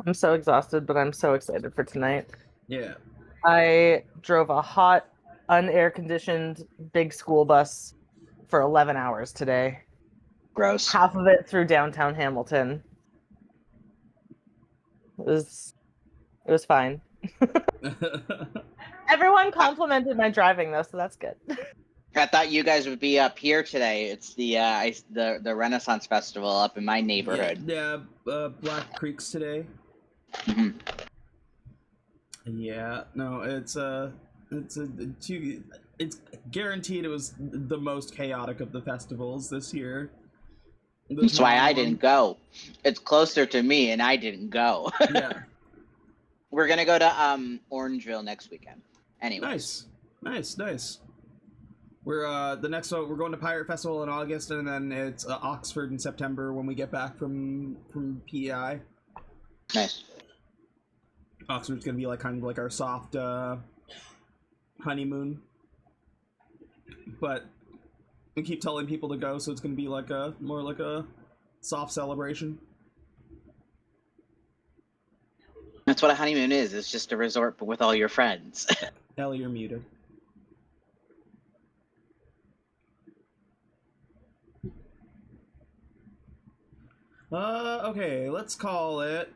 I'm so exhausted, but I'm so excited for tonight. Yeah. I drove a hot, unair conditioned big school bus for 11 hours today. Gross. Half of it through downtown Hamilton. It was fine. Everyone complimented my driving though, so that's good. I thought you guys would be up here today. It's the Renaissance Festival up in my neighborhood. Black Creeks today. Mhm. Yeah, no, it's guaranteed it was the most chaotic of the festivals this year. That's why I didn't go. It's closer to me, and I didn't go. Yeah. We're gonna go to Orangeville next weekend. Anyways. Nice. We're the next one. We're going to Pirate Festival in August, and then it's Oxford in September when we get back from PEI. Nice. Oxford's gonna be like kind of like our soft honeymoon, but we keep telling people to go, so it's gonna be like a more like a soft celebration. That's what a honeymoon is. It's just a resort, but with all your friends. Ellie, you're muted. Okay, let's call it.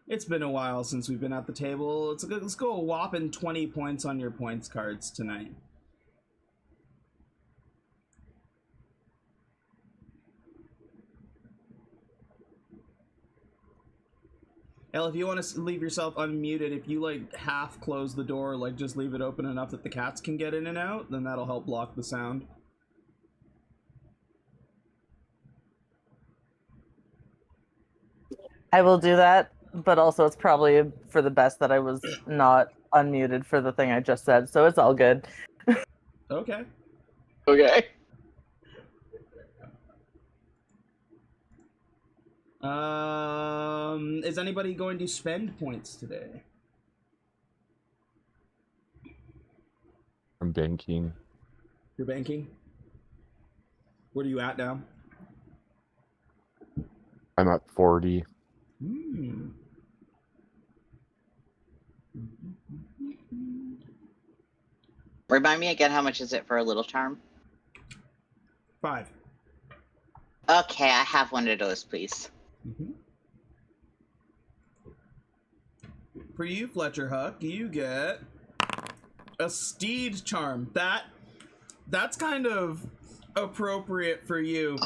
It's been a while since we've been at the table. Let's go a whopping 20 points on your points cards tonight. Elle, if you want to leave yourself unmuted, if you like half close the door, like just leave it open enough that the cats can get in and out, then that'll help block the sound. I will do that, but also it's probably for the best that I was not unmuted for the thing I just said, so it's all good. Okay. Okay. Is anybody going to spend points today? I'm banking. You're banking? Where are you at now? I'm at 40. Remind me again, how much is it for a little charm? 5. Okay, I have one of those, please. For you, Fletcher Huck, you get a steed charm. That's kind of appropriate for you.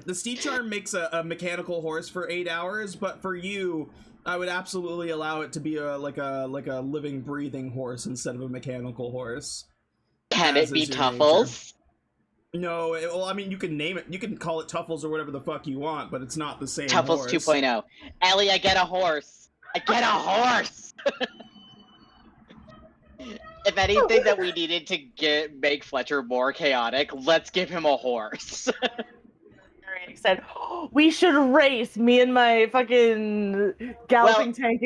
The steed charm makes a mechanical horse for 8 hours, but for you, I would absolutely allow it to be a living, breathing horse instead of a mechanical horse. Can As it be is your Tuffles? No, well, I mean, you can name it. You can call it Tuffles or whatever the fuck you want, but it's not the same Tuffles horse. 2.0. Ellie, I get a horse. I get a horse! If anything that we needed to make Fletcher more chaotic, let's give him a horse. Said, oh, we should race, me and my fucking galloping tank.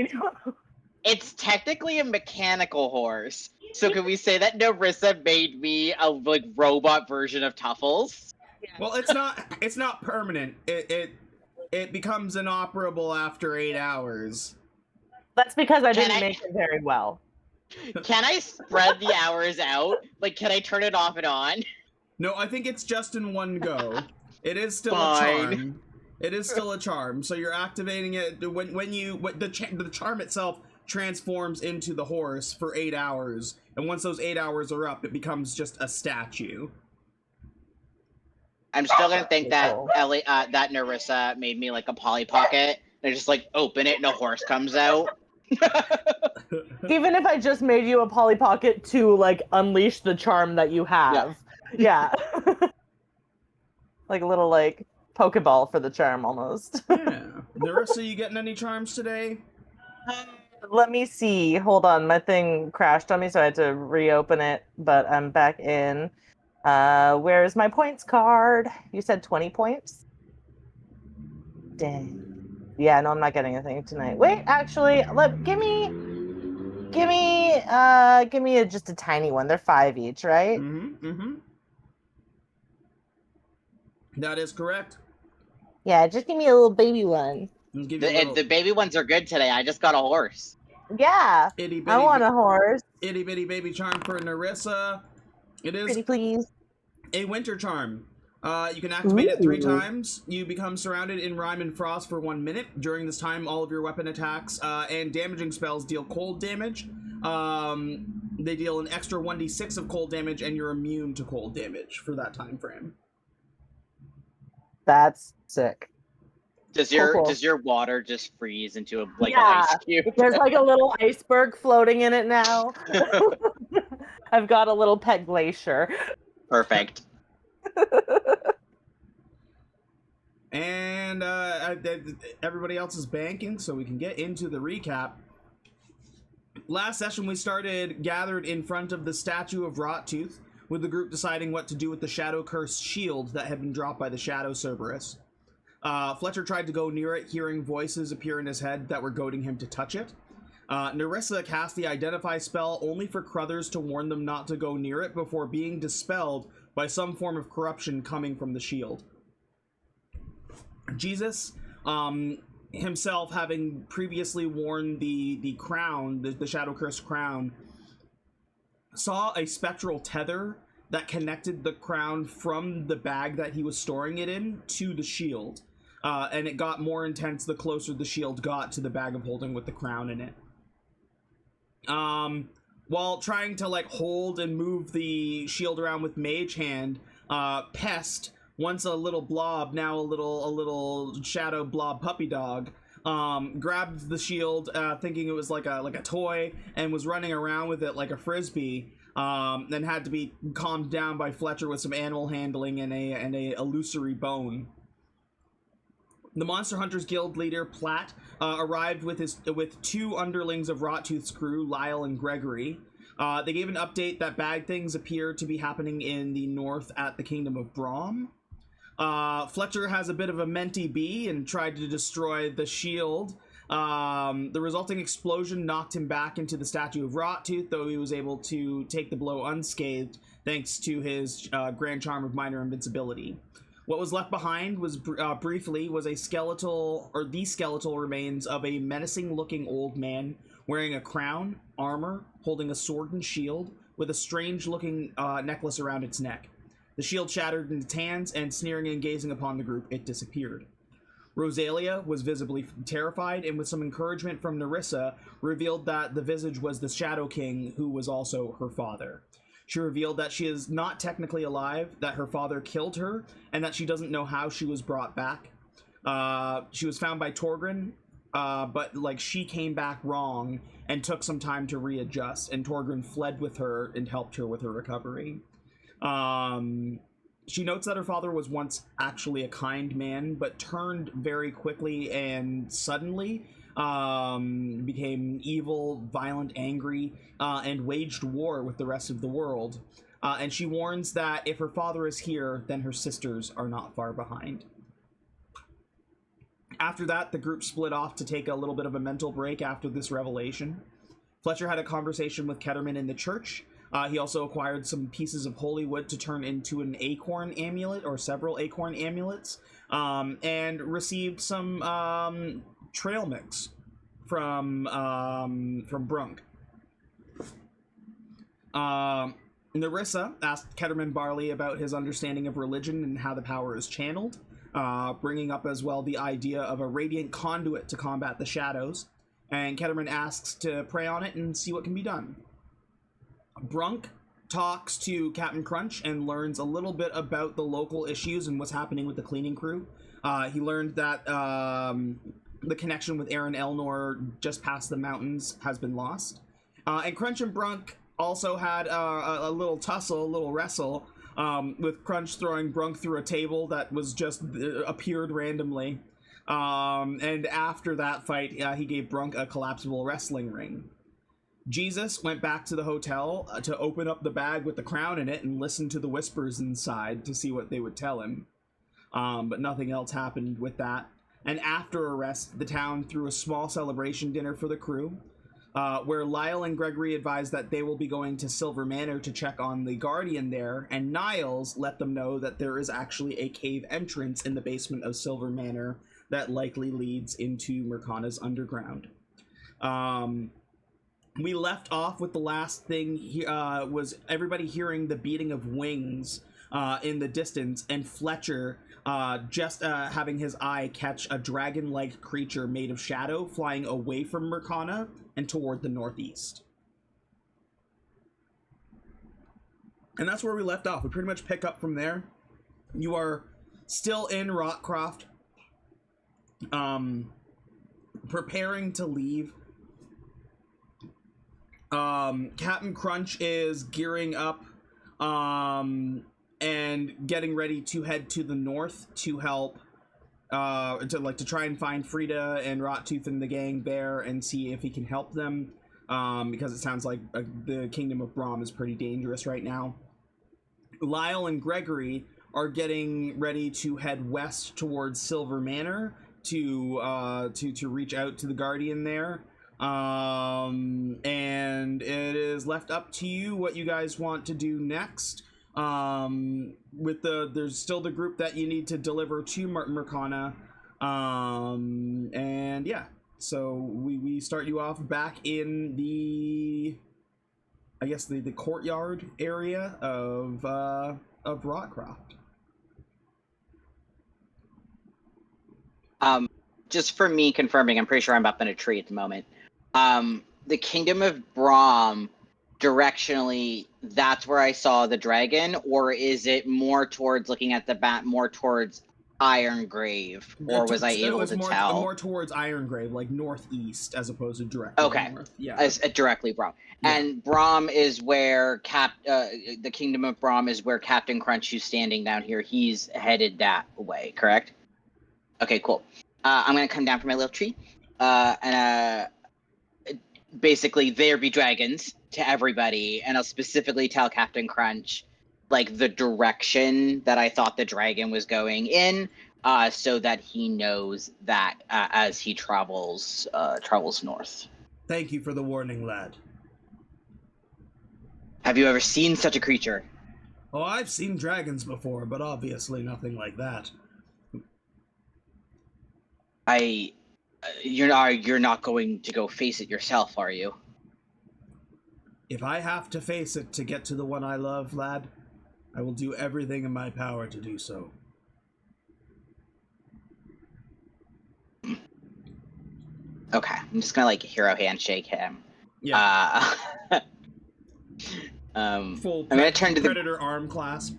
It's technically a mechanical horse. So can we say that Nerissa made me a robot version of Tuffles? Well, it's not permanent. It becomes inoperable after 8 hours. That's because I didn't make it very well. Can I spread the hours out? Like, can I turn it off and on? No, I think it's just in one go. It is still a charm. It is still a charm. So you're activating it when the charm itself transforms into the horse for 8 hours, and once those 8 hours are up, it becomes just a statue. I'm still gonna think that Ellie, that Nerissa made me like a Polly Pocket. I just like open it and a horse comes out. Even if I just made you a Polly Pocket to like unleash the charm that you have, yeah. Like a little like Pokeball for the charm almost. Yeah. Nerissa, you getting any charms today? Let me see. Hold on, my thing crashed on me, so I had to reopen it. But I'm back in. Where's my points card? You said 20 points? Dang. Yeah, no, I'm not getting anything tonight. Wait, actually, give me just a tiny one. They're 5 each, right? That is correct. Yeah, just give me a little baby one. I'll give you a little The baby ones are good today. I just got a horse. Yeah, itty I bitty want a horse. itty bitty baby charm for Nerissa. It is Pretty please. a winter charm. You can activate it 3 Ooh. times. You become surrounded in rime and frost for 1 minute. During this time, all of your weapon attacks and damaging spells deal cold damage. They deal an extra 1d6 of cold damage, and you're immune to cold damage for that time frame. That's sick. Does your water just freeze into a an ice cube? There's like a little iceberg floating in it now. I've got a little pet glacier. Perfect. And everybody else is banking, so we can get into the recap. Last session, we started gathered in front of the statue of Rottooth, with the group deciding what to do with the Shadow Curse shield that had been dropped by the Shadow Cerberus. Fletcher tried to go near it, hearing voices appear in his head that were goading him to touch it. Nerissa cast the Identify spell only for Crothers to warn them not to go near it before being dispelled by some form of corruption coming from the shield. Jesus, himself having previously worn the crown, the Shadow Curse crown, saw a spectral tether that connected the crown from the bag that he was storing it in to the shield. And it got more intense the closer the shield got to the bag of holding with the crown in it. While trying to hold and move the shield around with Mage Hand, Pest, once a little blob, now a little shadow blob puppy dog, grabbed the shield, thinking it was like a toy, and was running around with it like a frisbee. Then had to be calmed down by Fletcher with some animal handling and a illusory bone. The Monster Hunters Guild leader, Platt, arrived with 2 underlings of Rottooth's crew, Lyle and Gregory. They gave an update that bad things appear to be happening in the north at the Kingdom of Brom. Fletcher has a bit of a mentee bee and tried to destroy the shield. The resulting explosion knocked him back into the statue of Rottooth, though he was able to take the blow unscathed thanks to his grand charm of minor invincibility. What was left behind was briefly the skeletal remains of a menacing-looking old man wearing a crown, armor, holding a sword and shield, with a strange-looking necklace around its neck. The shield shattered in its hands, and sneering and gazing upon the group, it disappeared. Rosalia was visibly terrified, and with some encouragement from Nerissa, revealed that the visage was the Shadow King, who was also her father. She revealed that she is not technically alive, that her father killed her, and that she doesn't know how she was brought back. She was found by Torgrin, but she came back wrong and took some time to readjust, and Torgrin fled with her and helped her with her recovery. She notes that her father was once actually a kind man, but turned very quickly and suddenly, became evil, violent, angry, and waged war with the rest of the world. And she warns that if her father is here, then her sisters are not far behind. After that, the group split off to take a little bit of a mental break after this revelation. Fletcher had a conversation with Ketterman in the church. He also acquired some pieces of holy wood to turn into an acorn amulet, or several acorn amulets, and received some trail mix from Brunk. Nerissa asked Ketterman Barley about his understanding of religion and how the power is channeled, bringing up as well the idea of a radiant conduit to combat the shadows, and Ketterman asks to pray on it and see what can be done. Brunk talks to Captain Crunch and learns a little bit about the local issues and what's happening with the cleaning crew. He learned that the connection with Aaron Elnor just past the mountains has been lost. And Crunch and Brunk also had a little tussle, a little wrestle, with Crunch throwing Brunk through a table that was just appeared randomly. And after that fight, he gave Brunk a collapsible wrestling ring. Jesus went back to the hotel to open up the bag with the crown in it and listen to the whispers inside to see what they would tell him. But nothing else happened with that. And after arrest, the town threw a small celebration dinner for the crew, where Lyle and Gregory advised that they will be going to Silver Manor to check on the Guardian there, and Niles let them know that there is actually a cave entrance in the basement of Silver Manor that likely leads into Mercana's underground. We left off with the last thing was everybody hearing the beating of wings in the distance, and Fletcher just having his eye catch a dragon-like creature made of shadow flying away from Mercana and toward the northeast. And that's where we left off. We pretty much pick up from there. You are still in Rockcroft, preparing to leave. Captain Crunch is gearing up and getting ready to head to the north to help to try and find Frida and Rottooth and the gang there and see if he can help them, because it sounds like the Kingdom of Braum is pretty dangerous right now. Lyle and Gregory are getting ready to head west towards Silver Manor to reach out to the Guardian there. And it is left up to you what you guys want to do next. There's still the group that you need to deliver to Mercana. And yeah, so we start you off back in the, I guess the courtyard area of Rockcroft. Just for me confirming, I'm pretty sure I'm up in a tree at the moment. The Kingdom of Braum, directionally, that's where I saw the dragon, or is it more towards looking at the bat, more towards Irongrave, or was I able to tell? More towards Irongrave, like northeast, as opposed to directly north. Yeah, as directly Braum. Yeah. And Braum is where the Kingdom of Braum is where Captain Crunch, who's standing down here, he's headed that way, correct? Okay, cool. I'm gonna come down from my little tree, and basically there be dragons to everybody, and I'll specifically tell Captain Crunch like the direction that I thought the dragon was going in, so that he knows that as he travels north. Thank you for the warning, lad. Have you ever seen such a creature? Oh, I've seen dragons before, but obviously nothing like that. You're not going to go face it yourself, are you? If I have to face it to get to the one I love, lad, I will do everything in my power to do so. Okay, I'm just gonna hero handshake him. Yeah. I'm gonna turn to the predator arm clasp.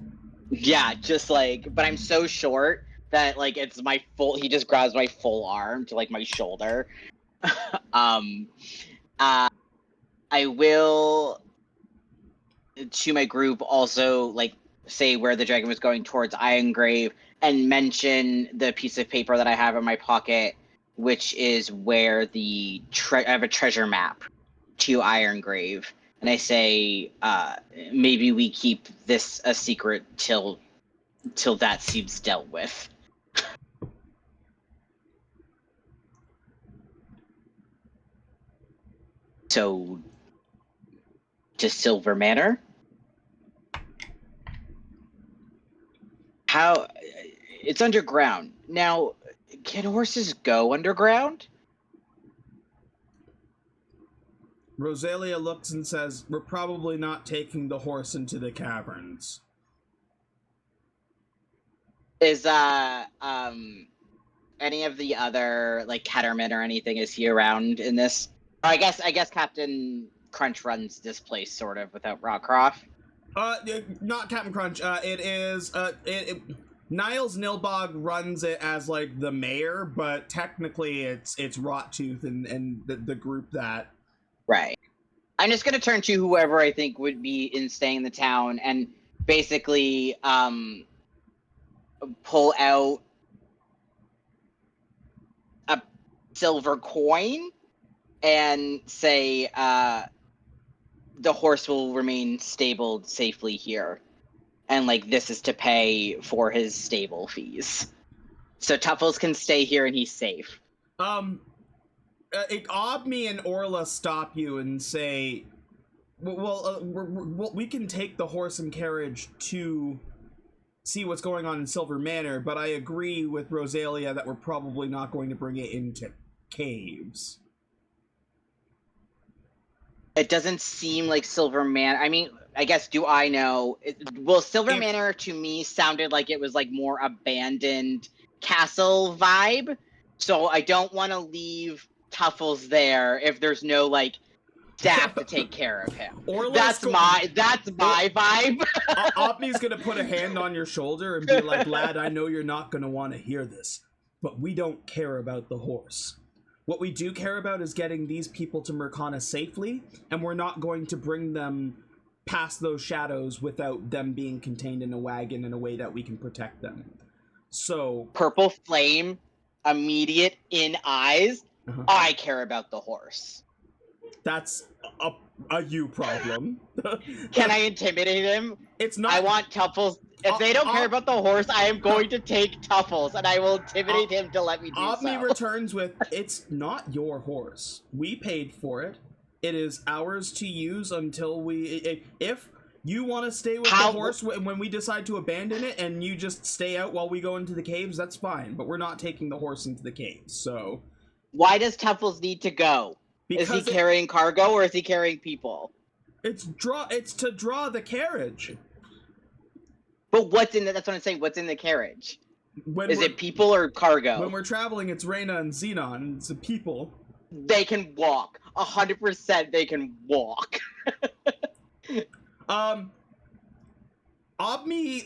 Yeah, just but I'm so short that it's my full. He just grabs my full arm to my shoulder. I will to my group also say where the dragon was going towards Irongrave and mention the piece of paper that I have in my pocket, which is where I have a treasure map to Irongrave, and I say maybe we keep this a secret till that seems dealt with. So, to Silver Manor? How? It's underground. Now, can horses go underground? Rosalia looks and says, "We're probably not taking the horse into the caverns." Is any of the other Caterman or anything, is he around in this? Or I guess Captain Crunch runs this place sort of without Rockcroft. Not Captain Crunch. It is Niles Nilbog runs it as the mayor, but technically it's Rottooth and the group that. Right. I'm just gonna turn to whoever I think would be in staying in the town and basically pull out a silver coin and say the horse will remain stabled safely here, and this is to pay for his stable fees, so Tuffles can stay here and he's safe. Obmi and Orla stop you and say, well, we can take the horse and carriage to see what's going on in Silver Manor, but I agree with Rosalia that we're probably not going to bring it into caves. It doesn't seem like Silver Manor. I mean, I guess, do I know? Well, Silver Manor to me sounded like it was like more abandoned castle vibe. So I don't want to leave Tuffles there if there's no like staff to take care of him. Or That's my vibe. Opni's gonna put a hand on your shoulder and be like, lad, I know you're not gonna want to hear this, but we don't care about the horse. What we do care about is getting these people to Mercana safely, and we're not going to bring them past those shadows without them being contained in a wagon in a way that we can protect them. So... Purple flame, immediate in eyes. I care about the horse. That's a you problem. Can I intimidate him? It's not... I want Tuffles. If they don't care about the horse, I am going to take Tuffles, and I will intimidate him to let me do Opni so. returns with, it's not your horse. We paid for it. It is ours to use until we... If you want to stay with the horse when we decide to abandon it, and you just stay out while we go into the caves, that's fine. But we're not taking the horse into the caves, so... Why does Tuffles need to go? Is he carrying cargo, or is he carrying people? It's to draw the carriage. But what's in that's what I'm saying. What's in the carriage? Is it people or cargo? When we're traveling, it's Reyna and Xenon, and it's the people. They can walk. 100% they can walk. Obmi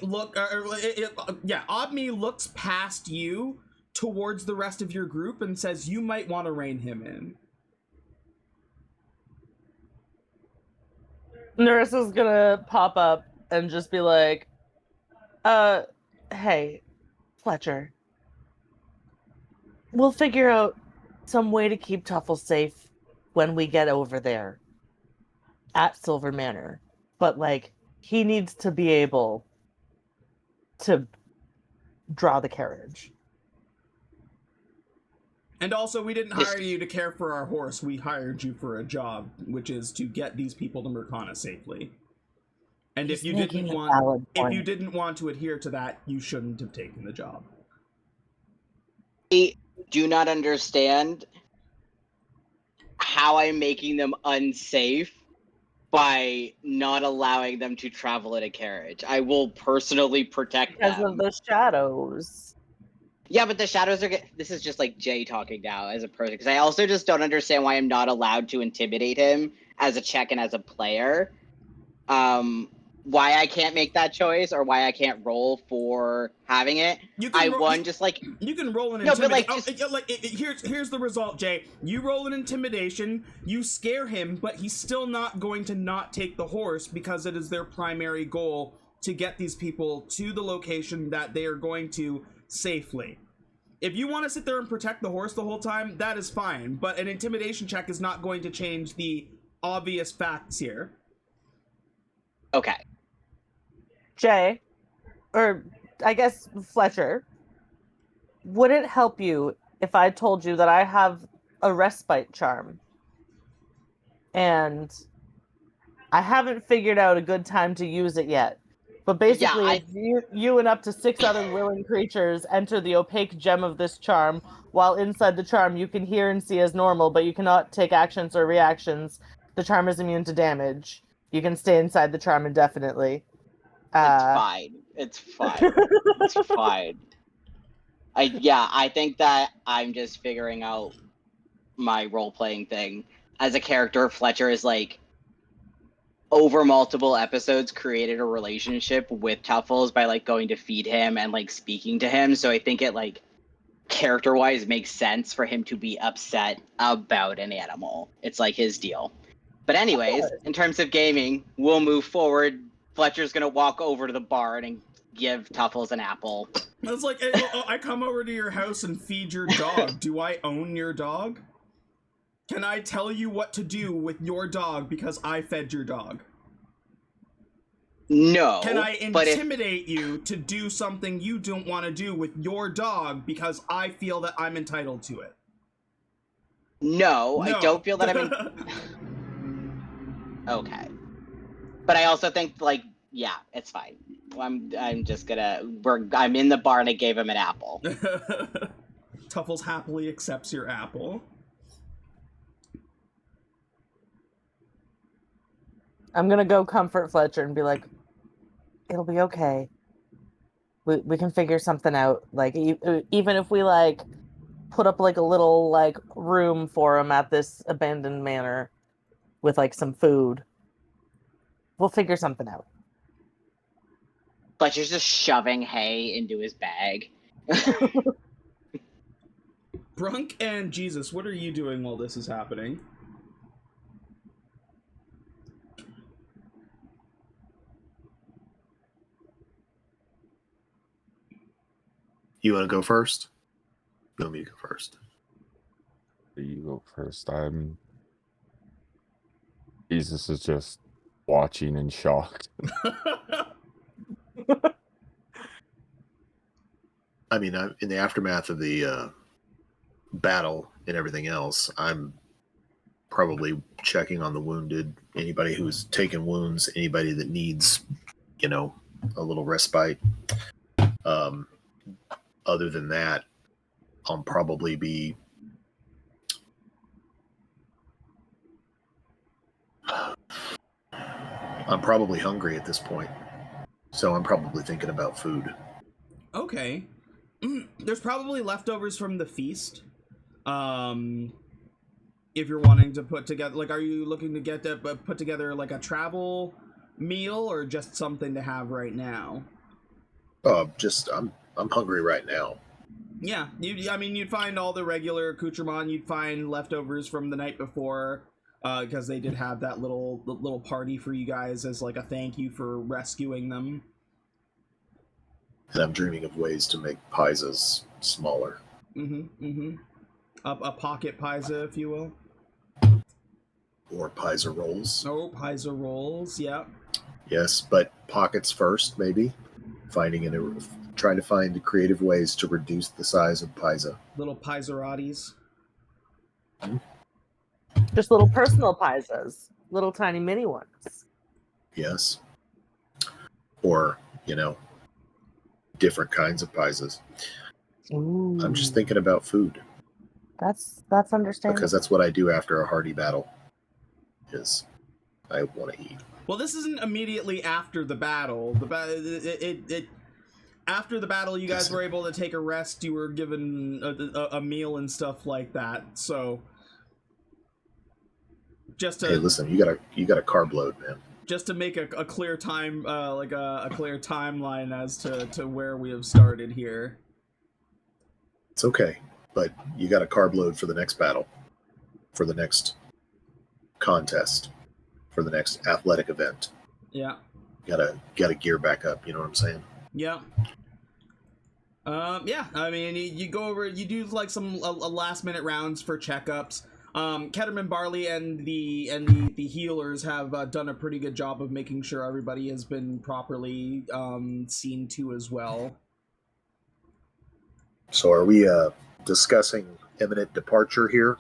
looks past you towards the rest of your group and says you might want to rein him in. Nerissa's gonna pop up and just be like, hey, Fletcher. We'll figure out some way to keep Tuffle safe when we get over there at Silver Manor. But, like, he needs to be able to draw the carriage. And also, we didn't hire you to care for our horse. We hired you for a job, which is to get these people to Mercana safely. And if you didn't want to adhere to that, you shouldn't have taken the job. I do not understand how I'm making them unsafe by not allowing them to travel in a carriage. I will personally protect them. Because of the shadows. Yeah, but the shadows are... This is just like Jay talking now as a person, because I also just don't understand why I'm not allowed to intimidate him as a check and as a player. Why I can't make that choice, or why I can't roll for having it. You can roll an intimidation. Here's the result, Jay. You roll an intimidation, you scare him, but he's still not going to not take the horse because it is their primary goal to get these people to the location that they are going to safely. If you want to sit there and protect the horse the whole time, that is fine, but an intimidation check is not going to change the obvious facts here. Okay. Jay, or I guess Fletcher, would it help you if I told you that I have a respite charm? And I haven't figured out a good time to use it yet. But basically, you and up to 6 other willing creatures enter the opaque gem of this charm. While inside the charm, you can hear and see as normal, but you cannot take actions or reactions. The charm is immune to damage. You can stay inside the charm indefinitely. It's fine. It's fine. It's fine. I think that I'm just figuring out my role-playing thing. As a character, Fletcher is like, over multiple episodes, created a relationship with Tuffles by like going to feed him and like speaking to him. So I think it like character-wise makes sense for him to be upset about an animal. It's like his deal. But anyways, in terms of gaming, we'll move forward. Fletcher's gonna walk over to the barn and give Tuffles an apple. It's like, hey, I come over to your house and feed your dog. Do I own your dog? Can I tell you what to do with your dog because I fed your dog? No. Can I intimidate you to do something you don't want to do with your dog because I feel that I'm entitled to it? No. I don't feel that I'm... Okay. But I also think, like, yeah, it's fine. I'm just gonna. I'm in the barn. I gave him an apple. Tuffles happily accepts your apple. I'm gonna go comfort Fletcher and be like, it'll be okay. We can figure something out. Like even if we like put up like a little like room for him at this abandoned manor with like some food, we'll figure something out. Fletcher's just shoving hay into his bag. Brunk and Jesus, what are you doing while this is happening? You want to go first? You want me to go first? You go first. Jesus is just watching in shock. I mean, in the aftermath of the battle and everything else, I'm probably checking on the wounded, anybody who's taken wounds, anybody that needs, a little respite. Other than that, I'll probably be I'm probably hungry at this point, so I'm probably thinking about food. Okay. There's probably leftovers from the feast. If you're wanting to put together, like, are you looking to put together like a travel meal or just something to have right now? I'm hungry right now. Yeah, you'd find all the regular accoutrement. You'd find leftovers from the night before, because they did have that little party for you guys as like a thank you for rescuing them. And I'm dreaming of ways to make pizzas smaller. A pocket pizza, if you will. Or pizza rolls. Oh, pizza rolls, yeah. Yes, but pockets first, maybe. Trying to find creative ways to reduce the size of pizza. Little pizzerottis. Just little personal pizzas, little tiny mini ones. Yes. Or, different kinds of pizzas. Ooh. I'm just thinking about food. That's understandable. Because that's what I do after a hearty battle. Is I want to eat. Well, this isn't immediately after the battle. After the battle, you guys were able to take a rest. You were given a meal and stuff like that. So, hey, listen, you got a carb load, man. Just to make a clear time, like a clear timeline as to where we have started here. It's okay, but you got a carb load for the next battle, for the next contest, for the next athletic event. Yeah. Gotta gear back up. You know what I'm saying? Yeah. Yeah. I mean, you go over. You do like some last minute rounds for checkups. Ketterman Barley and the healers have done a pretty good job of making sure everybody has been properly seen to as well. So are we discussing imminent departure here?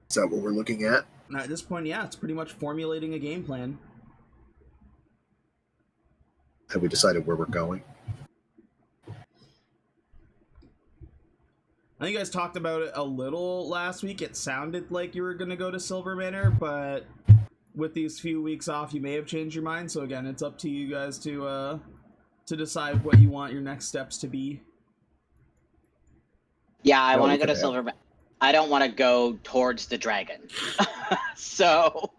Is that what we're looking at? At this point, yeah, it's pretty much formulating a game plan. Have we decided where we're going? I think you guys talked about it a little last week. It sounded like you were going to go to Silver Manor, but with these few weeks off, you may have changed your mind. So again, it's up to you guys to decide what you want your next steps to be. Yeah, I want to go to Silver Manor. I don't want to go towards the dragon. So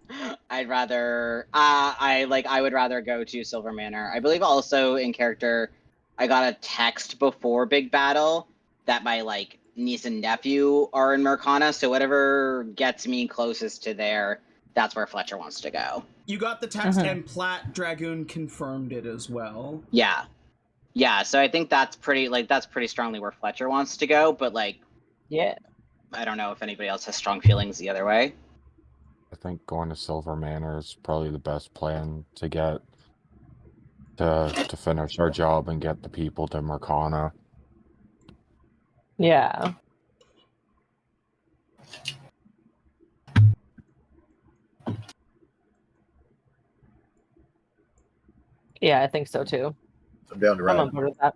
I'd rather I would rather go to Silver Manor. I believe also in character I got a text before Big Battle that my niece and nephew are in Mercana, so whatever gets me closest to there, that's where Fletcher wants to go. You got the text and Platt Dragoon confirmed it as well. Yeah. Yeah, so I think that's pretty strongly where Fletcher wants to go, but yeah. I don't know if anybody else has strong feelings the other way. I think going to Silver Manor is probably the best plan to get to finish our job and get the people to Mercana. Yeah. Yeah, I think so too. I'm down to I'm ride. on board with that.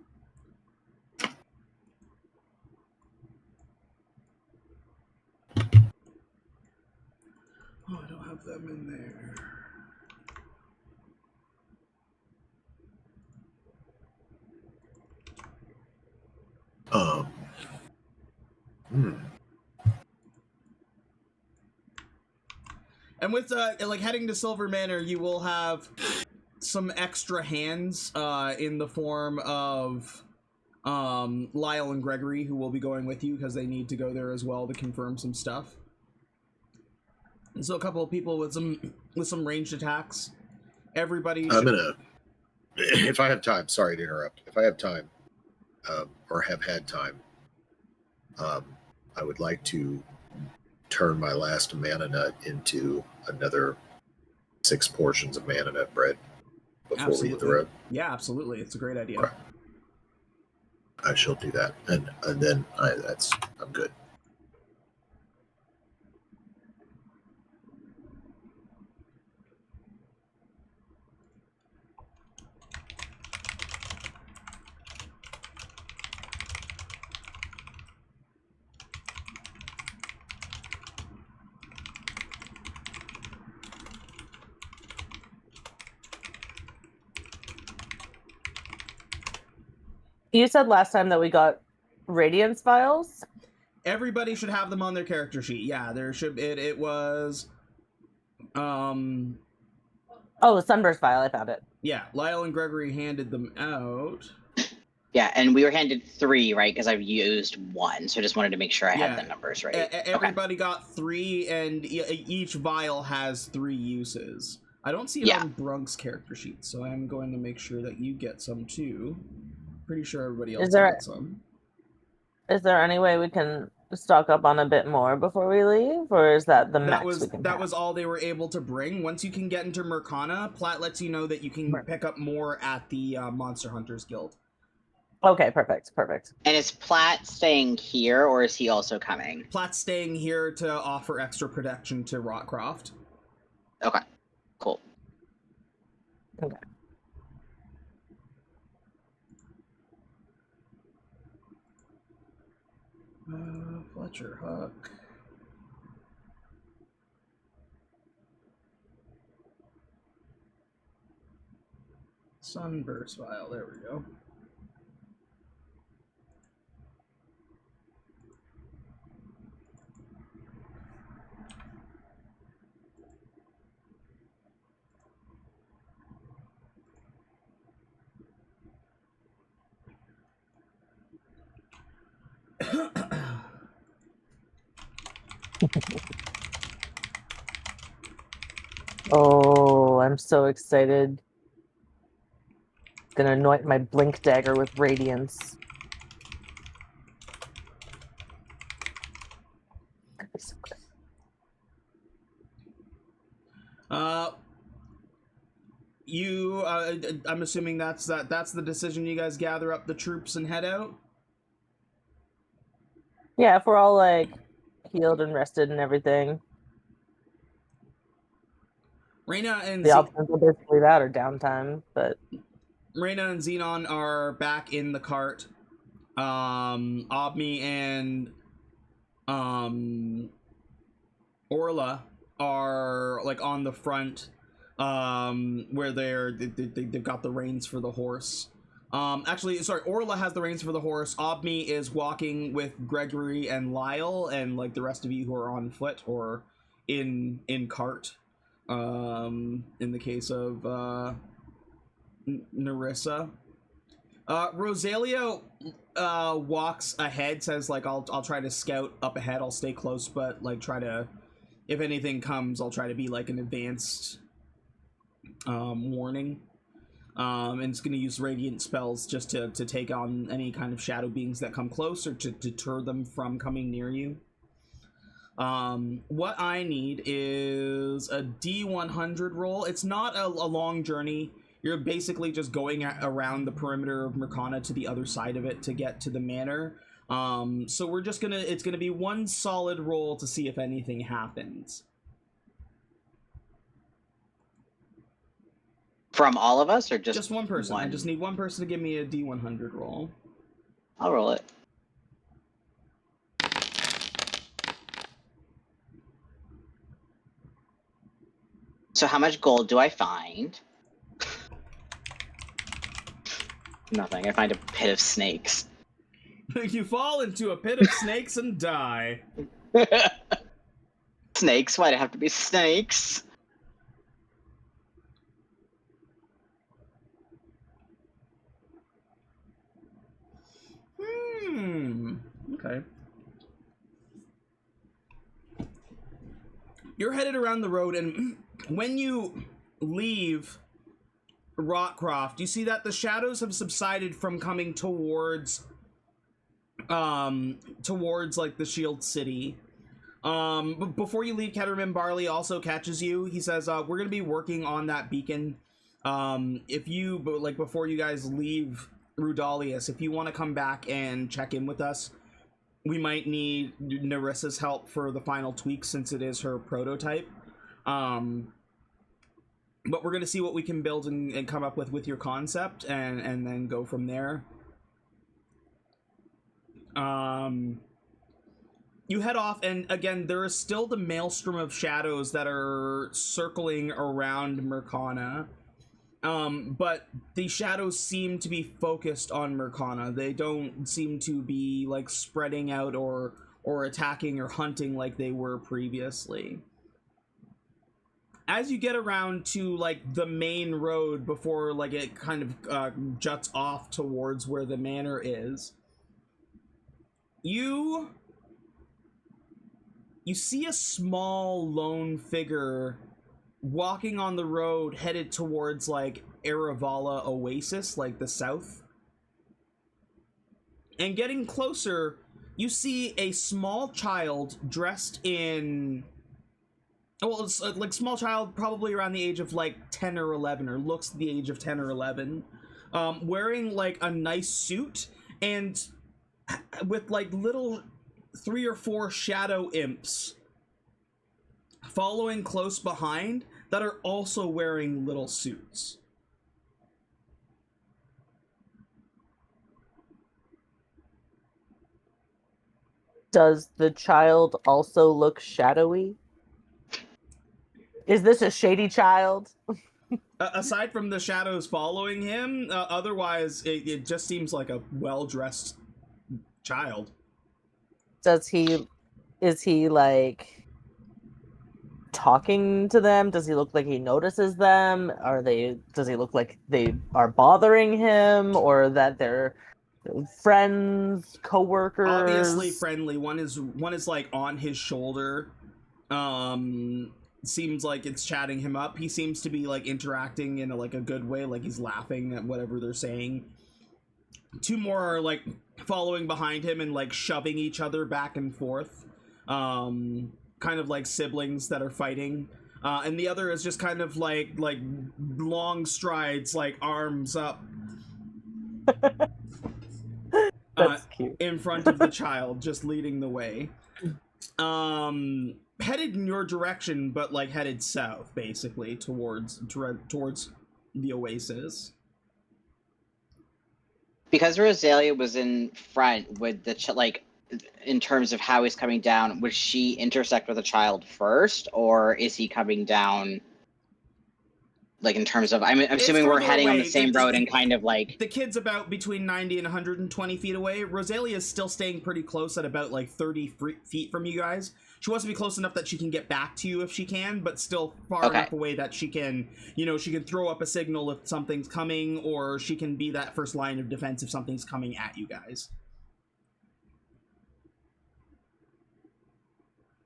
Oh, I don't have them in there. Hmm. And with like heading to Silver Manor, you will have some extra hands in the form of Lyle and Gregory, who will be going with you because they need to go there as well to confirm some stuff. And so a couple of people with some ranged attacks. Everybody. I'm gonna, if I have time. Sorry to interrupt. If I have time, or have had time, I would like to turn my last mana nut into another 6 portions of mana nut bread before we hit the road. Yeah, absolutely. It's a great idea. Okay. I shall do that, and then I'm good. You said last time that we got Radiance vials? Everybody should have them on their character sheet. Yeah, there should it was Oh, the Sunburst vial, I found it. yeah, Lyle and Gregory handed them out. Yeah, and we were handed 3, right? Because I've used 1, so I just wanted to make sure I had the numbers right. Everybody got 3, and each vial has 3 uses. I don't see it on Brunk's character sheet, so I'm going to make sure that you get some too. Pretty sure everybody else gets some. Is there any way we can stock up on a bit more before we leave, or is that the max we can that was all they were able to bring. Once you can get into Mercana, Platt lets you know that you can pick up more at the Monster Hunters Guild. Okay, perfect. And is Platt staying here, or is he also coming? Platt's staying here to offer extra protection to Rockcroft. Okay, cool. Okay. Fletcher Huck. Sunburst vial, there we go. Oh, I'm so excited. Gonna anoint my blink dagger with radiance. That'd be so good. I'm assuming that's the decision. You guys gather up the troops and head out. Yeah, if we're all like healed and rested and everything. Reyna and the options are basically that or downtime, but Reyna and Xenon are back in the cart. Obmi and Orla are like on the front, where they've got the reins for the horse. Actually, sorry, Orla has the reins for the horse. Obmi is walking with Gregory and Lyle, and like the rest of you who are on foot or in cart. In the case of Nerissa, Rosalia walks ahead, says like I'll try to scout up ahead. I'll stay close, but like try to, if anything comes, I'll try to be like an advanced warning. And it's going to use radiant spells just to take on any kind of shadow beings that come close or to deter them from coming near you. What I need is a D100 roll. It's not a long journey. You're basically just going around the perimeter of Mercana to the other side of it to get to the manor. So we're just it's gonna be one solid roll to see if anything happens. From all of us, or just one person? I just need one person to give me a D100 roll. I'll roll it. So how much gold do I find? Nothing. I find a pit of snakes. You fall into a pit of snakes and die. Snakes? Why'd it have to be snakes? Okay. You're headed around the road, and when you leave Rockcroft, you see that the shadows have subsided from coming towards like the Shield City. But before you leave, Ketterman Barley also catches you. He says, we're gonna be working on that beacon. If you, like, before you guys leave Rudalius, if you want to come back and check in with us, we might need Nerissa's help for the final tweaks, since it is her prototype. But we're going to see what we can build and come up with your concept, and then go from there. You head off, and again, there is still the maelstrom of shadows that are circling around Mercana. But the shadows seem to be focused on Mercana. They don't seem to be, like, spreading out or attacking or hunting like they were previously. As you get around to, like, the main road before, like, it kind of juts off towards where the manor is, you see a small lone figure walking on the road headed towards, like, Aravala Oasis, like the south. And getting closer, you see a small child dressed in... Well, it's like small child, probably around the age of, like, 10 or 11, or looks the age of 10 or 11, wearing, like, a nice suit, and with, like, little 3 or 4 shadow imps following close behind that are also wearing little suits. Does the child also look shadowy? Is this a shady child? Aside from the shadows following him, otherwise it just seems like a well-dressed child. Is he like talking to them? Does he look like he notices them? Does he look like they are bothering him, or that they're friends, co-workers? Obviously friendly. One is like on his shoulder. Seems like it's chatting him up. He seems to be, like, interacting in a good way, like he's laughing at whatever they're saying. 2 more are, like, following behind him and, like, shoving each other back and forth. Kind of like siblings that are fighting. And the other is just kind of like long strides, like arms up. That's cute. In front of the child, just leading the way. Headed in your direction, but, like, headed south, basically, towards the oasis. Because Rosalia was in front with the like, in terms of how he's coming down, would she intersect with the child first, or is he coming down, like, in terms of... I'm assuming we're heading on the same road and kind of, like... The kid's about between 90 and 120 feet away. Rosalia is still staying pretty close at about, like, 30 feet from you guys. She wants to be close enough that she can get back to you if she can, but still far enough away that she can, she can throw up a signal if something's coming, or she can be that first line of defense if something's coming at you guys.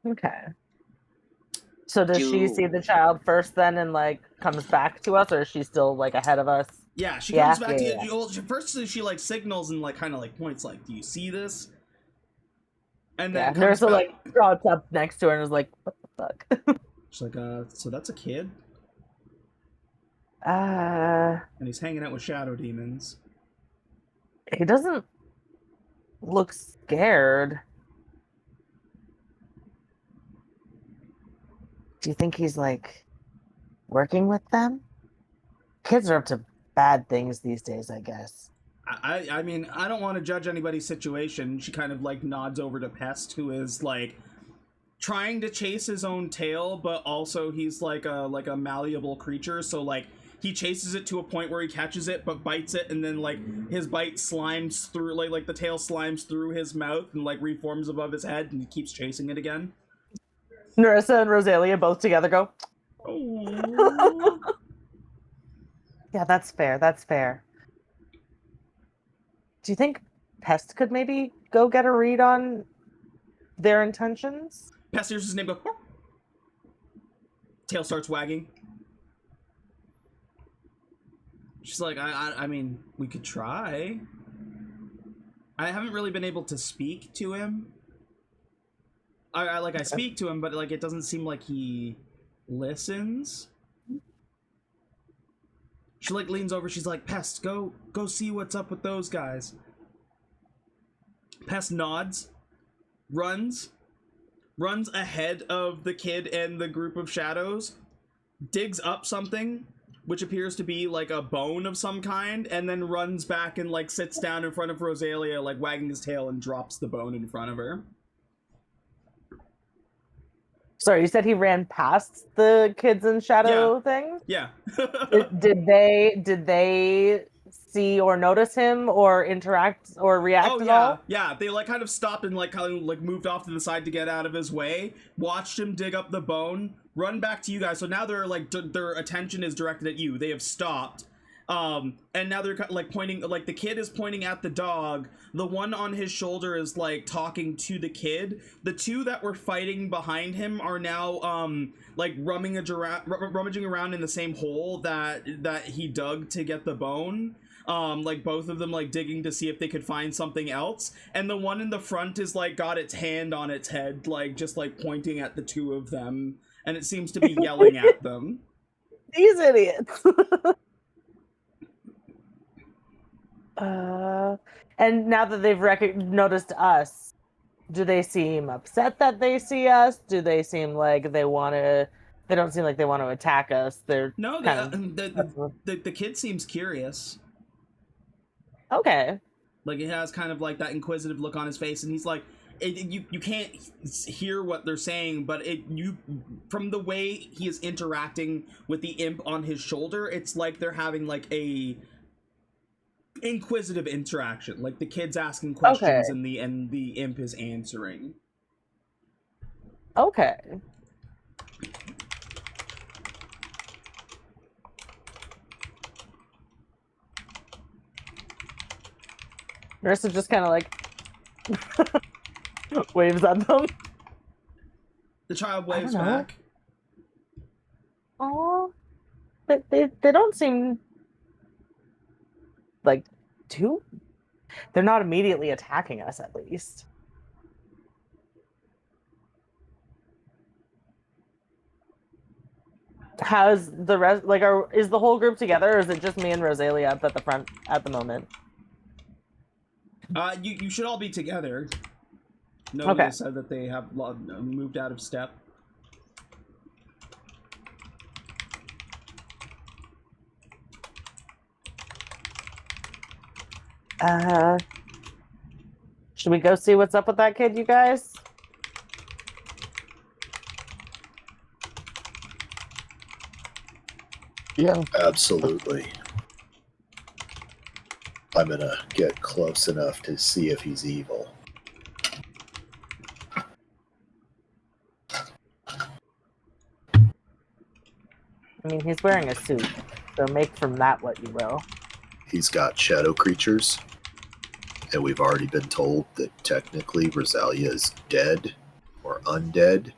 Okay. So does she see the child first then and, like, comes back to us, or is she still, like, ahead of us? Yeah, she comes back to you. Well, first she, like, signals and, like, kind of, like, points, like, do you see this? And then Nerissa, like, drops up next to her and is like, what the fuck? She's like, so that's a kid? And he's hanging out with shadow demons. He doesn't look scared. Do you think he's, like, working with them? Kids are up to bad things these days, I guess. I mean, I don't want to judge anybody's situation. She kind of like nods over to Pest, who is like trying to chase his own tail, but also he's like a malleable creature, so like he chases it to a point where he catches it but bites it, and then like his bite slimes through, like the tail slimes through his mouth and like reforms above his head, and he keeps chasing it again. Nerissa and Rosalia both together go, Oh. yeah, that's fair, that's fair. Do you think Pest could maybe go get a read on their intentions? Pest hears his name go. Tail starts wagging. She's like, I mean, we could try. I haven't really been able to speak to him. I speak to him, but like it doesn't seem like he listens. She like leans over. She's like, Pest, go see what's up with those guys. Pest nods, runs ahead of the kid and the group of shadows, digs up something, which appears to be like a bone of some kind, and then runs back and like sits down in front of Rosalia, like wagging his tail, and drops the bone in front of her. Sorry, you said he ran past the kids in shadow thing? Yeah. Did they see or notice him or interact or react at all? Yeah, they like kind of stopped and like kind of like moved off to the side to get out of his way, watched him dig up the bone, run back to you guys. So now they're like their attention is directed at you. They have stopped. And now they're like pointing, like the kid is pointing at the dog. The one on his shoulder is like talking to the kid. The two that were fighting behind him are now like rummaging around in the same hole that he dug to get the bone. Like both of them like digging to see if they could find something else. And the one in the front is like got its hand on its head, like just like pointing at the two of them, and it seems to be yelling at them. These idiots. And now that they've noticed us, do they seem upset that they see us? Do they seem like they want to? They don't seem like they want to attack us. They're no. The kid seems curious. Okay. Like it has kind of like that inquisitive look on his face, and he's like, you can't hear what they're saying, but from the way he is interacting with the imp on his shoulder, it's like they're having like a inquisitive interaction, like the kid's asking questions, okay, and the imp is answering. Okay. Nerissa just kind of like waves at them. The child waves back. Oh, they don't seem like they're not immediately attacking us, at least. How's the rest, like, is the whole group together, or is it just me and Rosalia up at the front at the moment? You should all be together. Nobody said that they have moved out of step. Should we go see what's up with that kid, you guys? Yeah, absolutely. I'm gonna get close enough to see if he's evil. I mean, he's wearing a suit, so make from that what you will. He's got shadow creatures, and we've already been told that technically Rosalia is dead or undead.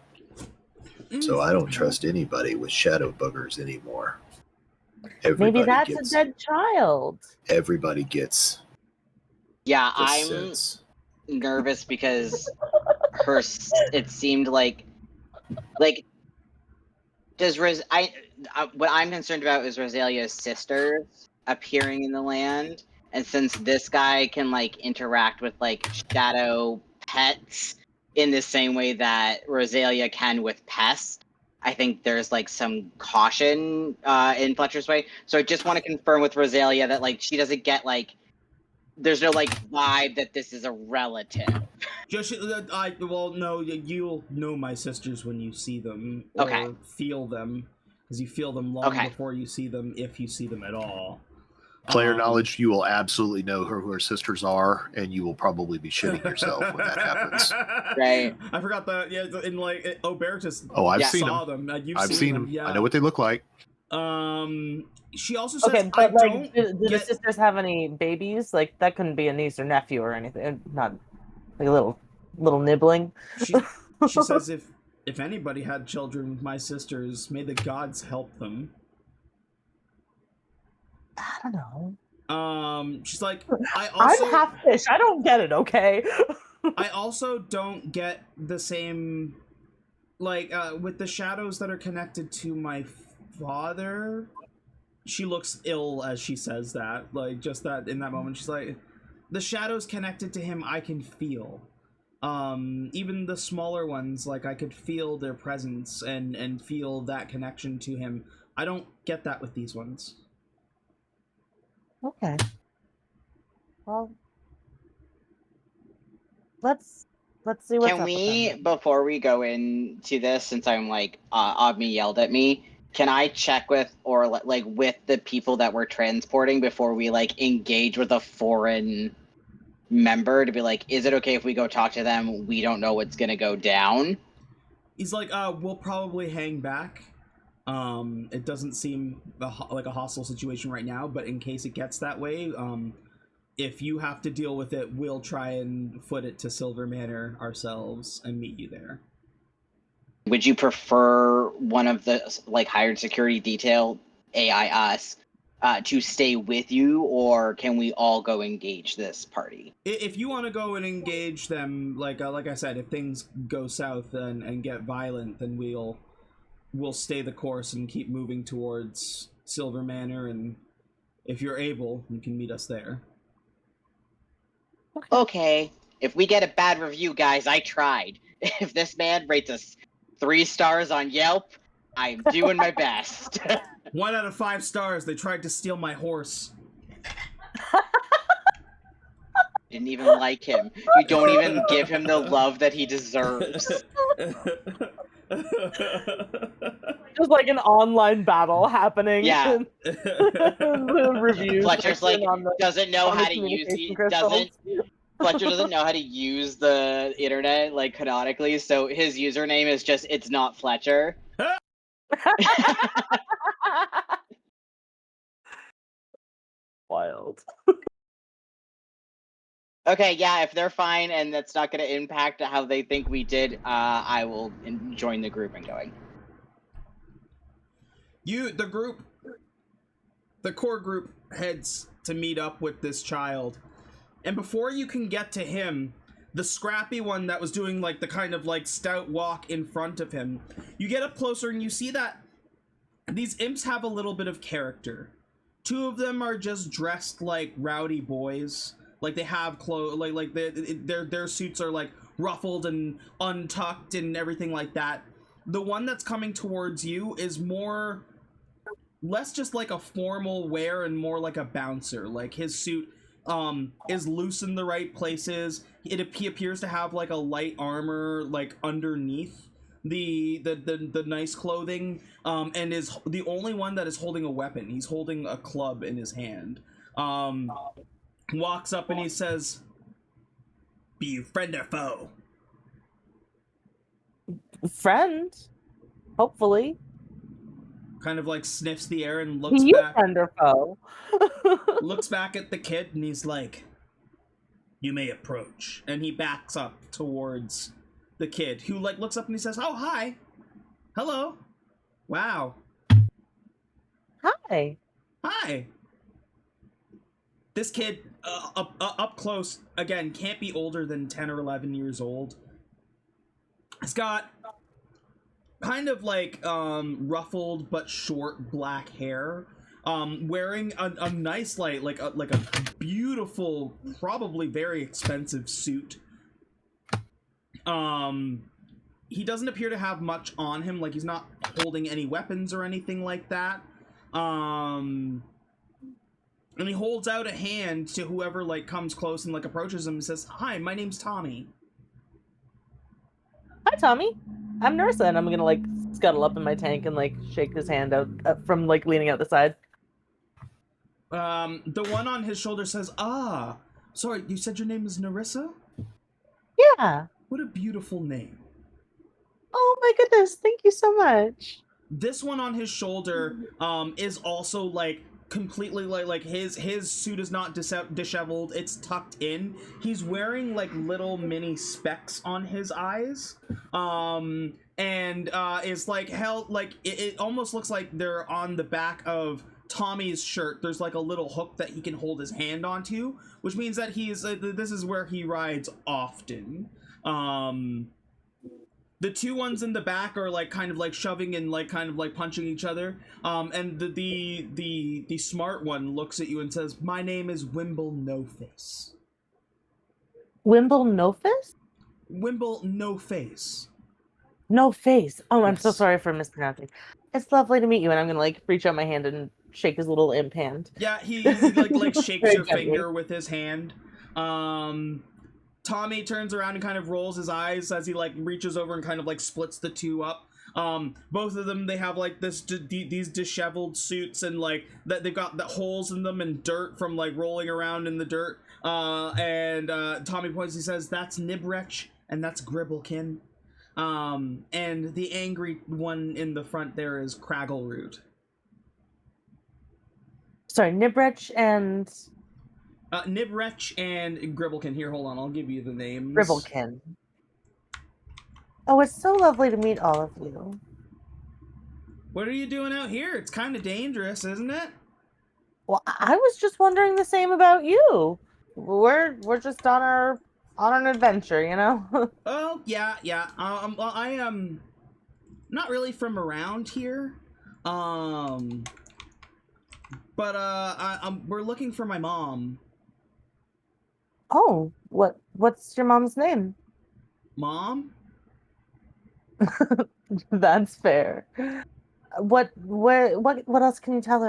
So I don't trust anybody with shadow boogers anymore. Maybe that's a dead child. Everybody gets. Yeah, I'm nervous because it seemed like what I'm concerned about is Rosalia's sisters appearing in the land, and since this guy can like interact with like shadow pets in the same way that Rosalia can with pests, I think there's like some caution in Fletcher's way. So I just want to confirm with Rosalia that like she doesn't get like there's no like vibe that this is a relative. Just no, you'll know my sisters when you see them or Okay. feel them, because you feel them long Okay. before you see them, if you see them at all. Player knowledge, you will absolutely know who her sisters are, and you will probably be shitting yourself when that happens. Right. I forgot that. Yeah, in like Obertus. Oh, I've Yeah. seen saw them. them. I've seen them. Yeah. I know what they look like. She also says, Okay, I but like, don't do the get... sisters have any babies? Like, that couldn't be a niece or nephew or anything. Not like a little nibbling. She says if anybody had children with my sisters, may the gods help them. I don't know. She's like, I'm half fish. I don't get it. Okay. I also don't get the same, like, with the shadows that are connected to my father. She looks ill as she says that. Like, just that in that moment, she's like, the shadows connected to him, I can feel. Even the smaller ones, like, I could feel their presence and feel that connection to him. I don't get that with these ones. Okay. Well, let's see what's Can up we, with them. before we go into this, since I'm like, Ogmi yelled at me, can I check with, or like with the people that we're transporting before we like engage with a foreign member to be like, is it okay if we go talk to them? We don't know what's gonna go down. He's like, we'll probably hang back. It doesn't seem like a hostile situation right now, but in case it gets that way, if you have to deal with it, we'll try and foot it to Silver Manor ourselves and meet you there. Would you prefer one of the like hired security detail, AI us, to stay with you, or can we all go engage this party? If you want to go and engage them, like I said, if things go south and get violent, then we'll stay the course and keep moving towards Silver Manor, and if you're able, you can meet us there. Okay. If we get a bad review, guys, I tried. If this man rates us 3 stars on Yelp, I'm doing my best. 1 out of 5 stars. They tried to steal my horse. Didn't even like him. You don't even give him the love that he deserves. Just like an online battle happening. Yeah. Reviews. Fletcher's like doesn't know on how the to use communication crystals. Fletcher doesn't know how to use the internet like canonically, so his username is just it's not Fletcher. Wild. Okay, yeah, if they're fine and that's not going to impact how they think we did, I will join the group and going. The core group heads to meet up with this child. And before you can get to him, the scrappy one that was doing like the kind of like stout walk in front of him, you get up closer and you see that these imps have a little bit of character. 2 of them are just dressed like rowdy boys. Like they have clothes, like their suits are like ruffled and untucked and everything like that. The one that's coming towards you is less just like a formal wear and more like a bouncer. Like his suit is loose in the right places. He appears to have like a light armor like underneath the nice clothing, and is the only one that is holding a weapon. He's holding a club in his hand. Walks up and he says, "Be you friend or foe?" Friend, hopefully. Kind of like sniffs the air and looks You back. friend or foe? Looks back at the kid and he's like, "You may approach." And he backs up towards the kid, who like looks up and he says, "Oh, hi. Hello. Wow. Hi. Hi." This kid, up close, again, can't be older than 10 or 11 years old. He's got kind of like ruffled but short black hair, wearing a nice like a beautiful, probably very expensive suit. He doesn't appear to have much on him. Like he's not holding any weapons or anything like that. And he holds out a hand to whoever like comes close and like approaches him and says, "Hi, my name's Tommy." Hi, Tommy. I'm Nerissa, and I'm gonna like scuttle up in my tank and like shake his hand out from like leaning out the side. The one on his shoulder says, "Ah, sorry, you said your name is Nerissa? Yeah. What a beautiful name." Oh my goodness, thank you so much. This one on his shoulder is also like completely like his suit is not disheveled, it's tucked in. He's wearing like little mini specks on his eyes, and is like held like it almost looks like they're on the back of Tommy's shirt. There's like a little hook that he can hold his hand onto, which means that he's this is where he rides often. The two ones in the back are like kind of like shoving and like kind of like punching each other. And the smart one looks at you and says, "My name is Wimble No Face." Wimble No Face? Wimble No Face. No Face. Oh, I'm Yes. so sorry for mispronouncing. It's lovely to meet you, and I'm gonna like reach out my hand and shake his little imp hand. Yeah, he like shakes Very your gently. finger with his hand. Tommy turns around and kind of rolls his eyes as he like reaches over and kind of like splits the two up. Both of them, they have like these disheveled suits and like that they've got the holes in them and dirt from like rolling around in the dirt. And Tommy points, he says, "That's Nibrech and that's Gribblekin." And the angry one in the front there is Craggleroot. Sorry, Nibrech and Nibrech and Gribblekin. Here, hold on, I'll give you the names. Gribblekin. Oh, it's so lovely to meet all of you. What are you doing out here? It's kind of dangerous, isn't it? Well, I was just wondering the same about you. We're just on an adventure, you know? Oh, yeah. Well, I am not really from around here. But we're looking for my mom. Oh, what's your mom's name? Mom? That's fair. What else can you tell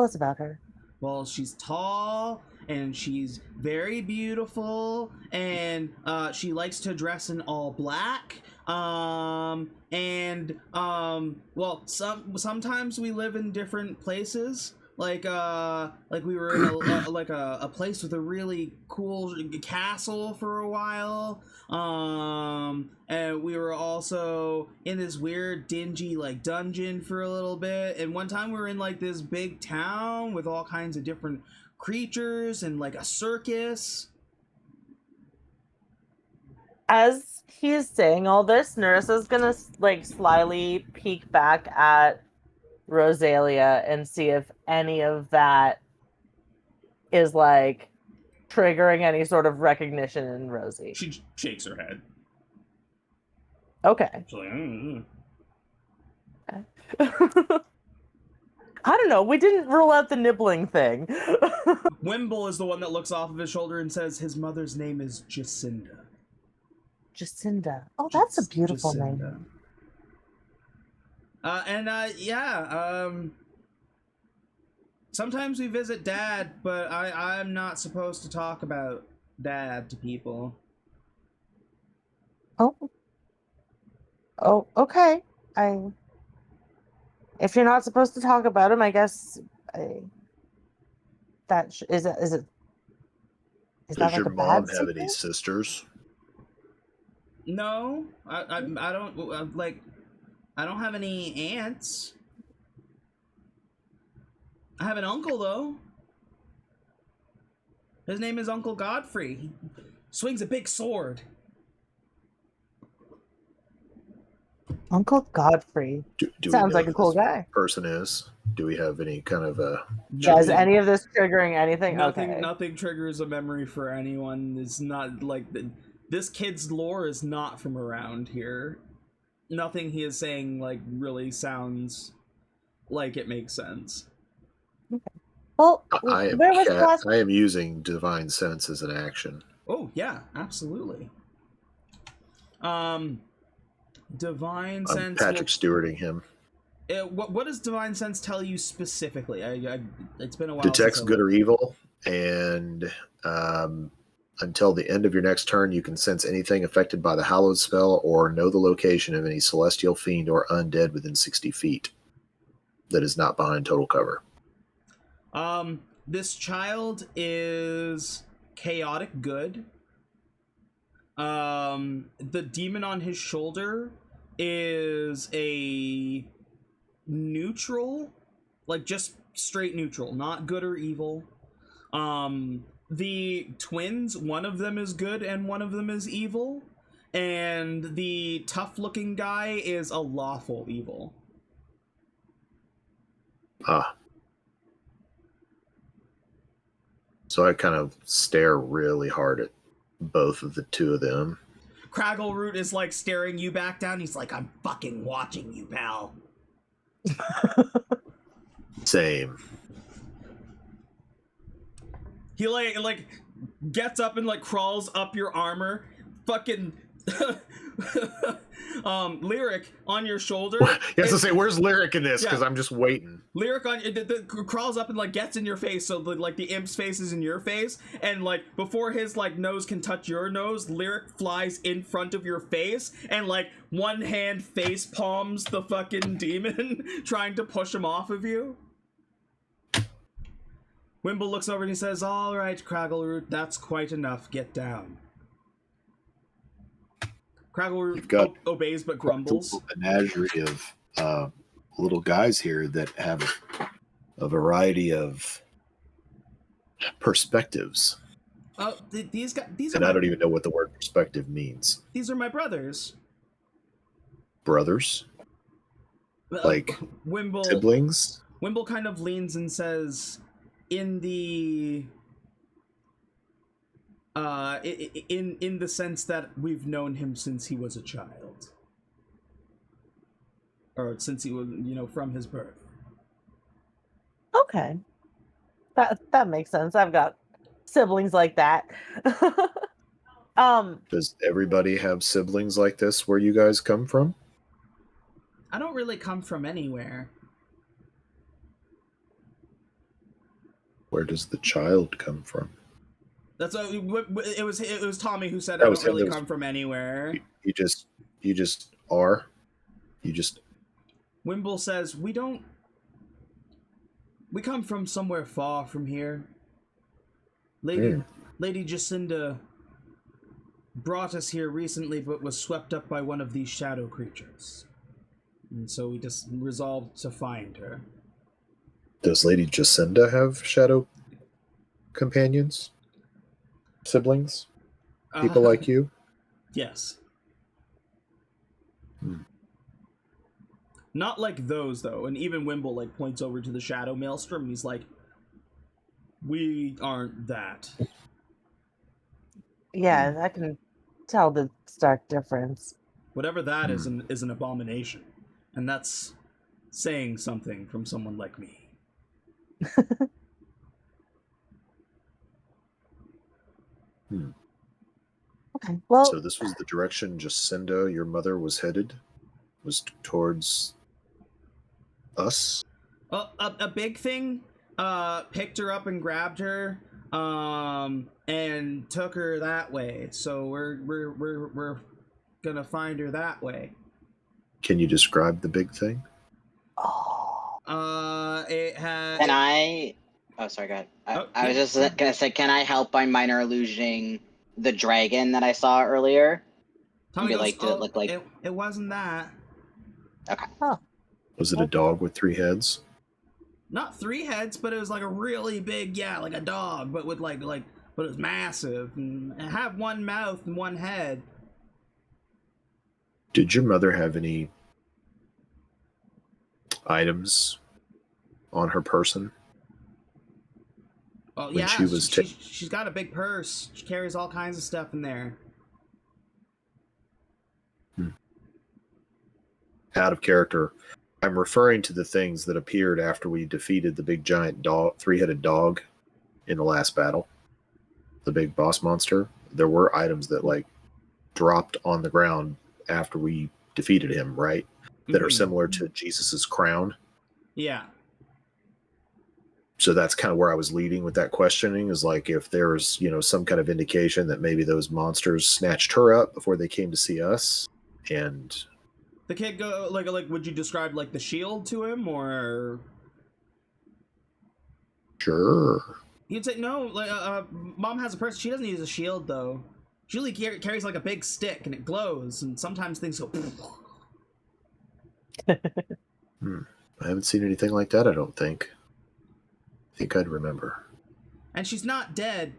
us about her? Well, she's tall and she's very beautiful and she likes to dress in all black. Well, sometimes we live in different places. Like we were in a place with a really cool castle for a while. And we were also in this weird dingy like dungeon for a little bit. And one time we were in like this big town with all kinds of different creatures and like a circus. As he's saying all this, Nerissa's gonna like slyly peek back at Rosalia and see if any of that is like triggering any sort of recognition in Rosie. She shakes her head. Okay. She's like, mm-hmm. I don't know. We didn't rule out the nibbling thing. Wimble is the one that looks off of his shoulder and says his mother's name is Jacinda. Jacinda. Oh, that's a beautiful Jacinda. name. Sometimes we visit Dad, but I'm not supposed to talk about Dad to people. Oh, okay. If you're not supposed to talk about him, I guess is that Does like your a mom bad have any secret? sisters? No, I don't like. I don't have any aunts. I have an uncle though. His name is Uncle Godfrey. He swings a big sword. Uncle Godfrey. Do we Sounds know like a who cool this guy. person is? Do we have any kind of a? Is any of this triggering anything? Nothing. Okay. Nothing triggers a memory for anyone. It's not like this kid's lore is not from around here. Nothing he is saying like really sounds like it makes sense. Well, I where was the last? am using divine sense as an action. Oh yeah, absolutely. Divine I'm sense. Patrick Stewarting him. What does divine sense tell you specifically? It's been a while. Detects good or evil, and until the end of your next turn, you can sense anything affected by the hallowed spell or know the location of any celestial fiend or undead within 60 feet that is not behind total cover. This child is chaotic good. The demon on his shoulder is a neutral, like just straight neutral, not good or evil. The twins, one of them is good and one of them is evil, and the tough looking guy is a lawful evil. So I kind of stare really hard at both of the two of them. Craggleroot is like staring you back down. He's like, I'm fucking watching you, pal. Same. He like gets up and like crawls up your armor. Fucking Lyric on your shoulder. You have to say, where's Lyric in this? Because Yeah. I'm just waiting. Lyric on crawls up and like gets in your face, so like the imp's face is in your face, and like before his like nose can touch your nose, Lyric flies in front of your face and like one hand face palms the fucking demon, trying to push him off of you. Wimble looks over and he says, "All right, Craggleroot, that's quite enough. Get down." Craggleroot obeys but grumbles. A menagerie of little guys here that have a variety of perspectives. Oh, these guys. And I don't even know what the word perspective means. These are my brothers. Brothers? Like Wimble. siblings? Wimble kind of leans and says, in the in the sense that we've known him since he was a child, or since he was, from his birth. Okay, that makes sense. I've got siblings like that. Does everybody have siblings like this where you guys come from? I don't really come from anywhere. Where does the child come from? That's it was Tommy who said That I was don't really him. come from anywhere. You just are. You just. Wimble says we come from somewhere far from here. Lady Jacinda brought us here recently, but was swept up by one of these shadow creatures. And so we just resolved to find her. Does Lady Jacinda have shadow companions? Siblings? People like you? Yes. Hmm. Not like those, though. And even Wimble like points over to the shadow maelstrom, and he's like, we aren't that. Yeah, I can tell the stark difference. Whatever that is an abomination. And that's saying something from someone like me. Okay, well, So this was the direction Jacinda, your mother, was headed? Was towards us? A big thing picked her up and grabbed her and took her that way. So we're gonna find her that way. Can you describe the big thing? It had. Can I? Oh, sorry, go ahead. I was just gonna say, can I help by minor illusioning the dragon that I saw earlier? Tommy goes, like, did it look like? It wasn't that. Okay. Was it a dog with 3 heads? Not 3 heads, but it was like a really big, like a dog, but with but it was massive and it had 1 mouth and 1 head. Did your mother have any items on her person? Well, When yeah, she was she's got a big purse. She carries all kinds of stuff in there. Out of character, I'm referring to the things that appeared after we defeated the big giant dog, 3-headed dog in the last battle. The big boss monster. There were items that dropped on the ground after we defeated him, right? that are similar to Jesus's crown. Yeah. So that's kind of where I was leading with that questioning, is like if there's, some kind of indication that maybe those monsters snatched her up before they came to see us. And the kid go like would you describe like the shield to him, or sure. You'd say no, like Mom has a person. She doesn't use a shield though. She usually carries like a big stick and it glows, and sometimes things go. I haven't seen anything like that, I don't think. I think I'd remember. And she's not dead.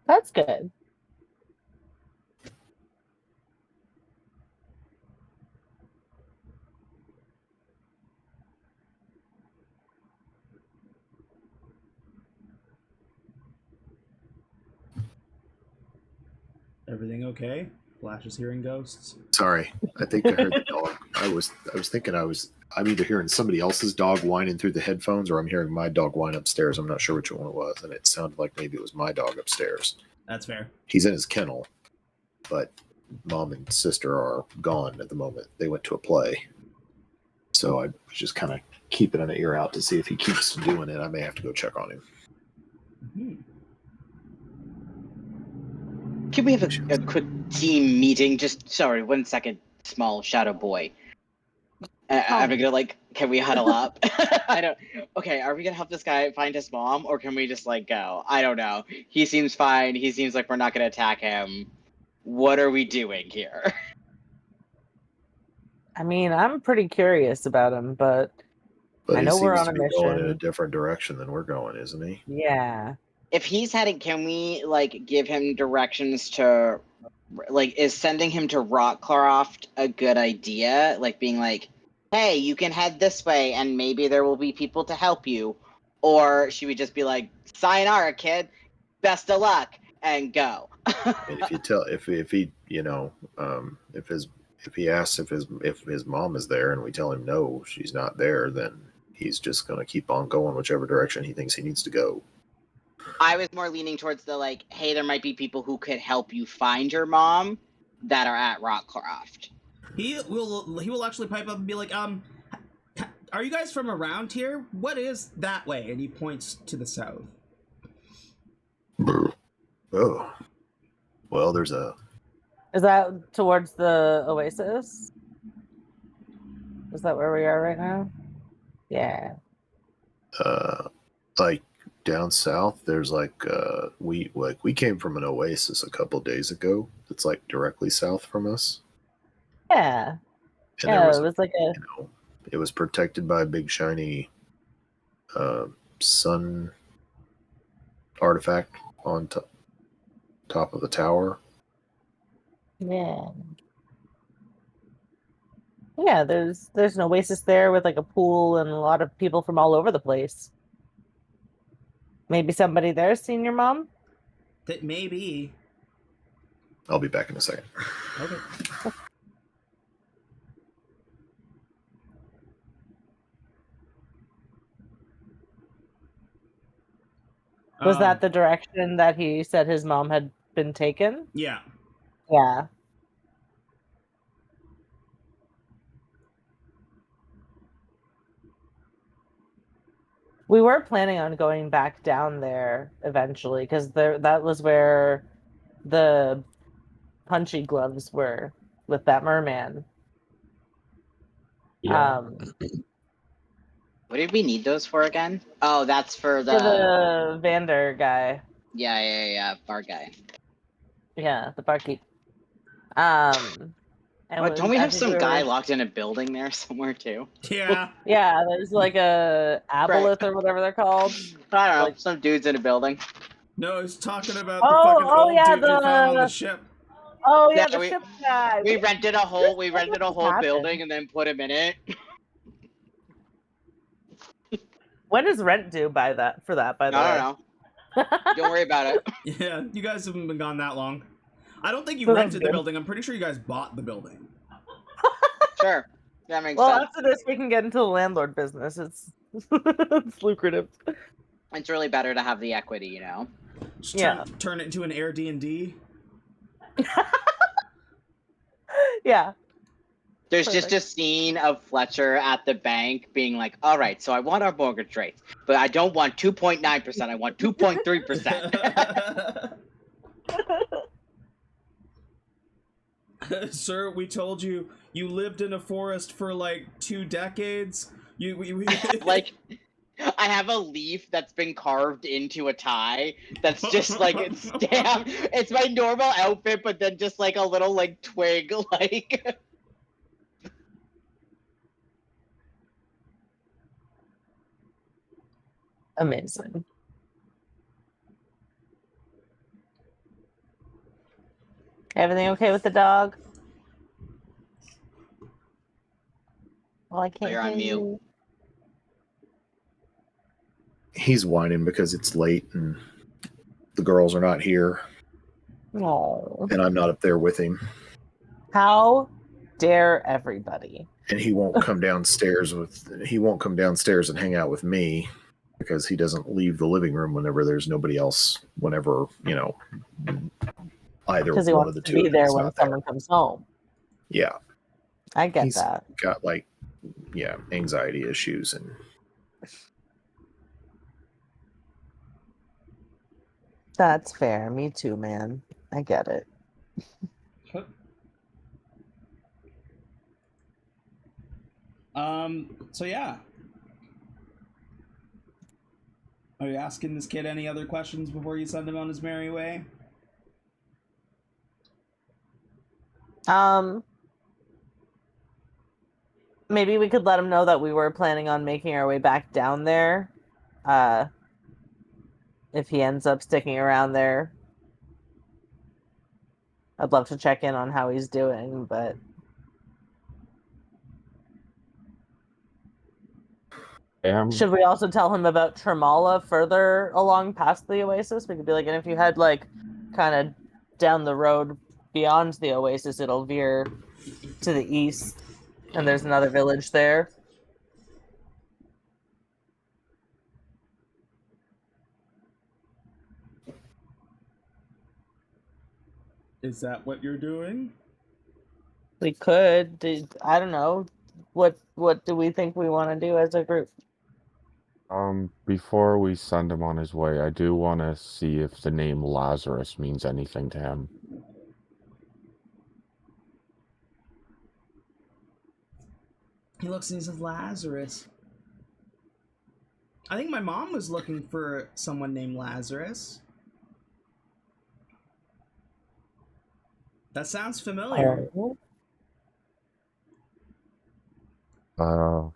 That's good. Everything okay? Flash is hearing ghosts. Sorry, I think I heard the dog. I was thinking I'm either hearing somebody else's dog whining through the headphones, or I'm hearing my dog whine upstairs. I'm not sure which one it was, and it sounded like maybe it was my dog upstairs. That's fair. He's in his kennel, but Mom and sister are gone at the moment. They went to a play, so I was just kind of keeping an ear out to see if he keeps doing it. I may have to go check on him. Mm-hmm. Can we have a quick team meeting? Just, sorry, 1 second, small shadow boy. I'm gonna can we huddle up? Okay, are we gonna help this guy find his mom, or can we just go? I don't know. He seems fine. He seems like we're not gonna attack him. What are we doing here? I mean, I'm pretty curious about him, but I know we're on a mission. Going in a different direction than we're going, isn't he? Yeah. If he's heading, can we give him directions to, is sending him to Rockcroft a good idea? Being hey, you can head this way, and maybe there will be people to help you, or should we just be sayonara, kid, best of luck, and go? And if you tell, if he, if he asks if his mom is there, and we tell him no, she's not there, then he's just gonna keep on going whichever direction he thinks he needs to go. I was more leaning towards the hey, there might be people who could help you find your mom that are at Rockcroft. He will actually pipe up and be like, are you guys from around here? What is that way? And he points to the south. Oh, well, there's a. Is that towards the oasis? Is that where we are right now? Yeah. Down south, there's we came from an oasis a couple days ago. It's directly south from us. Yeah. And yeah, it was it was protected by a big shiny sun artifact on top of the tower. Yeah. Yeah, there's an oasis there with a pool and a lot of people from all over the place. Maybe somebody there's seen your mom? That may be. I'll be back in a second. Okay. Was that the direction that he said his mom had been taken? Yeah. Yeah. We were planning on going back down there eventually, because that was where the punchy gloves were with that merman. Yeah. What did we need those for again? Oh, that's for the Vander guy. Yeah, bar guy. Yeah, the barkeep. And don't we have some guy locked in a building there somewhere too? Yeah. Yeah, there's a aboleth or whatever they're called. I don't know, some dudes in a building. No, he's talking about the fucking old dude we found on the ship. Oh yeah, the ship guy. We rented a whole building and then put him in it. When is rent due by the way? I don't know. Don't worry about it. Yeah, you guys haven't been gone that long. I don't think you rented the building. I'm pretty sure you guys bought the building. Sure. That makes sense. Well, after this, we can get into the landlord business. It's lucrative. It's really better to have the equity, you know? Just turn it into an Airbnb. Yeah. There's just a scene of Fletcher at the bank being like, all right, so I want our mortgage rates, but I don't want 2.9%, I want 2.3%. Sir, we told you lived in a forest for like 2 decades. Like, I have a leaf that's been carved into a tie that's just like it's stamped. It's my normal outfit, but then just like a little like twig, like. Amazing. Everything okay with the dog? Well, I can't You're on hear mute. you. He's whining because it's late and the girls are not here. Oh. And I'm not up there with him. How dare everybody? And he won't come downstairs and hang out with me because he doesn't leave the living room whenever there's nobody else, whenever, either Because he one wants of the to two be of them there is when not there. someone comes home. Yeah. I get He's that. got anxiety issues and That's fair. Me too, man. I get it. So yeah. Are you asking this kid any other questions before you send him on his merry way? Maybe we could let him know that we were planning on making our way back down there. If he ends up sticking around there. I'd love to check in on how he's doing, but should we also tell him about Tremala further along past the oasis? We could be like, and if you head like kind of down the road beyond the oasis, it'll veer to the east, and there's another village there. Is that what you're doing? We could. I don't know. What do we think we want to do as a group? Before we send him on his way, I do want to see if the name Lazarus means anything to him. He looks and he says, Lazarus. I think my mom was looking for someone named Lazarus. That sounds familiar. Oh.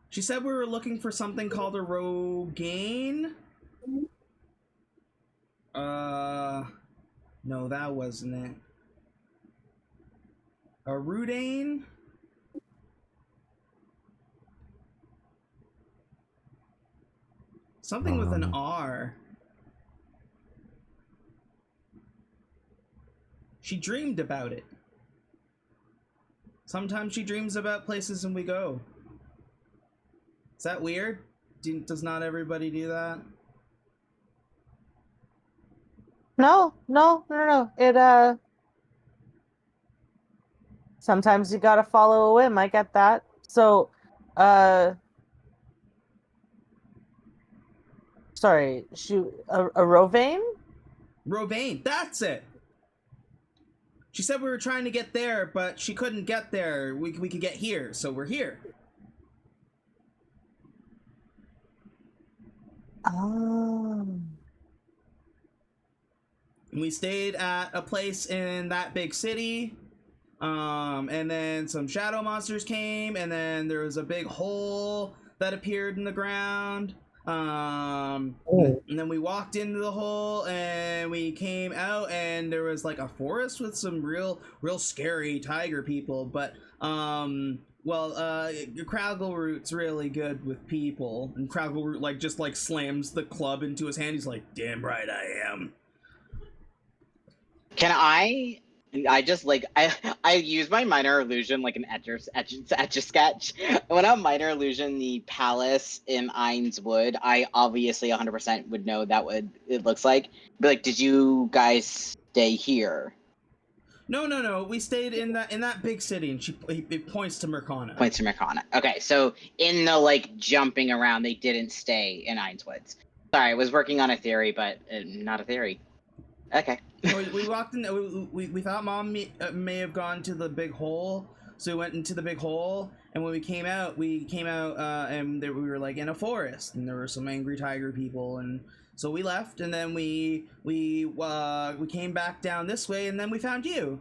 She said we were looking for something called a Rogaine. No, that wasn't it. A Rudane? Something with an R. She dreamed about it. Sometimes she dreams about places and we go. Is that weird? Does not everybody do that? No. It sometimes you gotta follow a whim. I get that. So, sorry, a Rovane? Rovane, that's it! She said we were trying to get there, but she couldn't get there. We could get here, so we're here. Oh. And we stayed at a place in that big city. And then some shadow monsters came, and then there was a big hole that appeared in the ground. And then we walked into the hole, and we came out, and there was like a forest with some real scary tiger people. But Kraggleroot's really good with people, and Kraggleroot just slams the club into his hand. He's like, "Damn right I am." Can I just I use my minor illusion like an etch a sketch. When I'm minor illusion the palace in Ain's Wood, I obviously 100% would know that what it looks like. But like, did you guys stay here? No. We stayed in that big city, and he points to Mercana. Points to Mercana. Okay, so in the like jumping around, they didn't stay in Ainswoods. Sorry, I was working on a theory, but not a theory. Okay. We walked in. We thought Mom may have gone to the big hole, so we went into the big hole. And when we came out, and we were like in a forest, and there were some angry tiger people, and so we left. And then we came back down this way, and then we found you.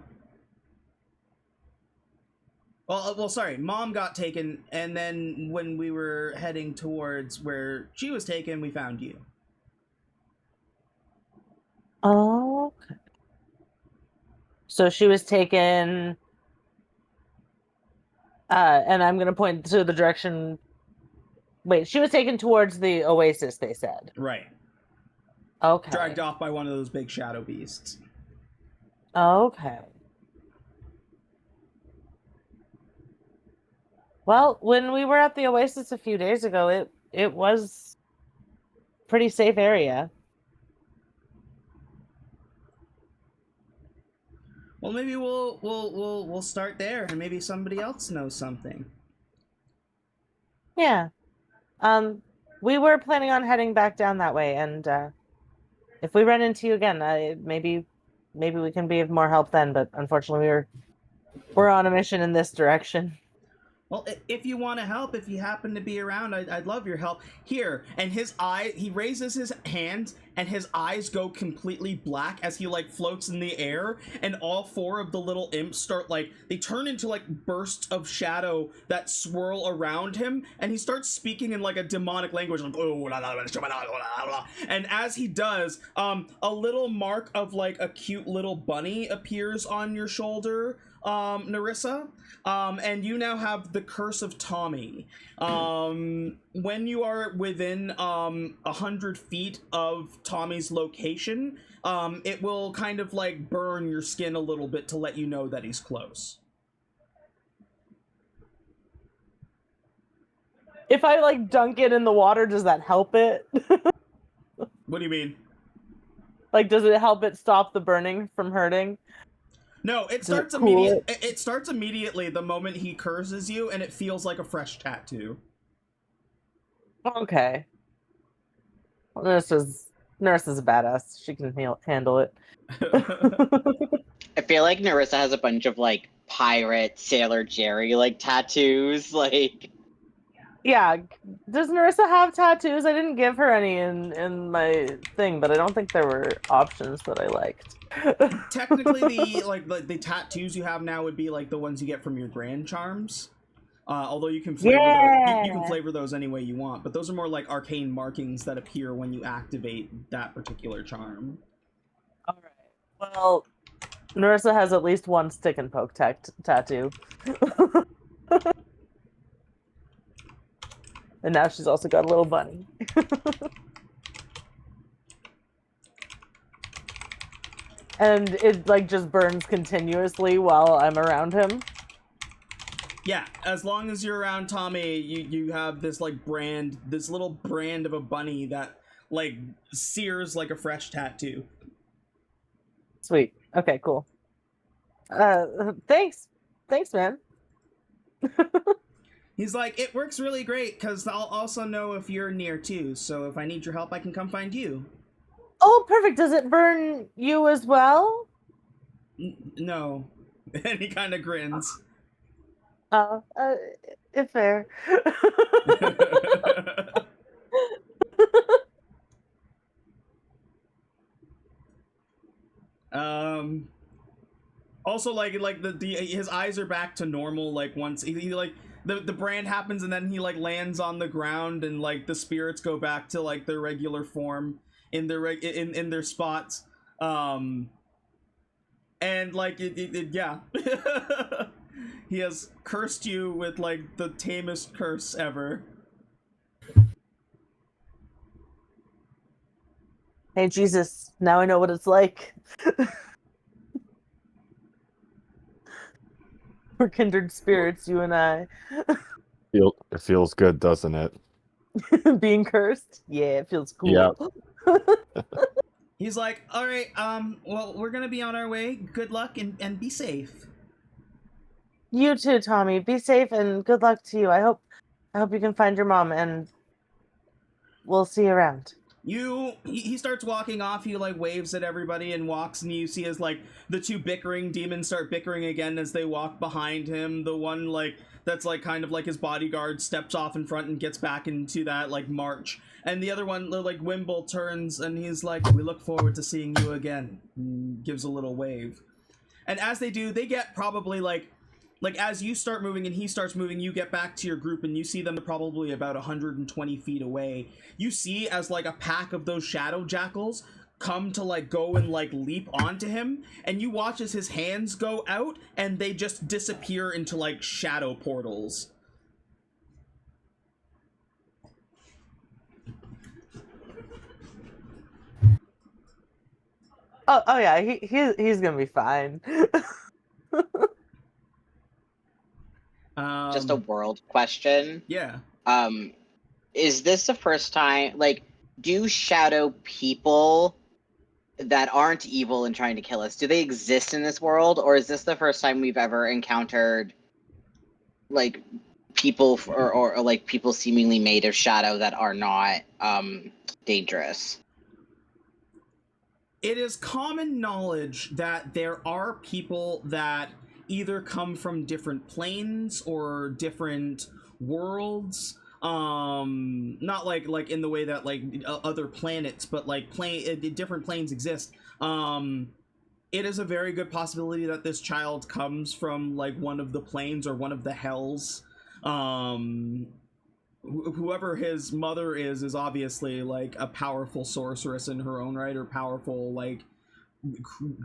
Well, sorry. Mom got taken, and then when we were heading towards where she was taken, we found you. Oh, okay. So she was taken, and I'm going to point to the direction. Wait, she was taken towards the oasis, they said. Right. Okay. Dragged off by one of those big shadow beasts. Okay. Well, when we were at the oasis a few days ago, it was a pretty safe area. Well, maybe we'll start there, and maybe somebody else knows something. Yeah. We were planning on heading back down that way, and if we run into you again, maybe we can be of more help then. But unfortunately, we're on a mission in this direction. Well, if you want to help, if you happen to be around, I'd love your help. Here, and he raises his hand, and his eyes go completely black as he, like, floats in the air, and all four of the little imps start, like, they turn into, like, bursts of shadow that swirl around him, and he starts speaking in, like, a demonic language, like, and as he does, a little mark of, like, a cute little bunny appears on your shoulder, Nerissa, and you now have the Curse of Tommy. When you are within 100 feet of Tommy's location, it will kind of like burn your skin a little bit to let you know that he's close. If I like dunk it in the water, does that help it? What do you mean? Like, does it help it stop the burning from hurting? No, it starts it starts immediately the moment he curses you, and it feels like a fresh tattoo. Okay. Well, Nerissa's a badass. She can handle it. I feel like Nerissa has a bunch of like pirate Sailor Jerry like tattoos, like. Yeah, does Nerissa have tattoos? I didn't give her any in my thing, but I don't think there were options that I liked. Technically, the tattoos you have now would be like the ones you get from your grand charms. Although you can flavor those, you can flavor those any way you want, but those are more like arcane markings that appear when you activate that particular charm. All right. Well, Nerissa has at least one stick and poke tattoo. And now she's also got a little bunny. And it like just burns continuously while I'm around him. Yeah, as long as you're around Tommy, you have this like this little brand of a bunny that like sears like a fresh tattoo. Sweet. Okay, cool. Thanks, man. He's like, it works really great because I'll also know if you're near too. So if I need your help, I can come find you. Oh, perfect. Does it burn you as well? No. And he kind of grins. It's fair. Also, like his eyes are back to normal. Like once he like the brand happens, and then he like lands on the ground, and like the spirits go back to like their regular form in their in their spots. And like yeah. He has cursed you with like the tamest curse ever. Hey Jesus, now I know what it's like. We're kindred spirits, you and I. It feels good, doesn't it? Being cursed? Yeah, it feels cool. Yeah. He's like, all right, well, we're gonna be on our way. Good luck and be safe. You too, Tommy. Be safe and good luck to you. I hope you can find your mom, and we'll see you around. He starts walking off. He like waves at everybody and walks, and you see as like the two bickering demons start bickering again as they walk behind him. The one like that's like kind of like his bodyguard steps off in front and gets back into that like march, and the other one like Wimble turns and he's like, we look forward to seeing you again, and gives a little wave. And as they do, they get probably like as you start moving and he starts moving, you get back to your group and you see them probably about 120 feet away. You see as like a pack of those shadow jackals come to like go and like leap onto him, and you watch as his hands go out and they just disappear into like shadow portals. Oh yeah, he's gonna be fine. Just a world question. Yeah. Is this the first time, like, do shadow people that aren't evil and trying to kill us, do they exist in this world, or is this the first time we've ever encountered, like, people or like people seemingly made of shadow that are not dangerous? It is common knowledge that there are people that either come from different planes or different worlds, not like in the way that like other planets, but like different planes exist. It is a very good possibility that this child comes from like one of the planes or one of the hells. Whoever his mother is obviously like a powerful sorceress in her own right, or powerful like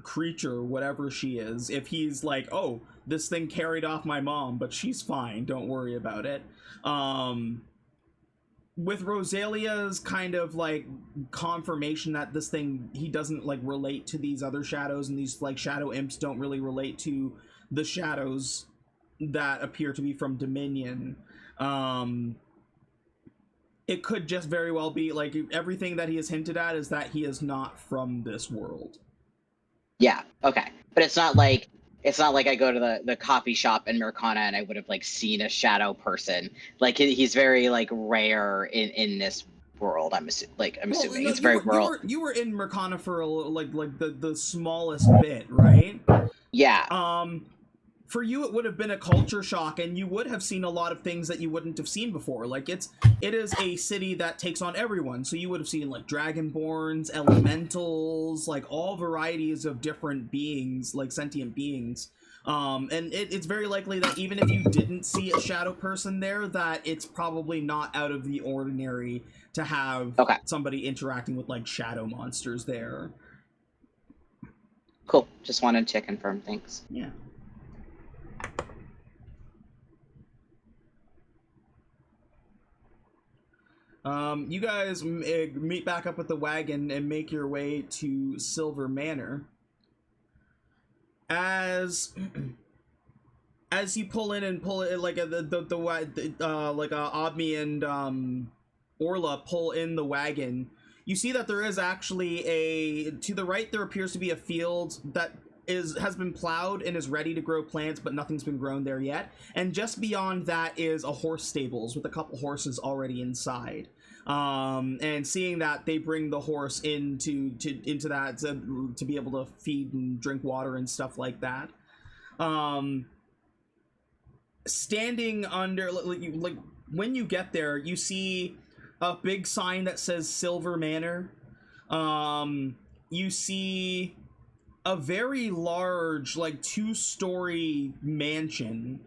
creature, whatever she is. If he's like, oh, this thing carried off my mom, but she's fine, don't worry about it. With Rosalia's kind of like confirmation that this thing, he doesn't like relate to these other shadows, and these like shadow imps don't really relate to the shadows that appear to be from Dominion. It could just very well be like everything that he has hinted at is that he is not from this world. Yeah, okay. But it's not like I go to the coffee shop in Mercana and I would have like seen a shadow person. Like he's very like rare in this world. I'm assuming it's very rural. You were in Mercana for like the smallest bit, right? Yeah. For you, it would have been a culture shock, and you would have seen a lot of things that you wouldn't have seen before. Like it is a city that takes on everyone, so you would have seen like dragonborns, elementals, like all varieties of different beings, like sentient beings. And it's very likely that even if you didn't see a shadow person there, that it's probably not out of the ordinary to have somebody interacting with like shadow monsters there. Cool. Just wanted to confirm things. Yeah. You guys meet back up with the wagon and make your way to Silver Manor. As you pull in and pull it, like Obmi and Orla pull in the wagon, you see that there is actually to the right there appears to be a field that has been plowed and is ready to grow plants, but nothing's been grown there yet. And just beyond that is a horse stables with a couple horses already inside. And seeing that, they bring the horse into that to be able to feed and drink water and stuff like that. Standing under, like when you get there, you see a big sign that says Silver Manor. You see a very large, like 2-story mansion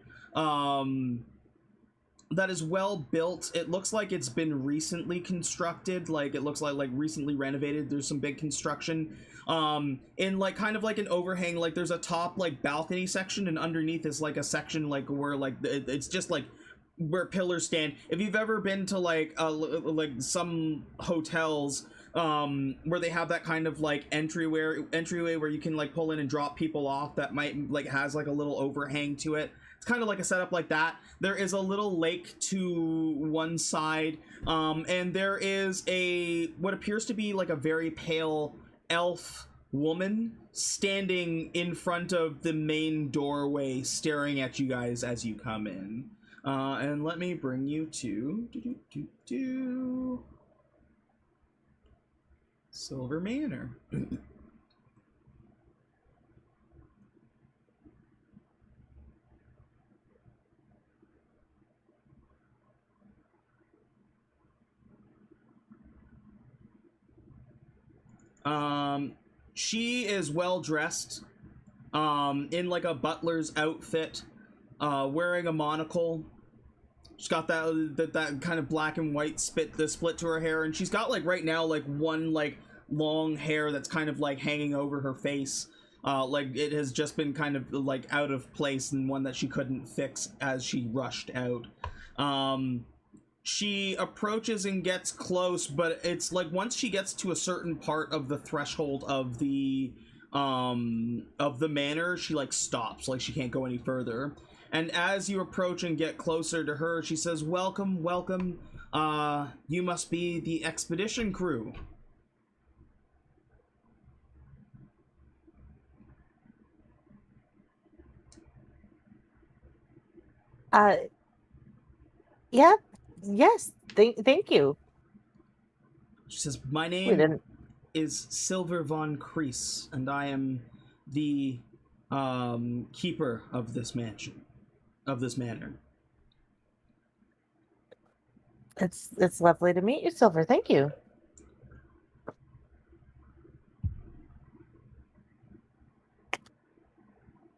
that is well built. It looks like it's been recently constructed, like it looks like recently renovated. There's some big construction in like kind of like an overhang, like there's a top like balcony section, and underneath is like a section like where like it's just like where pillars stand. If you've ever been to like some hotels where they have that kind of like entryway where you can like pull in and drop people off, that might like has like a little overhang to it. It's kind of like a setup like that. There is a little lake to one side, and there is what appears to be like a very pale elf woman standing in front of the main doorway, staring at you guys as you come in. And let me bring you to Silver Manor. She is well dressed, in like a butler's outfit, wearing a monocle. She's got that kind of black and white split to her hair, and she's got like right now like one like long hair that's kind of like hanging over her face. Like it has just been kind of like out of place, and one that she couldn't fix as she rushed out. She approaches and gets close, but it's like once she gets to a certain part of the threshold of the manor, she like stops, like she can't go any further. And as you approach and get closer to her, she says, "Welcome, welcome. You must be the expedition crew." Yeah. Yes. Thank you. She says, "My name is Silver von Kreese, and I am the keeper of this mansion, of this manor." It's lovely to meet you, Silver. Thank you.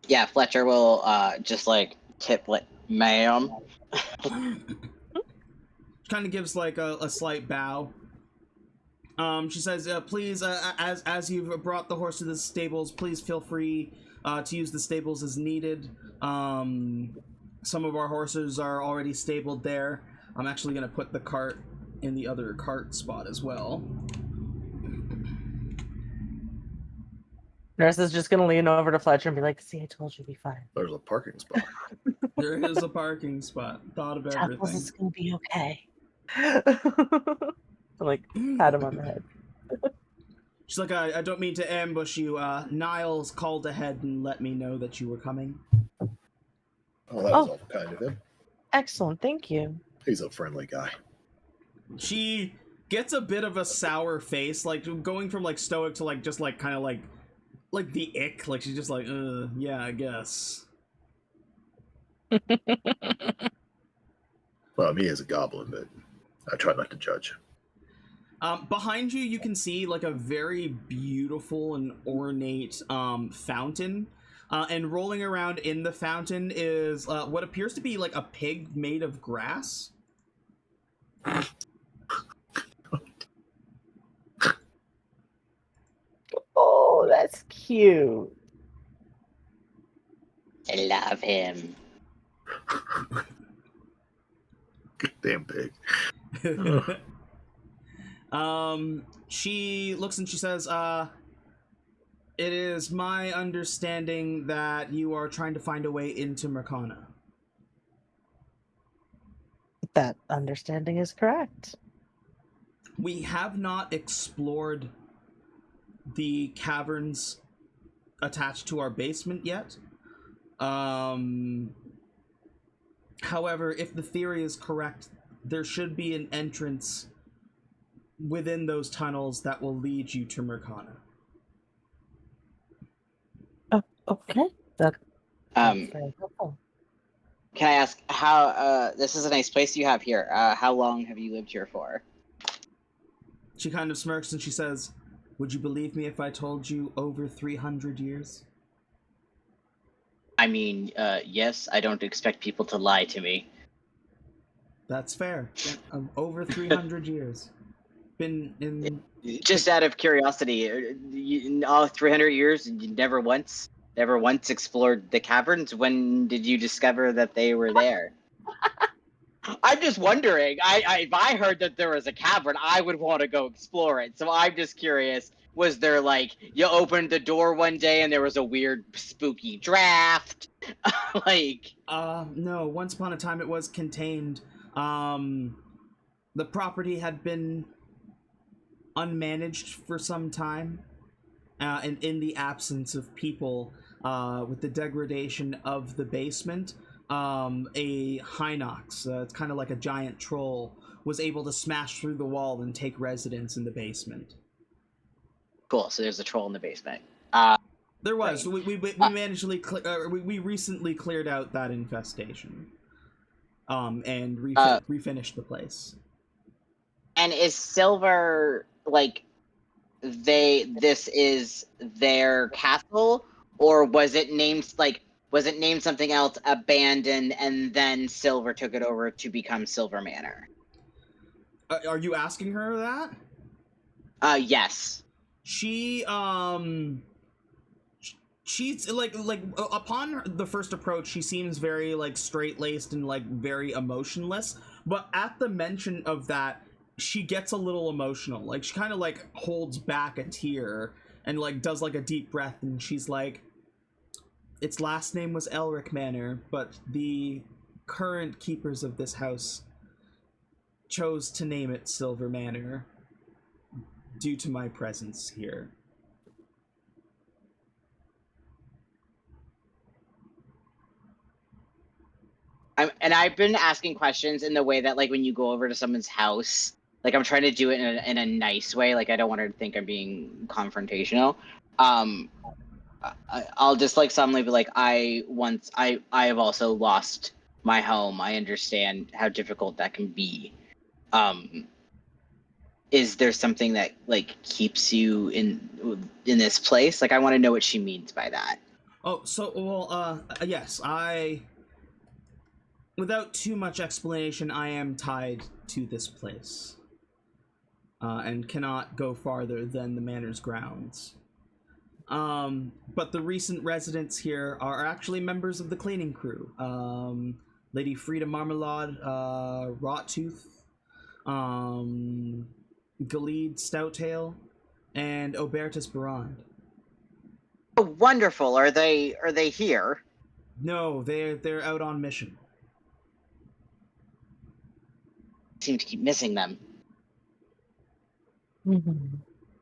Yeah, Fletcher will just like tip like, "Ma'am." Kind of gives like a slight bow. She says, "Please, as you've brought the horse to the stables, please feel free to use the stables as needed. Some of our horses are already stabled there. I'm actually going to put the cart in the other cart spot as well." Nerissa's just gonna lean over to Fletcher and be like, "See, I told you, be fine. There's a parking spot. There is a parking spot. Thought of everything. Is gonna be okay." Like, pat him on the head. She's like, I don't mean to ambush you. Niles called ahead and let me know that you were coming." Oh, that was awful kind of him. Excellent, thank you. He's a friendly guy. She gets a bit of a sour face, like going from like stoic to like just like kind of like the ick. Like she's just like, yeah, I guess. Well, me as a goblin, but I try not to judge. Behind you, you can see like a very beautiful and ornate fountain. And rolling around in the fountain is what appears to be like a pig made of grass. Oh, that's cute. I love him. Damn pig. She looks and she says, "It is my understanding that you are trying to find a way into Mercana." That understanding is correct. We have not explored the caverns attached to our basement yet. However, if the theory is correct, there should be an entrance within those tunnels that will lead you to Mercana. Oh, okay. That's Can very helpful. I ask how? This is a nice place you have here. How long have you lived here for? She kind of smirks and she says, "Would you believe me if I told you over 300 years?" I mean, yes. I don't expect people to lie to me. That's fair. Over 300 years. Been in... Just out of curiosity, in all 300 years, you never once explored the caverns? When did you discover that they were there? I'm just wondering. If I heard that there was a cavern, I would want to go explore it. So I'm just curious. Was there like you opened the door one day and there was a weird spooky draft? No, once upon a time it was contained. The property had been unmanaged for some time. and in the absence of people, with the degradation of the basement, a Hinox, it's kind of like a giant troll, was able to smash through the wall and take residence in the basement. Cool. So there's a troll in the basement. There was. Right. We managed to we recently cleared out that infestation, and refinished the place. And is Silver like this is their castle, or was it named something else, abandoned, and then Silver took it over to become Silver Manor? Are you asking her that? Yes. She's like upon the first approach, she seems very like straight-laced and like very emotionless, but at the mention of that, she gets a little emotional. Like she kind of like holds back a tear and like does like a deep breath, and she's like, its last name was Elric Manor, but the current keepers of this house chose to name it Silver Manor due to my presence here. And I've been asking questions in the way that, like, when you go over to someone's house, like, I'm trying to do it in a nice way. Like, I don't want her to think I'm being confrontational. I'll just like suddenly be like, I have also lost my home. I understand how difficult that can be. Is there something that like keeps you in this place? Like, I want to know what she means by that. Oh, so well, yes, without too much explanation, I am tied to this place, and cannot go farther than the manor's grounds. But the recent residents here are actually members of the cleaning crew. Lady Frida Marmalade, Rottooth, Galid Stouttail, and Obertus Barand. Oh, wonderful. Are they here? No, they're out on mission. Seem to keep missing them.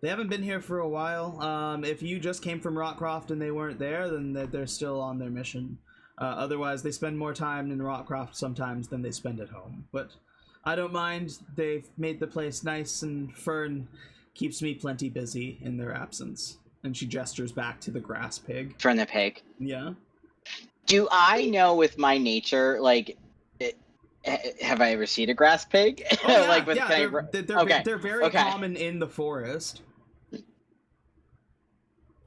They haven't been here for a while. If you just came from Rockcroft and they weren't there, then they're still on their mission. Otherwise, they spend more time in Rockcroft sometimes than they spend at home. But I don't mind. They've made the place nice, and Fern keeps me plenty busy in their absence. And she gestures back to the grass pig. Fern the pig. Yeah. Do I know with my nature, like, have I ever seen a grass pig? Oh, yeah, like, with yeah, they're very common in the forest.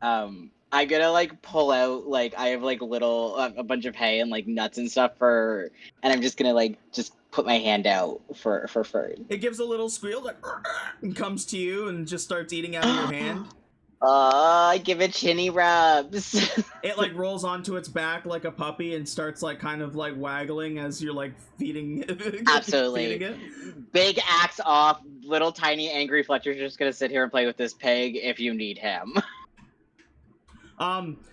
I'm gonna like pull out, like, I have like a bunch of hay and like nuts and stuff and I'm just gonna like just put my hand out for Fern. It gives a little squeal, like, and comes to you and just starts eating out of your hand. I give it chinny rubs. It like rolls onto its back like a puppy and starts like kind of like waggling as you're like feeding Absolutely. feeding it. Big axe off, little tiny angry Fletcher's just gonna sit here and play with this pig if you need him.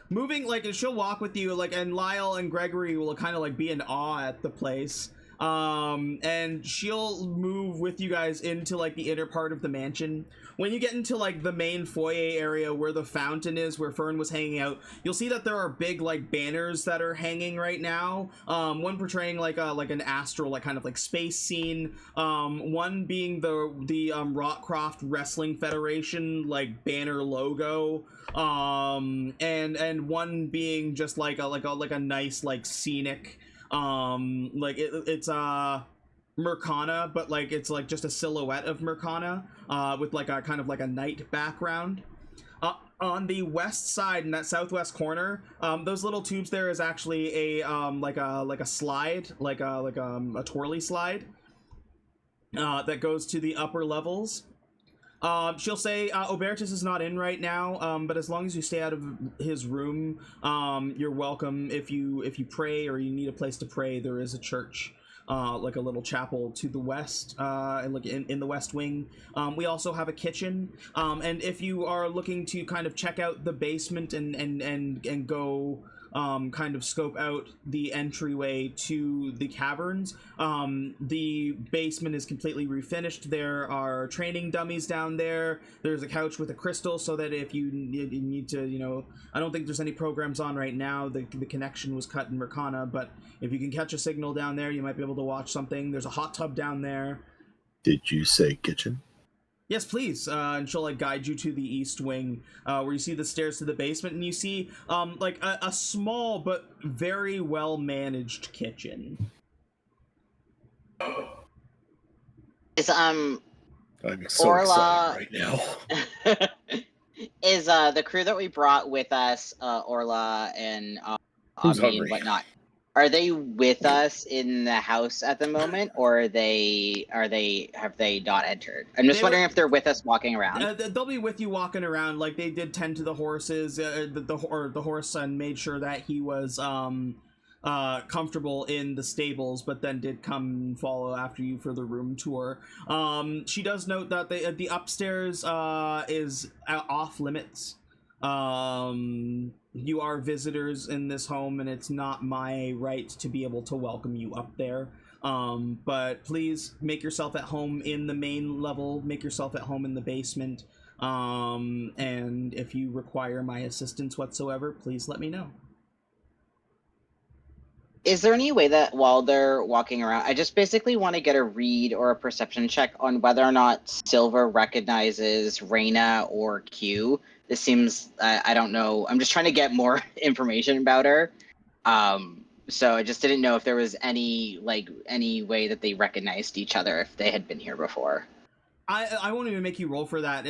Moving, like, she'll walk with you, like, and Lyle and Gregory will kind of like be in awe at the place. And she'll move with you guys into like the inner part of the mansion. When you get into like the main foyer area where the fountain is, where Fern was hanging out, you'll see that there are big like banners that are hanging right now. One portraying like an astral, like kind of like space scene. One being the Rockcroft Wrestling Federation like banner logo. And one being just like a nice like scenic, like it's Mercana, but like it's like just a silhouette of Mercana, with like a kind of like a night background. On the west side, in that southwest corner, those little tubes there is actually a like a slide, like a twirly slide, that goes to the upper levels. She'll say, Obertus is not in right now, but as long as you stay out of his room, you're welcome. If you pray or you need a place to pray, there is a church, like a little chapel to the west, and like in the west wing. We also have a kitchen, and if you are looking to kind of check out the basement and go kind of scope out the entryway to the caverns. The basement is completely refinished. There are training dummies down there. There's a couch with a crystal so that if you need to, I don't think there's any programs on right now. The connection was cut in Mercana, but if you can catch a signal down there, you might be able to watch something. There's a hot tub down there. Did you say kitchen? Yes, please. And she'll guide you to the east wing, where you see the stairs to the basement, and you see a small but very well managed kitchen. Is I'm so Orla excited right now. is the crew that we brought with us, Orla and Who's Omni and hungry? whatnot? Are they with us in the house at the moment, or have they not entered? I'm just wondering if they're with us walking around. They'll be with you walking around. Like they did tend to the horses, the horse son made sure that he was comfortable in the stables, but then did come and follow after you for the room tour. She does note that the upstairs is off limits. You are visitors in this home, and it's not my right to be able to welcome you up there. But please make yourself at home in the main level, make yourself at home in the basement. And if you require my assistance whatsoever, please let me know. Is there any way that while they're walking around, I just basically want to get a read or a perception check on whether or not Silver recognizes Reyna or Q? This seems, I don't know. I'm just trying to get more information about her. So I just didn't know if there was any way that they recognized each other if they had been here before. I won't even make you roll for that.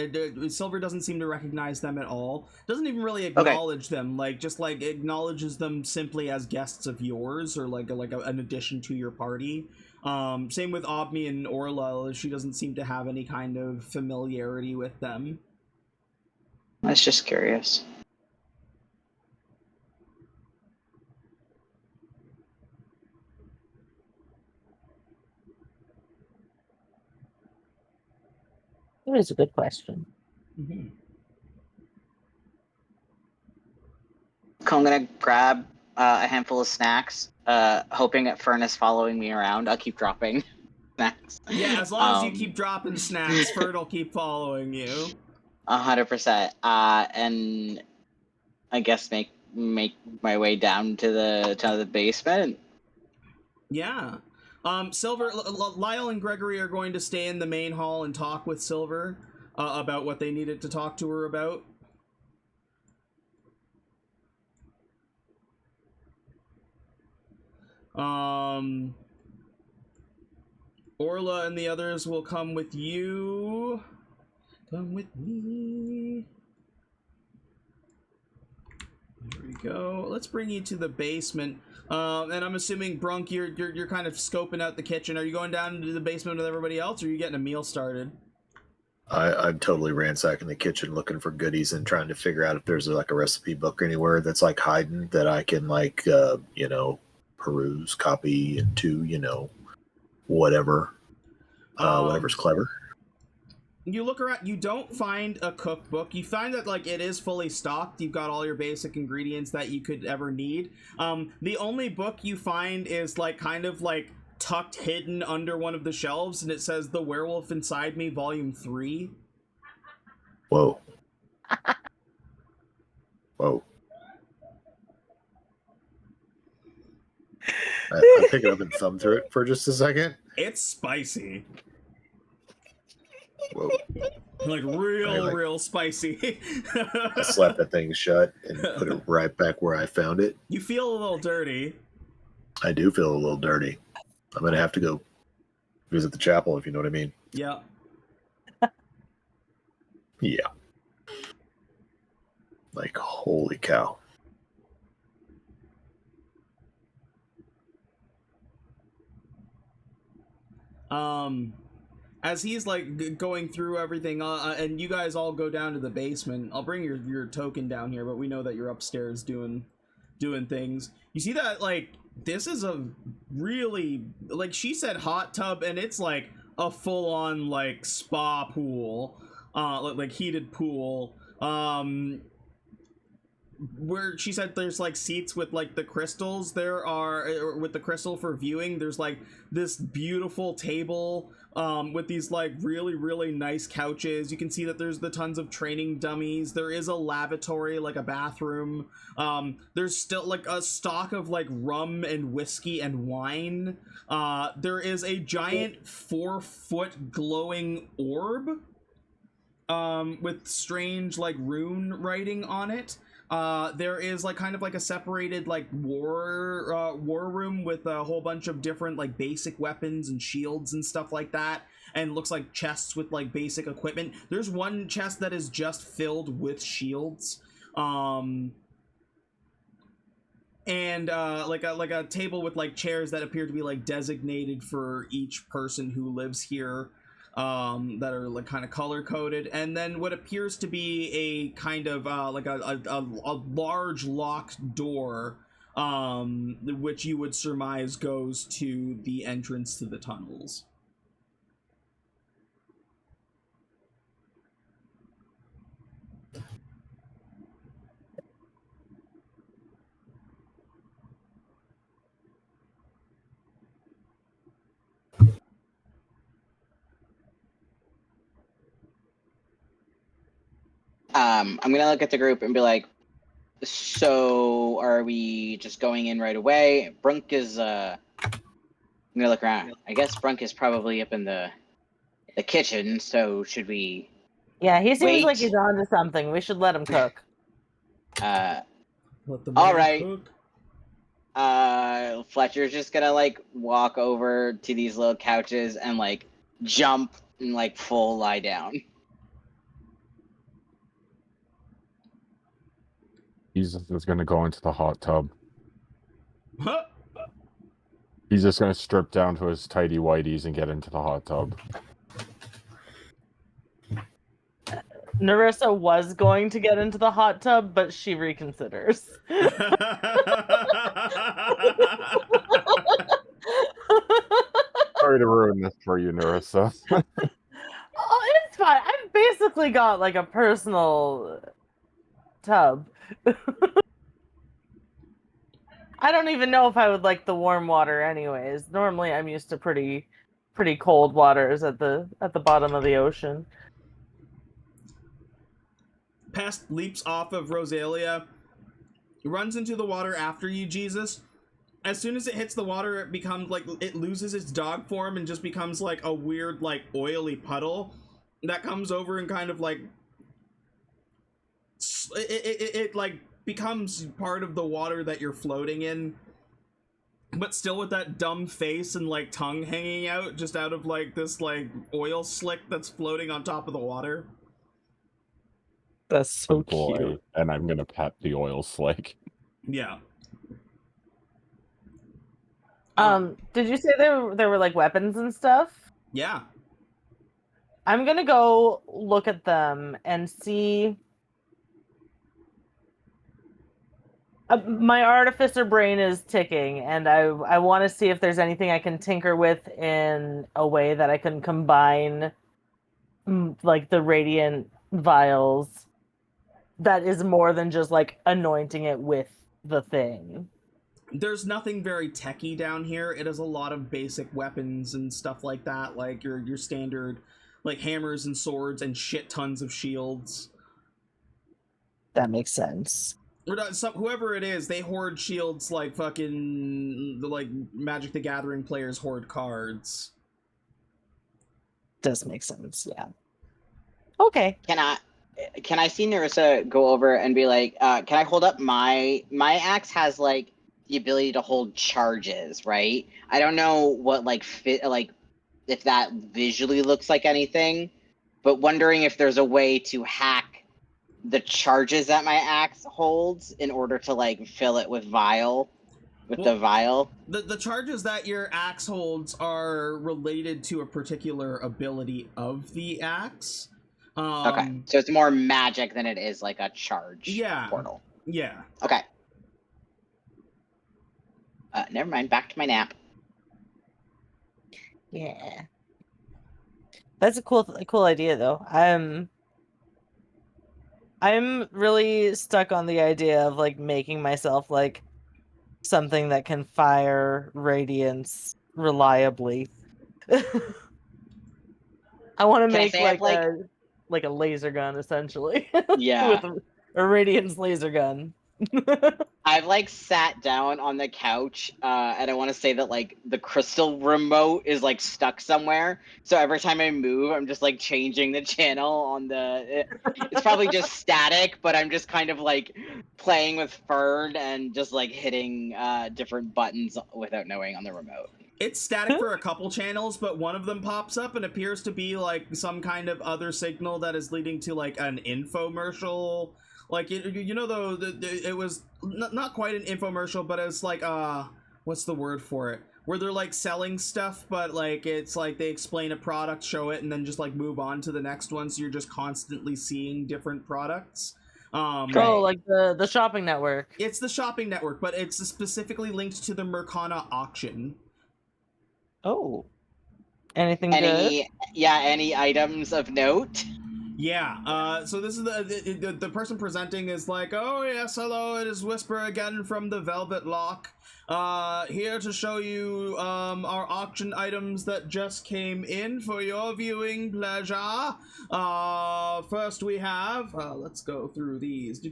Silver doesn't seem to recognize them at all. Doesn't even really acknowledge them. Just acknowledges them simply as guests of yours, or an addition to your party. Same with Obmi and Orla. She doesn't seem to have any kind of familiarity with them. I was just curious. It is a good question. Mm-hmm. I'm gonna grab a handful of snacks, hoping that Fern is following me around. I'll keep dropping snacks. Yeah, as long as you keep dropping snacks, Fern will keep following you. 100%. And I guess make my way down to the basement. Yeah. Silver, Lyle and Gregory are going to stay in the main hall and talk with Silver about what they needed to talk to her about. Orla and the others will come with you. Come with me. There we go. Let's bring you to the basement. And I'm assuming, Brunk, you're kind of scoping out the kitchen. Are you going down into the basement with everybody else, or are you getting a meal started? I'm totally ransacking the kitchen looking for goodies and trying to figure out if there's a recipe book anywhere that's hiding that I can peruse, copy into, whatever. Whatever's clever. You look around, you don't find a cookbook. You find that it is fully stocked. You've got all your basic ingredients that you could ever need. The only book you find is tucked hidden under one of the shelves, and it says The Werewolf Inside Me, Volume 3. Whoa. Whoa. I pick it up and thumb through it for just a second. It's spicy. Whoa. Real spicy. I slap that thing shut and put it right back where I found it. You feel a little dirty. I do feel a little dirty. I'm going to have to go visit the chapel, if you know what I mean. Yeah. Yeah. Holy cow. As he's going through everything, and you guys all go down to the basement. I'll bring your token down here, but we know that you're upstairs doing things. You see that this is a really she said hot tub, and it's a full on spa pool, heated pool. where she said there's like seats with like the crystals, there are with the crystal for viewing, there's like this beautiful table with these like really nice couches. You can see that there's the tons of training dummies. There is a lavatory, like a bathroom. There's still like a stock of like rum and whiskey and wine. There is a giant 4-foot glowing orb with strange like rune writing on it. There is like kind of like a separated like war room with a whole bunch of different like basic weapons and shields and stuff like that, and looks like chests with like basic equipment. There's one chest that is just filled with shields, and like a table with like chairs that appear to be like designated for each person who lives here, that are like kind of color coded, and then what appears to be a kind of like a large locked door, which you would surmise goes to the entrance to the tunnels. I'm gonna look at the group and be like, so are we just going in right away? Brunk is I'm gonna look around. I guess Brunk is probably up in the kitchen, so should we Yeah, he seems wait? like he's on to something. We should let him cook. Let the All man right. cook. Fletcher's just gonna like walk over to these little couches and like jump and like full lie down. He's just gonna go into the hot tub. Huh? He's just gonna strip down to his tidy whities and get into the hot tub. Nerissa was going to get into the hot tub, but she reconsiders. Sorry to ruin this for you, Nerissa. Oh, it's fine. I've basically got like a personal tub. I don't even know if I would like the warm water anyways. Normally I'm used to pretty cold waters at the bottom of the ocean. Pest leaps off of Rosalia, runs into the water after you, Jesus. As soon as it hits the water, it becomes like, it loses its dog form and just becomes like a weird like oily puddle that comes over and kind of like it like becomes part of the water that you're floating in, but still with that dumb face and like tongue hanging out just out of like this like oil slick that's floating on top of the water. That's so Boy, cute. and I'm gonna pet the oil slick. Yeah. Did you say there were like weapons and stuff? Yeah. I'm gonna go look at them and see. My artificer brain is ticking, and I want to see if there's anything I can tinker with in a way that I can combine, like the radiant vials. That is more than just like anointing it with the thing. There's nothing very techy down here. It has a lot of basic weapons and stuff like that, like your standard like hammers and swords and shit tons of shields. That makes sense. Whoever it is, they hoard shields like fucking like Magic the Gathering players hoard cards. Does make sense, yeah. Okay. Can I see Nerissa go over and be like, can I hold up my axe has like the ability to hold charges, right? I don't know what like fit like if that visually looks like anything, but wondering if there's a way to hack the charges that my axe holds in order to like fill it with the vial. The charges that your axe holds are related to a particular ability of the axe. Okay, so it's more magic than it is like a charge portal. Yeah. Okay. Never mind. Back to my nap. Yeah. That's a cool idea, though. I'm really stuck on the idea of like making myself like something that can fire radiance reliably. I want to Can I make say I've like a laser gun essentially. Yeah. With a radiance laser gun. I've like sat down on the couch, and I want to say that like the crystal remote is like stuck somewhere. So every time I move, I'm just like changing the channel on the. It's probably just static, but I'm just kind of like playing with Fern and just like hitting different buttons without knowing on the remote. It's static for a couple channels, but one of them pops up and appears to be like some kind of other signal that is leading to like an infomercial. Like you know though, it was not quite an infomercial, but it's like what's the word for it? Where they're like selling stuff, but like it's like they explain a product, show it, and then just like move on to the next one. So you're just constantly seeing different products. Oh, like the shopping network. It's the shopping network, but it's specifically linked to the Mercana auction. Oh, anything good? Any items of note? Yeah, so this is the person presenting is like, oh yes, hello, it is Whisper again from the Velvet Lock. Here to show you our auction items that just came in for your viewing pleasure. First we have, let's go through these.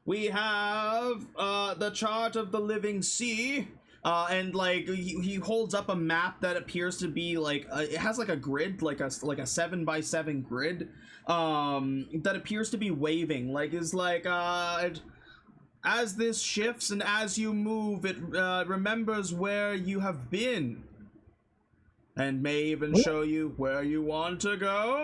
We have the Chart of the Living Sea. And like he holds up a map that appears to be like it has like a grid, like a 7x7 grid, that appears to be waving, like is like as this shifts and as you move, it remembers where you have been, and may even show you where you want to go.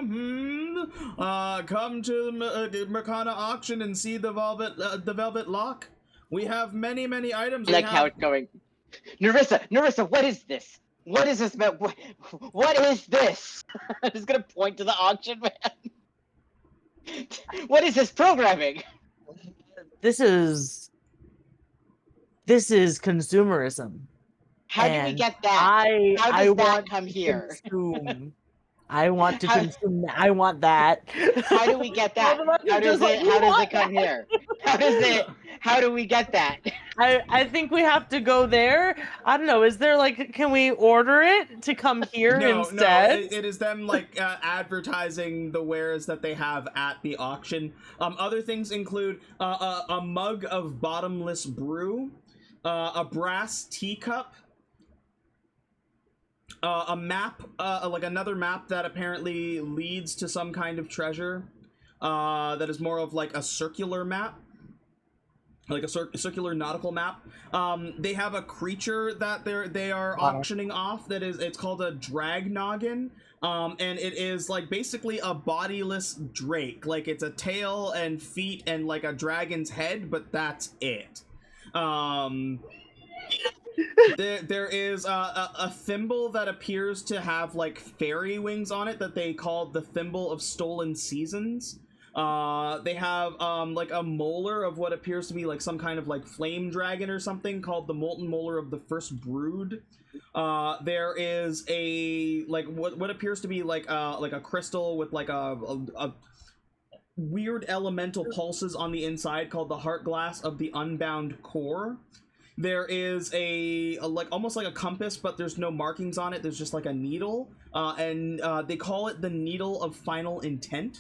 Come to the Mercana auction and see the Velvet Lock. We have many items. Like how it's going. Nerissa, what is this? What is this? What is this? I'm just gonna point to the auction man. What is this programming? This is consumerism. How do we get that? How does that come here? I want to consume. I want that. How do we get that? How does it come here? How do we get that? I think we have to go there. I don't know. Is there like, can we order it to come here instead? No, it is them like advertising the wares that they have at the auction. Other things include a mug of bottomless brew, a brass teacup, a map, like another map that apparently leads to some kind of treasure, that is more of like a circular map, like a circular nautical map. They have a creature that they are auctioning off that is, it's called a drag noggin, and it is like basically a bodiless drake. Like it's a tail and feet and like a dragon's head, but that's it. There is a thimble that appears to have like fairy wings on it that they call the Thimble of Stolen Seasons. They have like a molar of what appears to be like some kind of like flame dragon or something called the Molten Molar of the First Brood. There is a like what appears to be like a crystal with like a weird elemental pulses on the inside called the Heart Glass of the Unbound Core. There is a like almost like a compass, but there's no markings on it. There's just like a needle, and they call it the Needle of Final Intent.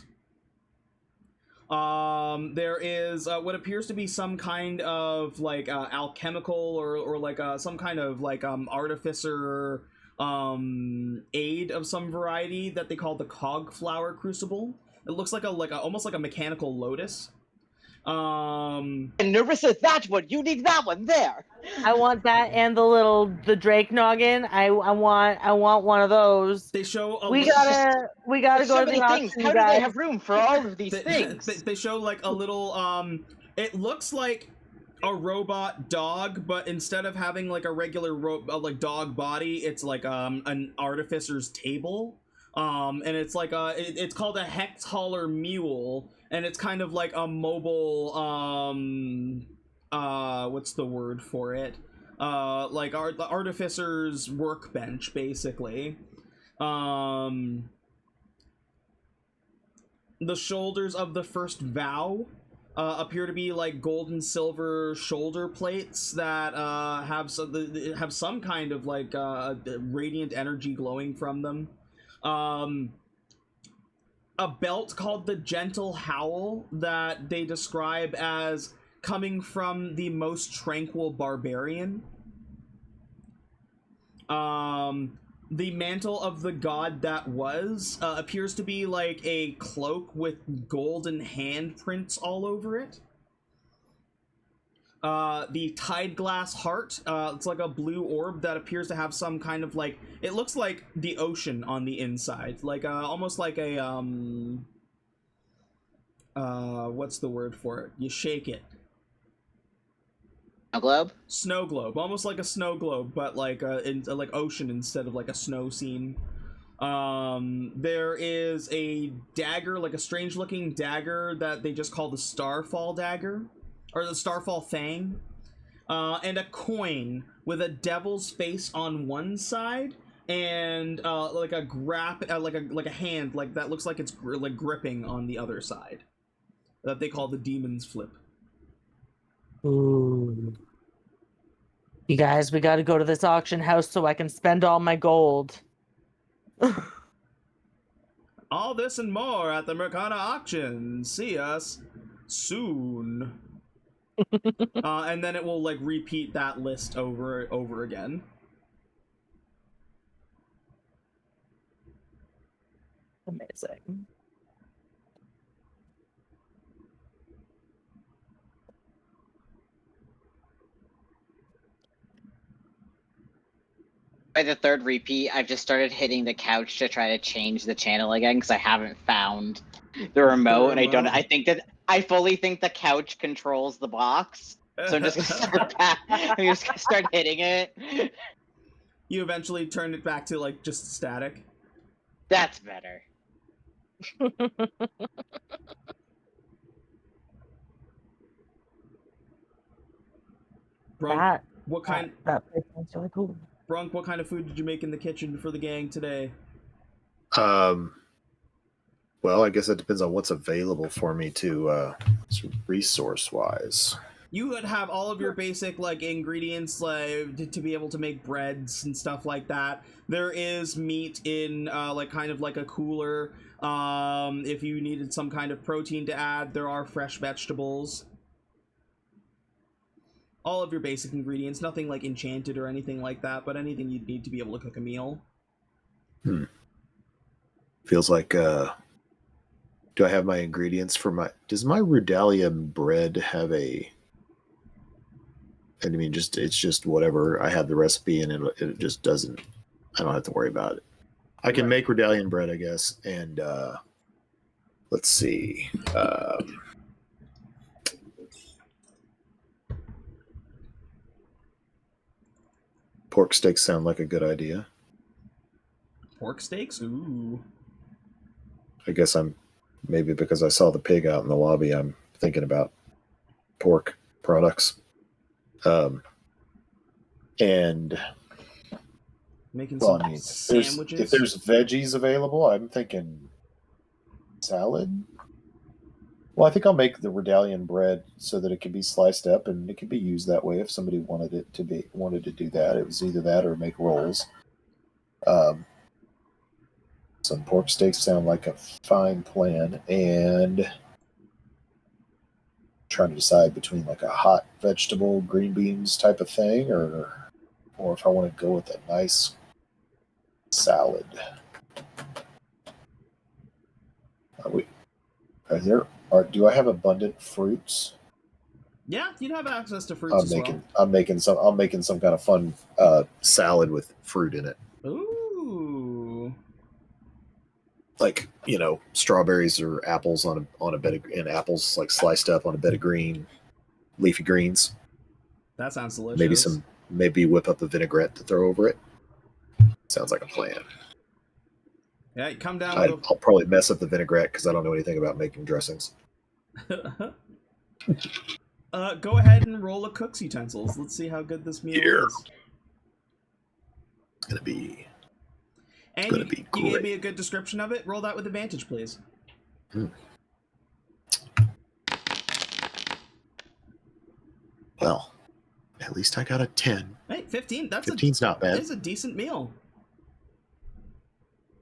There is what appears to be some kind of like alchemical or like some kind of like artificer aid of some variety that they call the Cogflower Crucible. It looks like almost like a mechanical lotus. And Nerissa, that one. You need that one there. I want that and the Drake noggin. I want one of those. They show we gotta go so to many the things. auction, How do they have room for all of these things? They show like a little it looks like a robot dog, but instead of having like a regular like dog body, it's like an artificer's table. And it's like it's called a Hex Hauler Mule, and it's kind of like a mobile what's the word for it? Like the artificer's workbench, basically. The shoulders of the first vow appear to be like gold and silver shoulder plates that have some kind of like radiant energy glowing from them. A belt called the Gentle Howl that they describe as coming from the most tranquil barbarian. The mantle of the god that was appears to be like a cloak with golden handprints all over it. The Tide Glass Heart, it's like a blue orb that appears to have some kind of like, it looks like the ocean on the inside, like almost like a what's the word for it? You shake it. A globe? Snow globe, almost like a snow globe, but like like ocean instead of like a snow scene. There is a dagger, like a strange looking dagger that they just call the Starfall dagger, or the Starfall fang, and a coin with a devil's face on one side and like a like a hand like that looks like it's like gripping on the other side, that they call the demon's flip. Ooh. You guys, we gotta go to this auction house so I can spend all my gold. All this and more at the Mercana auction. See us soon. And then it will like repeat that list over again. Amazing. By the third repeat, I've just started hitting the couch to try to change the channel again because I haven't found the remote, and I fully think the couch controls the box. So I'm just gonna start hitting it. You eventually turn it back to like just static. That's better. Brunk, what kind? That sounds really cool. Brunk, what kind of food did you make in the kitchen for the gang today? Well, I guess it depends on what's available for me to resource-wise. You would have all of your basic like ingredients like to be able to make breads and stuff like that. There is meat in like kind of like a cooler. If you needed some kind of protein to add, there are fresh vegetables. All of your basic ingredients, nothing like enchanted or anything like that, but anything you'd need to be able to cook a meal. Feels like, do I have my ingredients for does my Rudalian bread have I mean, it's just whatever. I have the recipe and it just doesn't, I don't have to worry about it. I can make Rudalian bread, I guess, and, let's see, pork steaks sound like a good idea. Pork steaks? Ooh. I guess maybe because I saw the pig out in the lobby, I'm thinking about pork products. And making some sandwiches. If there's veggies available, I'm thinking salad. Well, I think I'll make the Rudalian bread so that it can be sliced up and it can be used that way if somebody wanted to do that. It was either that or make rolls. Some pork steaks sound like a fine plan, and trying to decide between like a hot vegetable, green beans type of thing, or if I want to go with a nice salad. Do I have abundant fruits? Yeah, you'd have access to fruits as well. I'm making some kind of fun salad with fruit in it. Ooh. Like, strawberries or apples on a bed and apples like sliced up on a bed of green leafy greens. That sounds delicious. Maybe whip up a vinaigrette to throw over it. Sounds like a plan. Yeah, you come down. I'll probably mess up the vinaigrette because I don't know anything about making dressings. Go ahead and roll a cook's utensils. Let's see how good this meal is. It's gonna be. And you gave me a good description of it. Roll that with advantage, please. Well, at least I got a 10. Hey, 15. 15's not bad. It's a decent meal.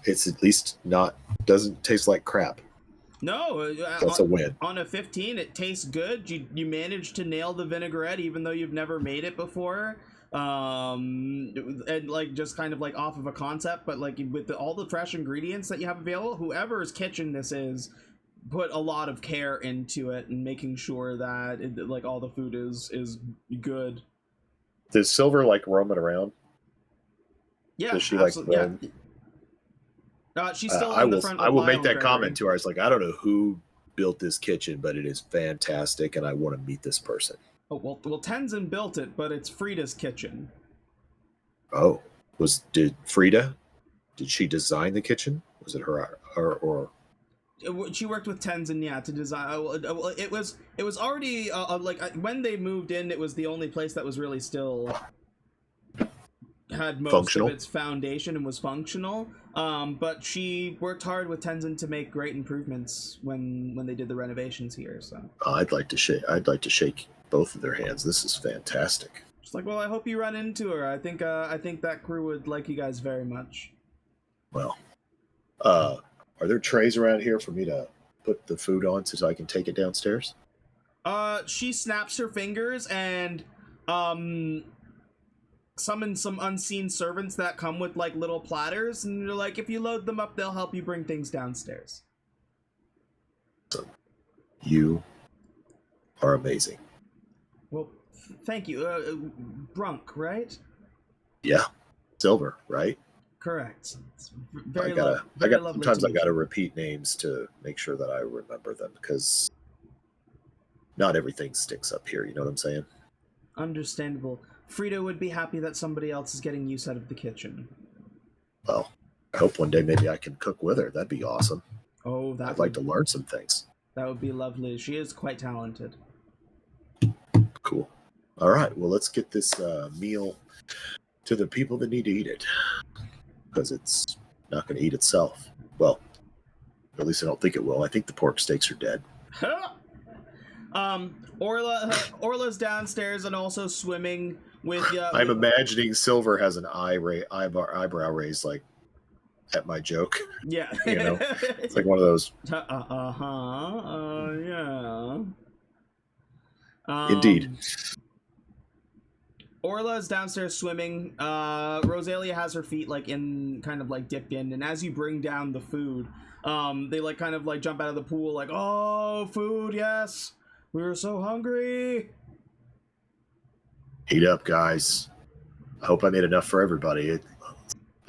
It's at least doesn't taste like crap. No, That's a win. On a 15, it tastes good. You managed to nail the vinaigrette, even though you've never made it before. And like just kind of like off of a concept, but like with all the fresh ingredients that you have available, whoever's kitchen this is put a lot of care into it and making sure that like all the food is good. Does Silver like roaming around? Yeah, Does she absolutely. like roam? Yeah. She's still I in the will. front. I will make that Gregory. comment to her. I was like, I don't know who built this kitchen, but it is fantastic, and I want to meet this person. Oh well, Tenzin built it, but it's Frida's kitchen. Oh, did Frida? Did she design the kitchen? Was it her or? She worked with Tenzin, yeah, to design. It was already like when they moved in, it was the only place that was really still had most functional of its foundation and was functional. But she worked hard with Tenzin to make great improvements when they did the renovations here. So I'd like to shake both of their hands. This is fantastic. just like, well, I hope you run into her. I think that crew would like you guys very much. Well, are there trays around here for me to put the food on so I can take it downstairs? She snaps her fingers and summons some unseen servants that come with like little platters, and you're like, if you load them up, they'll help you bring things downstairs. So, you are amazing. Well, thank you. Brunk, right? Yeah, Silver, right? Correct. It's very Sometimes lovely. I got to repeat names to make sure that I remember them, because not everything sticks up here. You know what I'm saying? Understandable. Frida would be happy that somebody else is getting use out of the kitchen. Well, I hope one day maybe I can cook with her. That'd be awesome. Oh, I'd like to learn some things. That would be lovely. She is quite talented. Cool. All right. Well, let's get this meal to the people that need to eat it, because it's not going to eat itself. Well, at least I don't think it will. I think the pork steaks are dead. Orla's downstairs and also swimming with. I'm imagining Silver has an eyebrow raised, like at my joke. Yeah, You know, it's like one of those. Yeah. Indeed. Orla is downstairs swimming. Rosalia has her feet like in kind of like dipped in, and as you bring down the food, they like kind of like jump out of the pool like, oh, food, yes, we were so hungry. Eat up, guys. I hope I made enough for everybody.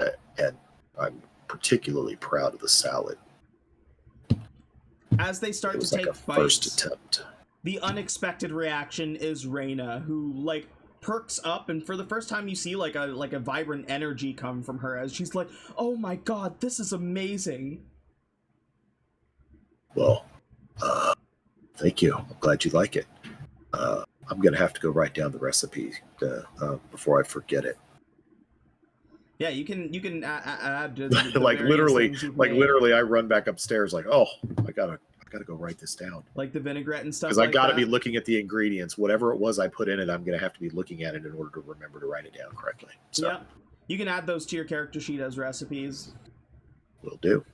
And I'm particularly proud of the salad. As they start to like take a bites, first attempt. the unexpected reaction is Reyna, who like perks up, and for the first time you see like a vibrant energy come from her as she's like, oh my god, this is amazing. Well, thank you. I'm glad you like it. I'm gonna have to go write down the recipe before I forget it. Yeah, you can add the like various things you've made. literally, I run back upstairs like, oh, I gotta go write this down. Like the vinaigrette and stuff. Because like I gotta that. be looking at the ingredients. Whatever it was I put in it, I'm gonna have to be looking at it in order to remember to write it down correctly. So, yeah, you can add those to your character sheet as recipes. Will do.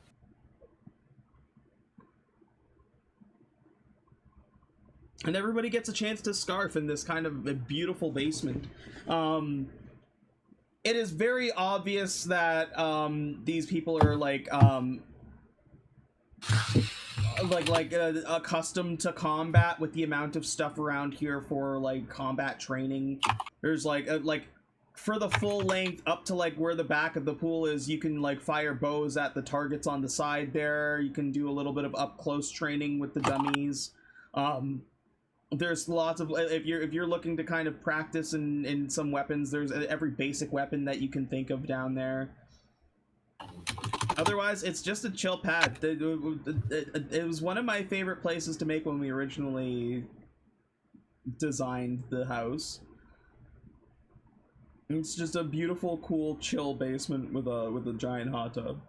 And everybody gets a chance to scarf in this kind of a beautiful basement. It is very obvious that these people are like accustomed to combat with the amount of stuff around here for like combat training. There's like for the full length up to like where the back of the pool is, you can like fire bows at the targets on the side there. You can do a little bit of up close training with the dummies. There's lots of, if you're looking to kind of practice in some weapons, there's every basic weapon that you can think of down there. Otherwise, it's just a chill pad. It was one of my favorite places to make when we originally designed the house. It's just a beautiful, cool, chill basement with a giant hot tub.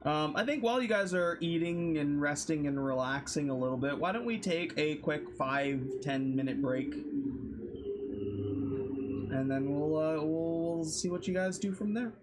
I think while you guys are eating and resting and relaxing a little bit, why don't we take a quick 5-10 minute break, and then we'll see what you guys do from there.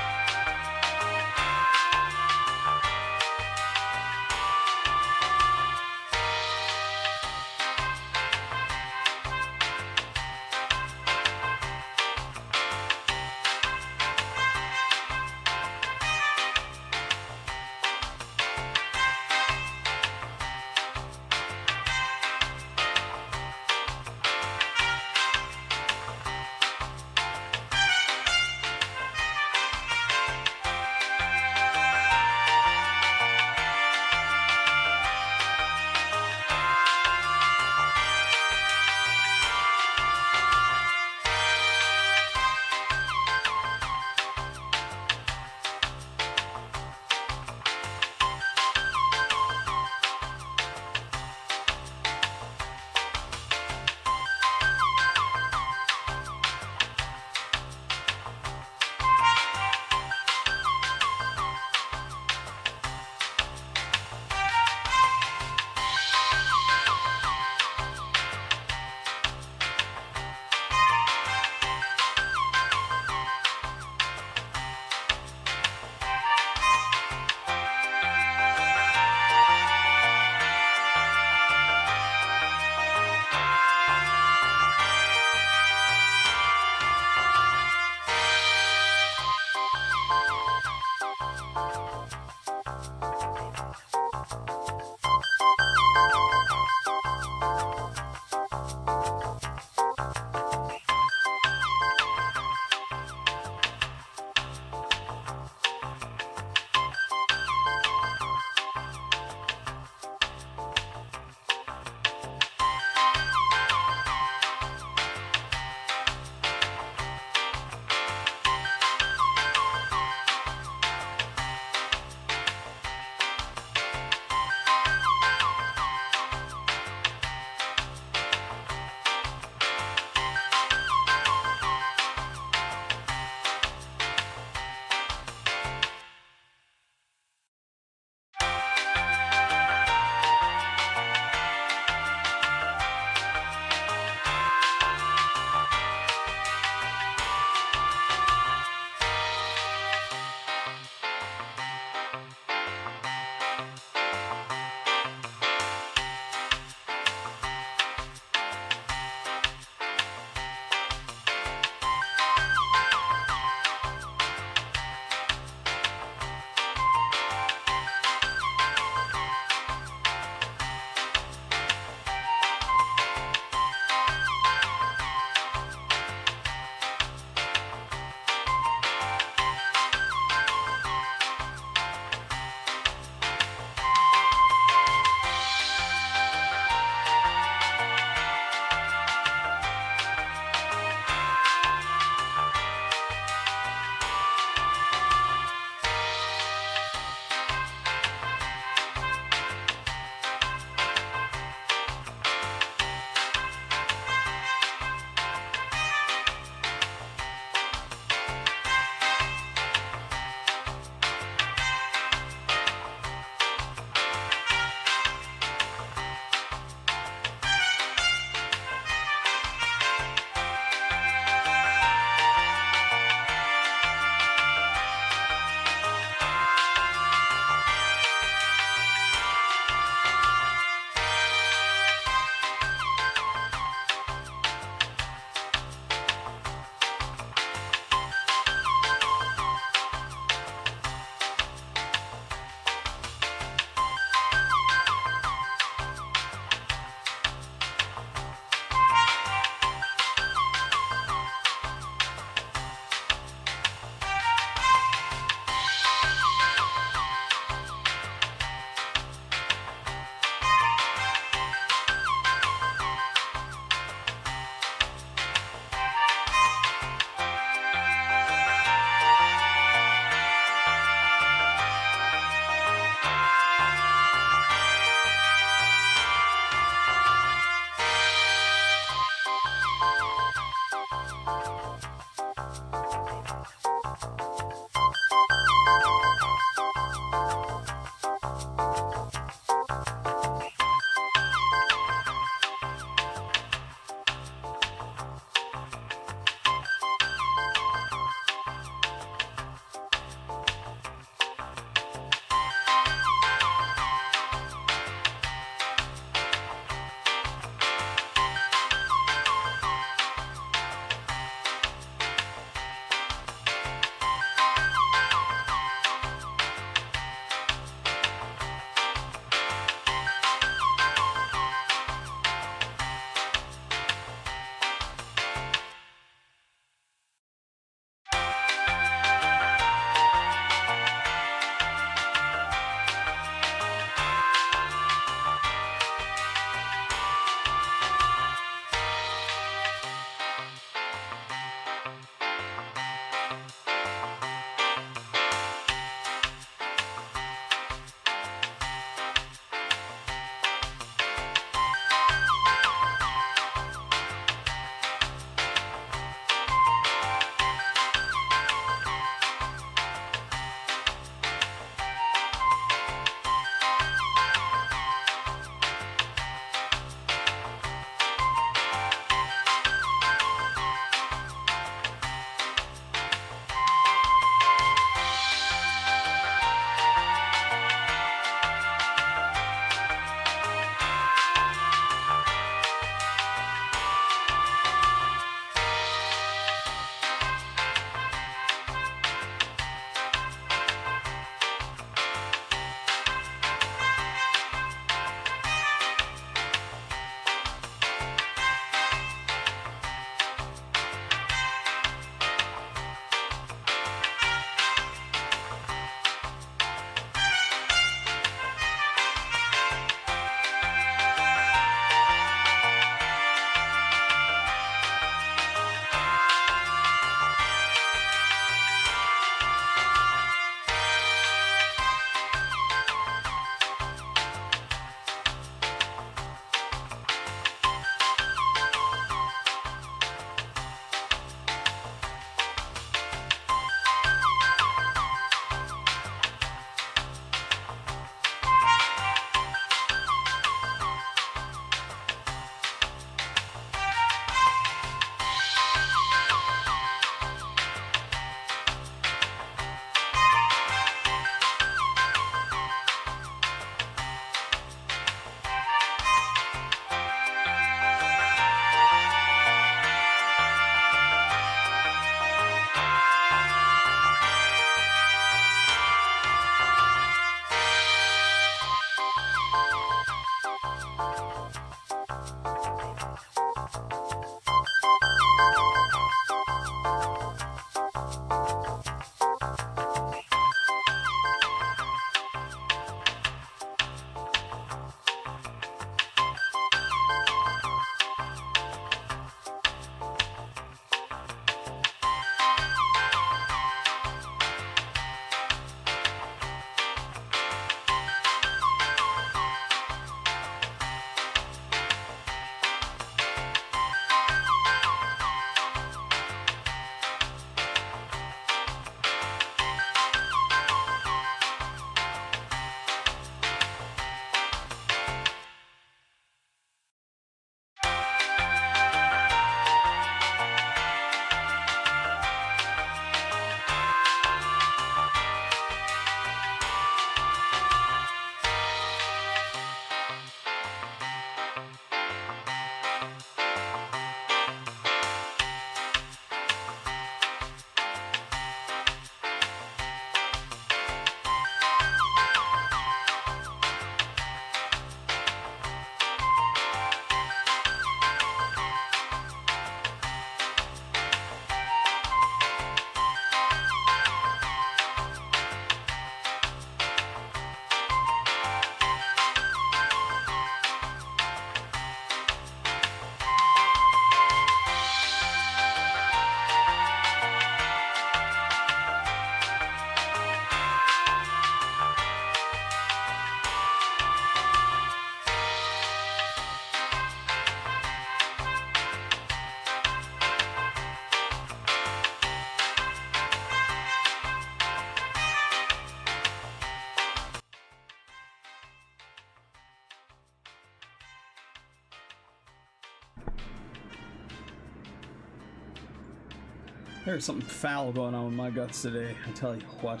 There's something foul going on with my guts today, I tell you what.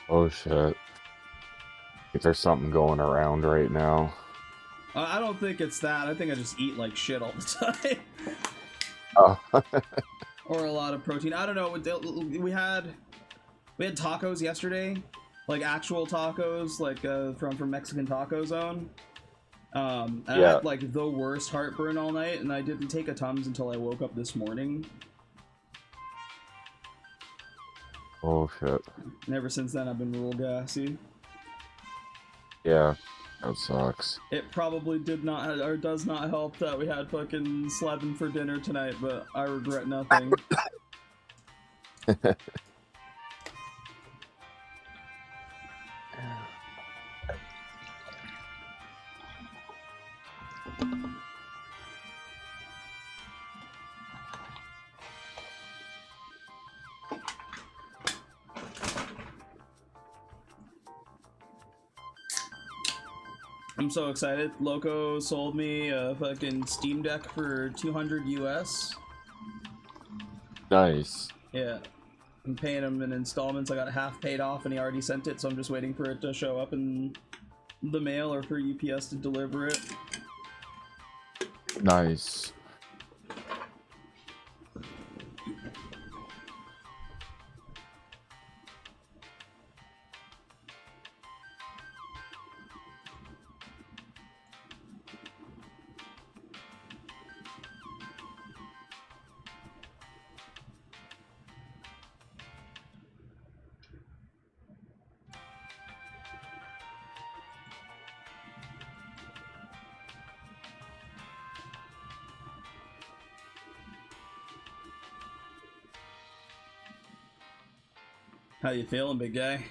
Oh shit. I think there's something going around right now. I don't think it's that. I think I just eat like shit all the time. Oh. Or a lot of protein. I don't know. We had tacos yesterday, like actual tacos, like from Mexican Taco Zone. And I had like the worst heartburn all night, and I didn't take a Tums until I woke up this morning. Oh shit. And ever since then, I've been real gassy. Yeah, that sucks. It probably did not or does not help that we had fucking Slevin for dinner tonight, but I regret nothing. I'm so excited. Loco sold me a fucking Steam Deck for 200 US. Nice. Yeah. I'm paying him in installments. I got half paid off and he already sent it, so I'm just waiting for it to show up in the mail or for UPS to deliver it. Nice. How you feeling, big guy?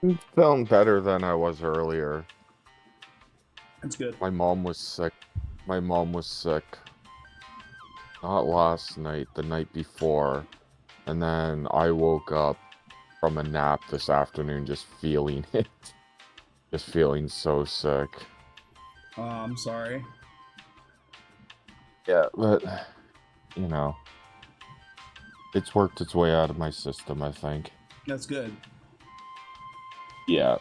I'm feeling better than I was earlier. That's good. My mom was sick. My mom was sick. Not last night, the night before. And then I woke up from a nap this afternoon just feeling it. Just feeling so sick. Oh, I'm sorry. Yeah, but, you know, it's worked its way out of my system, I think. That's good. Yeah.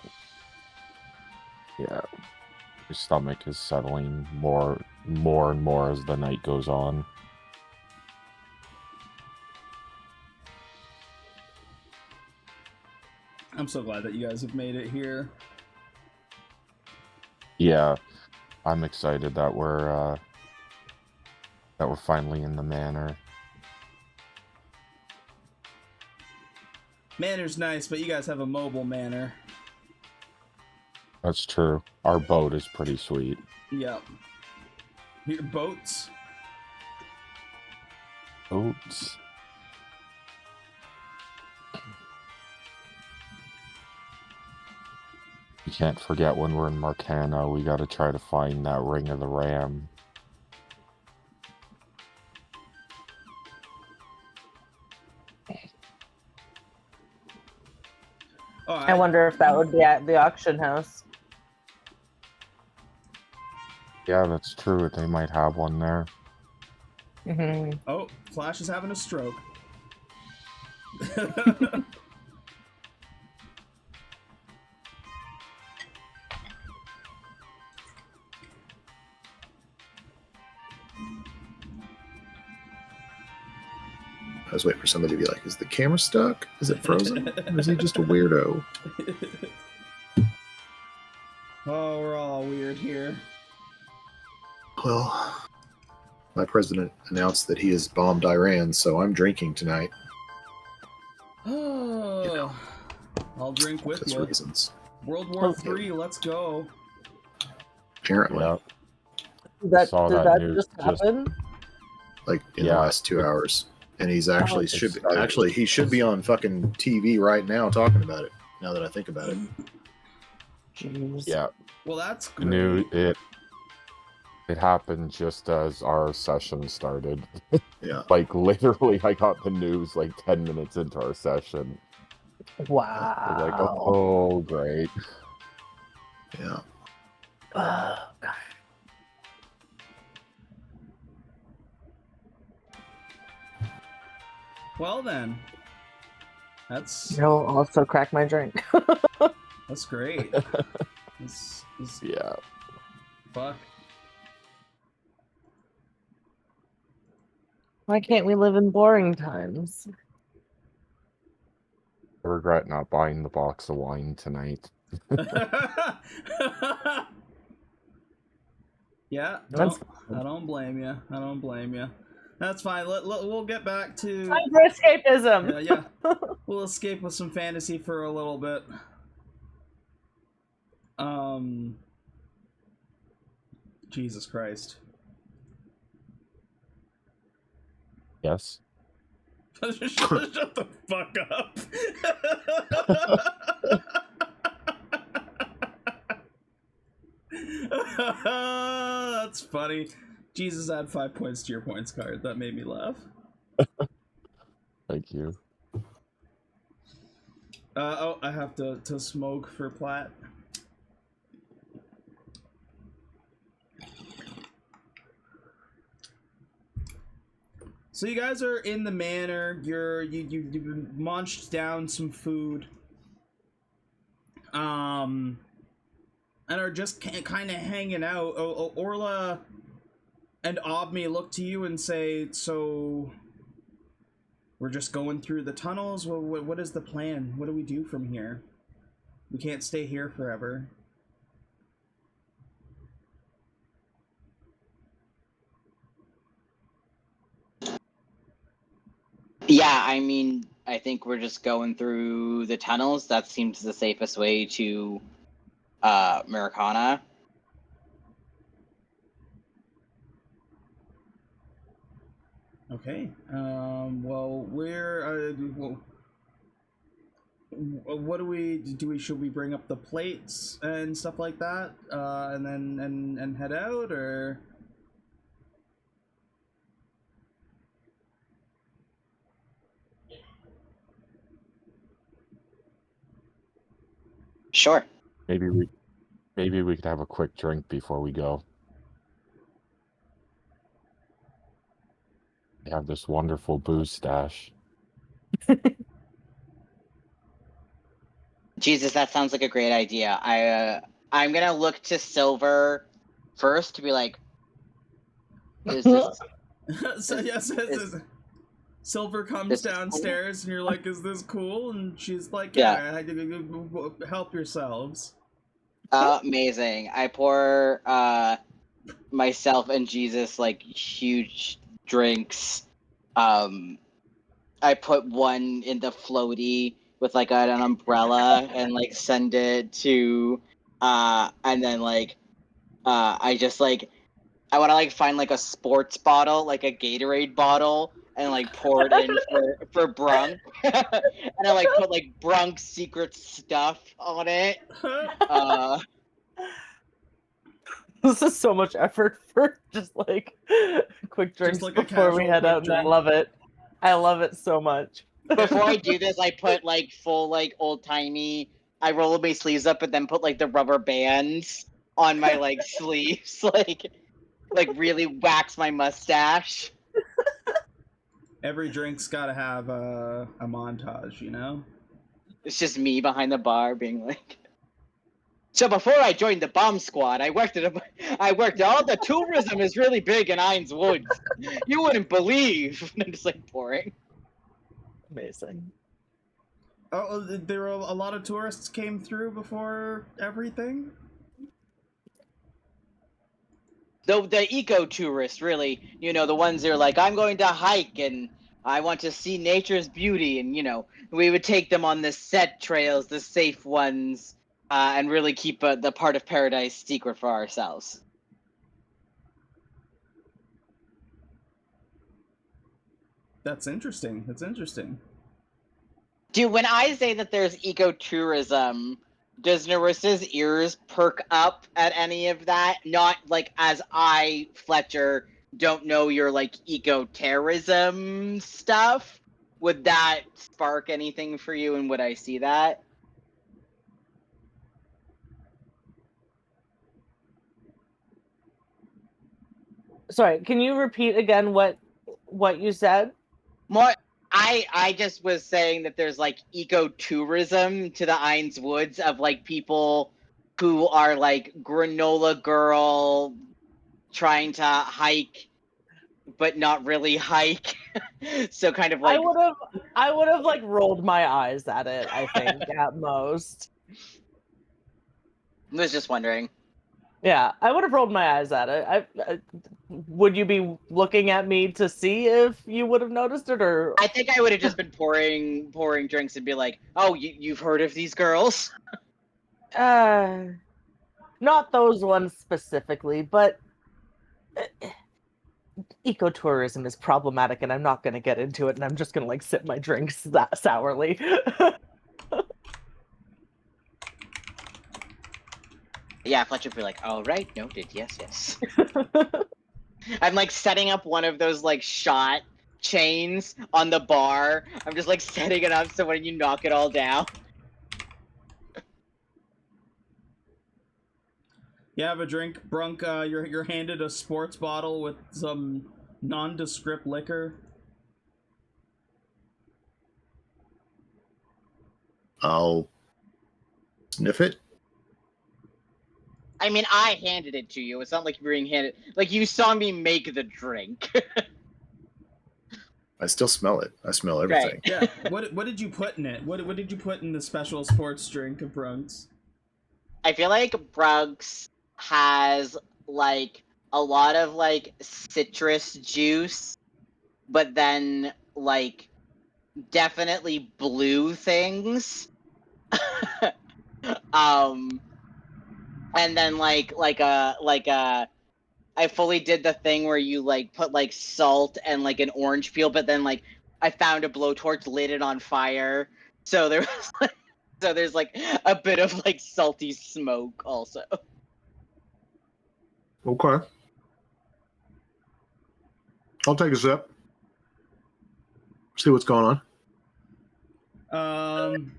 Yeah. Your stomach is settling more and more as the night goes on. I'm so glad that you guys have made it here. Yeah, I'm excited that we're finally in the manor. Manor's nice, but you guys have a mobile manor. That's true. Our boat is pretty sweet. Yep. Your boats? Boats. You can't forget when we're in Marcana, we gotta try to find that Ring of the Ram. Oh, I wonder if that would be at the auction house. Yeah, that's true. They might have one there. Mm-hmm. Oh, Flash is having a stroke. I was waiting for somebody to be like, is the camera stuck? Is it frozen? Or is he just a weirdo? Oh, we're all weird here. Well, my president announced that he has bombed Iran, so I'm drinking tonight. Oh, You know, I'll drink with because you. reasons. World War III, let's go. Apparently, Yeah. Did that news just happen? like in the last 2 hours, and he's actually he should be on fucking TV right now talking about it. Now that I think about it, Jeez. Yeah. Well, that's The great. new it happened just as our session started. yeah. Like literally I got the news like 10 minutes into our session. Wow. I was like, oh great. Yeah. Oh, God. Well then, that's You'll also crack my drink. that's great. This Yeah. fuck. Why can't we live in boring times? I regret not buying the box of wine tonight. Yeah, That's I don't blame you. I don't blame you. That's fine. We'll get back to time for escapism. yeah. We'll escape with some fantasy for a little bit. Jesus Christ. Yes. Shut the fuck up. That's funny. Jesus, add 5 points to your points card. That made me laugh. Thank you. Oh, I have to smoke for Plat. So you guys are in the manor. You've munched down some food. And are just kind of hanging out. Orla and Obmi look to you and say, "So we're just going through the tunnels. What is the plan? What do we do from here? We can't stay here forever." Yeah, I mean, I think we're just going through the tunnels. That seems the safest way to Maracana. Okay. Well, what do we should we bring up the plates and stuff like that, and then and head out, or? Sure. Maybe we could have a quick drink before we go. We have this wonderful booze stash. Jesus, that sounds like a great idea. I'm gonna look to Silver first to be like, is this? So yes. Silver comes This is downstairs, and you're like, "Is this cool?" And she's like, Yeah. "Yeah, help yourselves." Amazing. I pour myself and Jesus like huge drinks. I put one in the floaty with like an umbrella and like send it to and then like I just like I want to like find like a sports bottle, like a Gatorade bottle, and like pour it in for Brunk, and I like put like Brunk's secret stuff on it. This is so much effort for just like quick drinks like a before we casual head quick out, and I drink. love it. I love it so much. Before I do this, I put like full like old timey. I roll my sleeves up and then put like the rubber bands on my like sleeves, like really wax my mustache. Every drink's gotta have a montage, you know? It's just me behind the bar being like. So before I joined the bomb squad, I worked all the tourism is really big in Hines Woods. You wouldn't believe. I'm just like pouring. Amazing. Oh, there were a lot of tourists came through before everything? The eco tourists, really, the ones that are like, I'm going to hike and I want to see nature's beauty, and we would take them on the set trails, the safe ones, and really keep the part of paradise secret for ourselves. That's interesting. Dude, when I say that there's ecotourism, does Nerissa's ears perk up at any of that? Not like as I, Fletcher, don't know your like eco-terrorism stuff. Would that spark anything for you, and would I see that? Sorry, can you repeat again what you said? More, I just was saying that there's like ecotourism to the Hines Woods of like people who are like granola girl trying to hike but not really hike. So kind of like I would have like rolled my eyes at it, I think, at most. I was just wondering. Yeah, I would have rolled my eyes at it. Would you be looking at me to see if you would have noticed it, or? I think I would have just been pouring drinks and be like, "Oh, you've heard of these girls?" Not those ones specifically, but ecotourism is problematic, and I'm not going to get into it, and I'm just going to like sip my drinks that sourly. Yeah, Fletcher would be like, "All right, noted. Yes." I'm like setting up one of those like shot chains on the bar. I'm just like setting it up so when you knock it all down. You have a drink, Brunk. You're handed a sports bottle with some nondescript liquor. I'll sniff it. I mean, I handed it to you. It's not like you're being handed. Like, you saw me make the drink. I still smell it. I smell everything. Right. Yeah. What did you put in it? What did you put in the special sports drink of Brunk's? I feel like Brunk's has, like, a lot of, like, citrus juice, but then, like, definitely blue things. And then I fully did the thing where you like put like salt and like an orange peel, but then like I found a blowtorch, lit it on fire, so there's like a bit of like salty smoke also. Okay. I'll take a sip. See what's going on.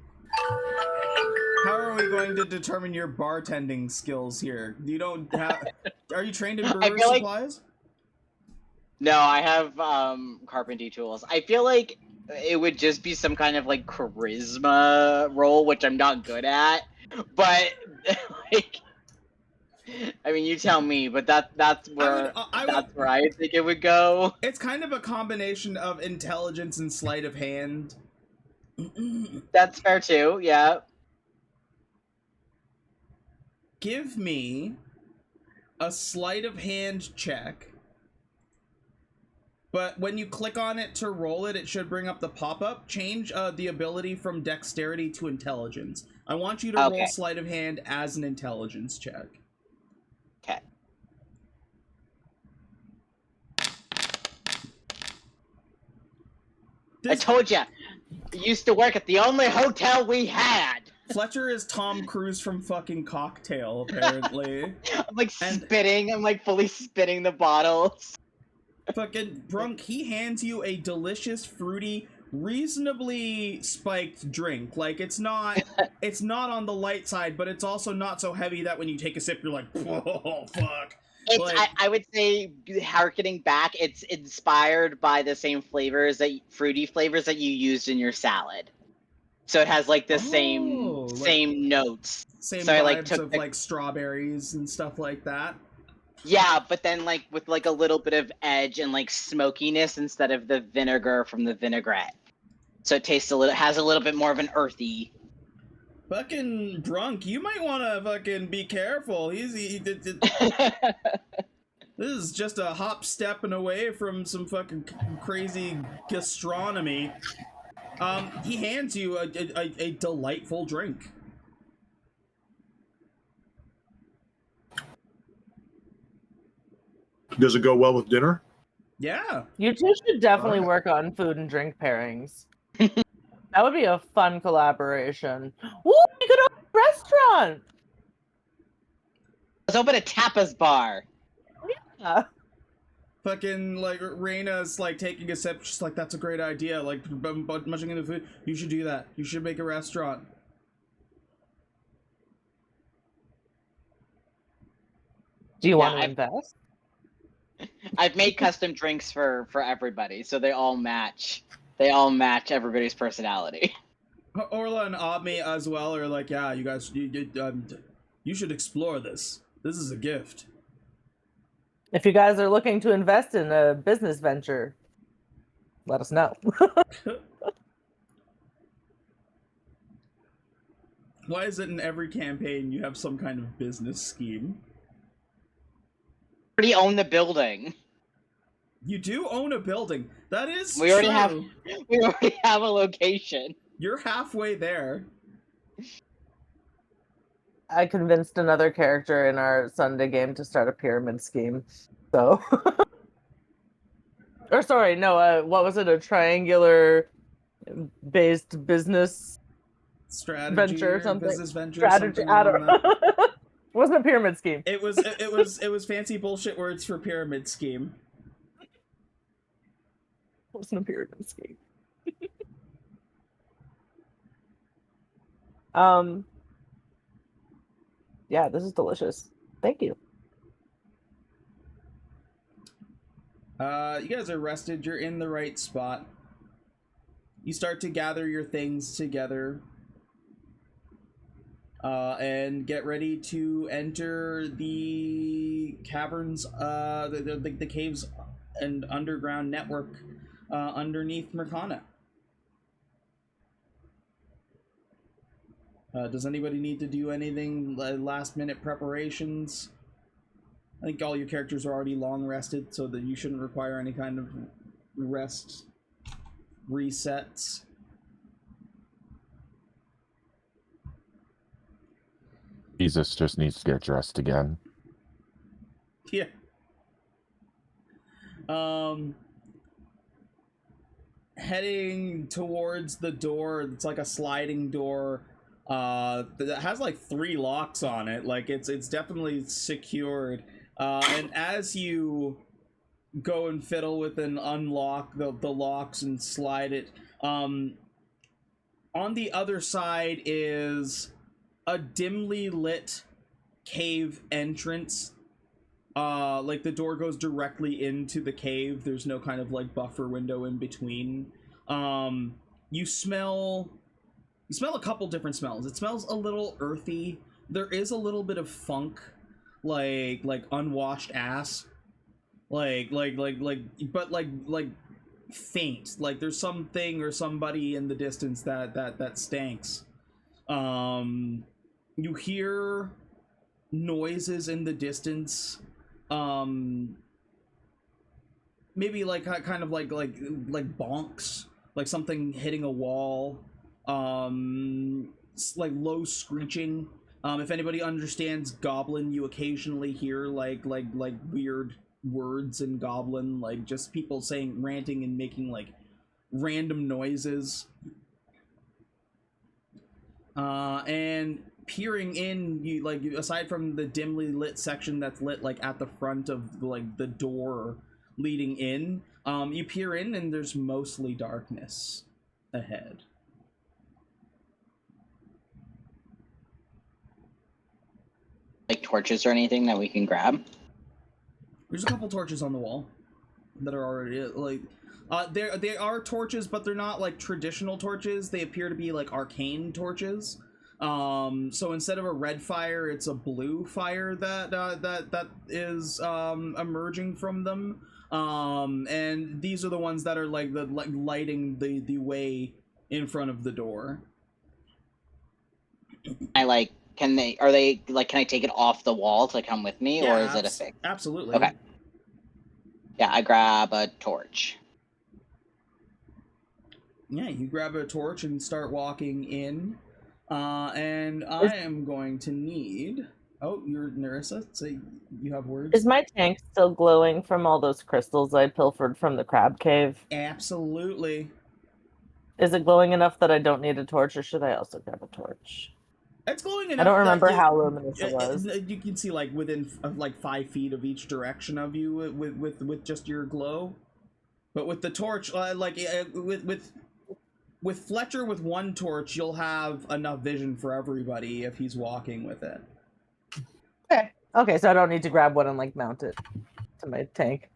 How are we going to determine your bartending skills here? You don't have. Are you trained in brewer supplies? No, I have carpentry tools. I feel like it would just be some kind of like charisma roll, which I'm not good at. But like, I mean, you tell me, but that's where that's where I think it would go. It's kind of a combination of intelligence and sleight of hand. That's fair too. Yeah. Give me a sleight of hand check. But when you click on it to roll it, it should bring up the pop-up. Change the ability from dexterity to intelligence. I want you to roll sleight of hand as an intelligence check. Okay. I told you, I used to work at the only hotel we had. Fletcher is Tom Cruise from fucking Cocktail, apparently. I'm like spitting. I'm like fully spitting the bottles. Fucking Brunk, he hands you a delicious, fruity, reasonably spiked drink. Like, it's not on the light side, but it's also not so heavy that when you take a sip, you're like, whoa, fuck. It's, like, I would say, harkening back, it's inspired by the same fruity flavors that you used in your salad. So it has like the same notes. Same so vibes I, like, took of like strawberries and stuff like that. Yeah, but then like with like a little bit of edge and like smokiness instead of the vinegar from the vinaigrette. So it tastes has a little bit more of an earthy. Fucking Brunk, you might want to fucking be careful. This is just a hop stepping away from some fucking crazy gastronomy. He hands you a delightful drink. Does it go well with dinner? Yeah. You two should definitely work on food and drink pairings. That would be a fun collaboration. Ooh, you could open a restaurant! Let's open a tapas bar. Yeah. Fucking, like, Raina's, like, taking a sip, just like, that's a great idea. Like, munching into food. You should do that. You should make a restaurant. Do you want to invest? I've made custom drinks for everybody, so they all match. They all match everybody's personality. Orla and Obmi as well are like, yeah, you guys, you should explore this. This is a gift. If you guys are looking to invest in a business venture, let us know. Why is it in every campaign you have some kind of business scheme? We already own the building. You do own a building. That is we already true. We already have a location. You're halfway there. I convinced another character in our Sunday game to start a pyramid scheme. So, or sorry, no. What was it? A triangular-based business strategy venture or something? Business venture. Strategy. I don't know. It wasn't a pyramid scheme. It was fancy bullshit words for pyramid scheme. It wasn't a pyramid scheme. Yeah, this is delicious. Thank you. You guys are rested. You're in the right spot. You start to gather your things together. And get ready to enter the caverns, the caves and underground network underneath Mercana. Does anybody need to do anything, last minute preparations? I think all your characters are already long rested, so that you shouldn't require any kind of rest resets. Jesus just needs to get dressed again. Yeah. Heading towards the door, it's like a sliding door that has like 3 locks on it. Like it's definitely secured. And as you go and fiddle with and unlock the locks and slide it, on the other side is a dimly lit cave entrance. Like the door goes directly into the cave. There's no kind of like buffer window in between. You smell a couple different smells. It smells a little earthy. There is a little bit of funk. like unwashed ass, but faint. Like there's something or somebody in the distance that stinks. You hear noises in the distance. Maybe like kind of like bonks, like something hitting a wall. Like low screeching. If anybody understands Goblin, you occasionally hear like weird words in Goblin, like just people saying, ranting and making like random noises. And peering in, you like, aside from the dimly lit section that's lit like at the front of like the door leading in, you peer in and there's mostly darkness ahead. Like torches or anything that we can grab? There's a couple torches on the wall that are already like they are torches, but they're not like traditional torches. They appear to be like arcane torches. So instead of a red fire, it's a blue fire that is emerging from them. And these are the ones that are like lighting the way in front of the door. Can I take it off the wall to come with me, or is it a fix? Absolutely. Okay. Yeah, I grab a torch. Yeah, you grab a torch and start walking in. And I am going to need... Oh, you're Nerissa? So you have words? Is my tank still glowing from all those crystals I pilfered from the crab cave? Absolutely. Is it glowing enough that I don't need a torch, or should I also grab a torch? It's glowing enough. I don't remember how luminous it was. You can see like within like 5 feet of each direction of you with just your glow. But with the torch, with Fletcher with one torch, you'll have enough vision for everybody if he's walking with it. Okay, so I don't need to grab one and like mount it to my tank.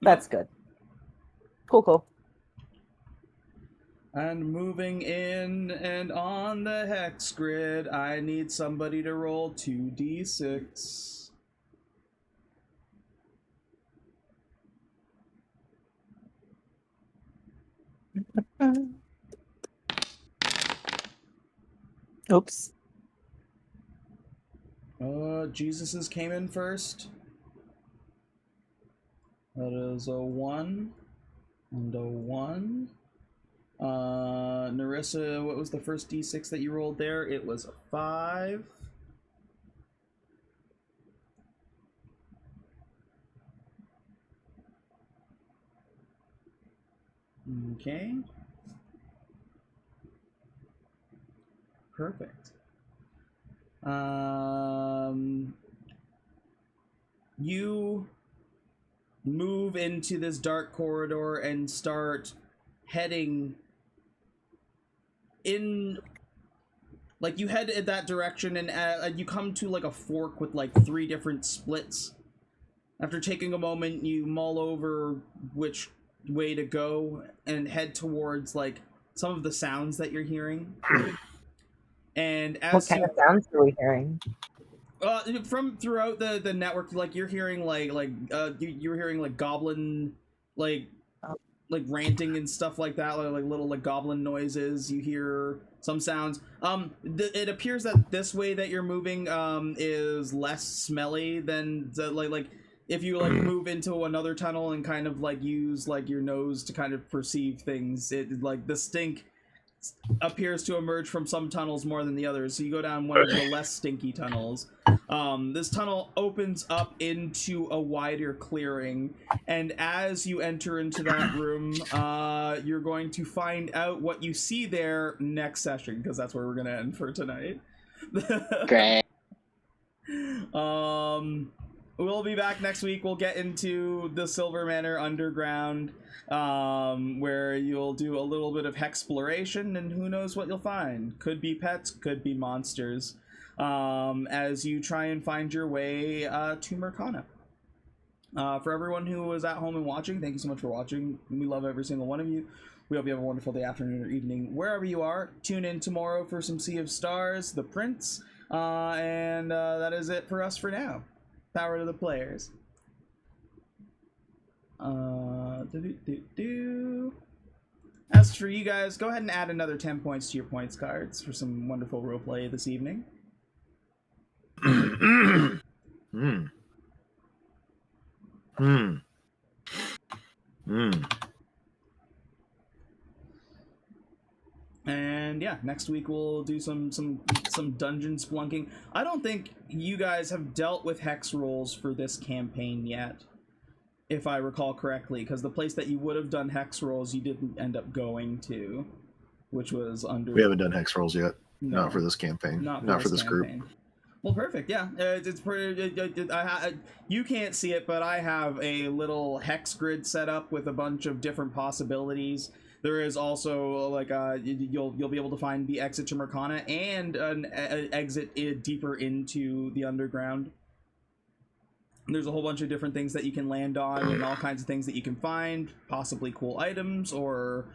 That's good. Cool. And moving in and on the hex grid, I need somebody to roll 2d6. Oops. Jesus's came in first. That is a 1 and a 1. Nerissa, what was the first d6 that you rolled there? It was a 5. Okay. Perfect. You move into this dark corridor and start heading in, like you head in that direction, and you come to like a fork with like 3 different splits. After taking a moment, you mull over which way to go and head towards like some of the sounds that you're hearing. And as what kind of sounds are we hearing? From throughout the network, like you're hearing you're hearing like goblin like ranting and stuff like that, like little like goblin noises. You hear some sounds. It appears that this way that you're moving is less smelly than like if you like move into another tunnel and kind of like use like your nose to kind of perceive things. It like the stink appears to emerge from some tunnels more than the others, so you go down one of the less stinky tunnels. This tunnel opens up into a wider clearing, and as you enter into that room, you're going to find out what you see there next session, because that's where we're going to end for tonight. Great. We'll be back next week. We'll get into the Silver Manor underground, where you'll do a little bit of hexploration, and who knows what you'll find. Could be pets, could be monsters, as you try and find your way to Mercana. For everyone who was at home and watching, thank you so much for watching. We love every single one of you. We hope you have a wonderful day, afternoon, or evening, wherever you are. Tune in tomorrow for some Sea of Stars, The Prince, and that is it for us for now. Power to the players. As for you guys, go ahead and add another 10 points to your points cards for some wonderful roleplay this evening. And yeah, next week we'll do some dungeon splunking. I don't think you guys have dealt with hex rolls for this campaign yet, if I recall correctly, because the place that you would have done hex rolls you didn't end up going to, which was under. We haven't done hex rolls yet. No, not for this campaign. Not for this group. Well, perfect. Yeah, it's pretty. You can't see it, but I have a little hex grid set up with a bunch of different possibilities. There is also like you'll be able to find the exit to Mercana and an exit deeper into the underground. There's a whole bunch of different things that you can land on, and all kinds of things that you can find, possibly cool items or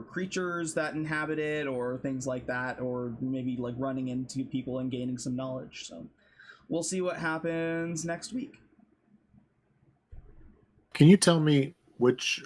creatures that inhabit it, or things like that, or maybe like running into people and gaining some knowledge. So we'll see what happens next week. Can you tell me which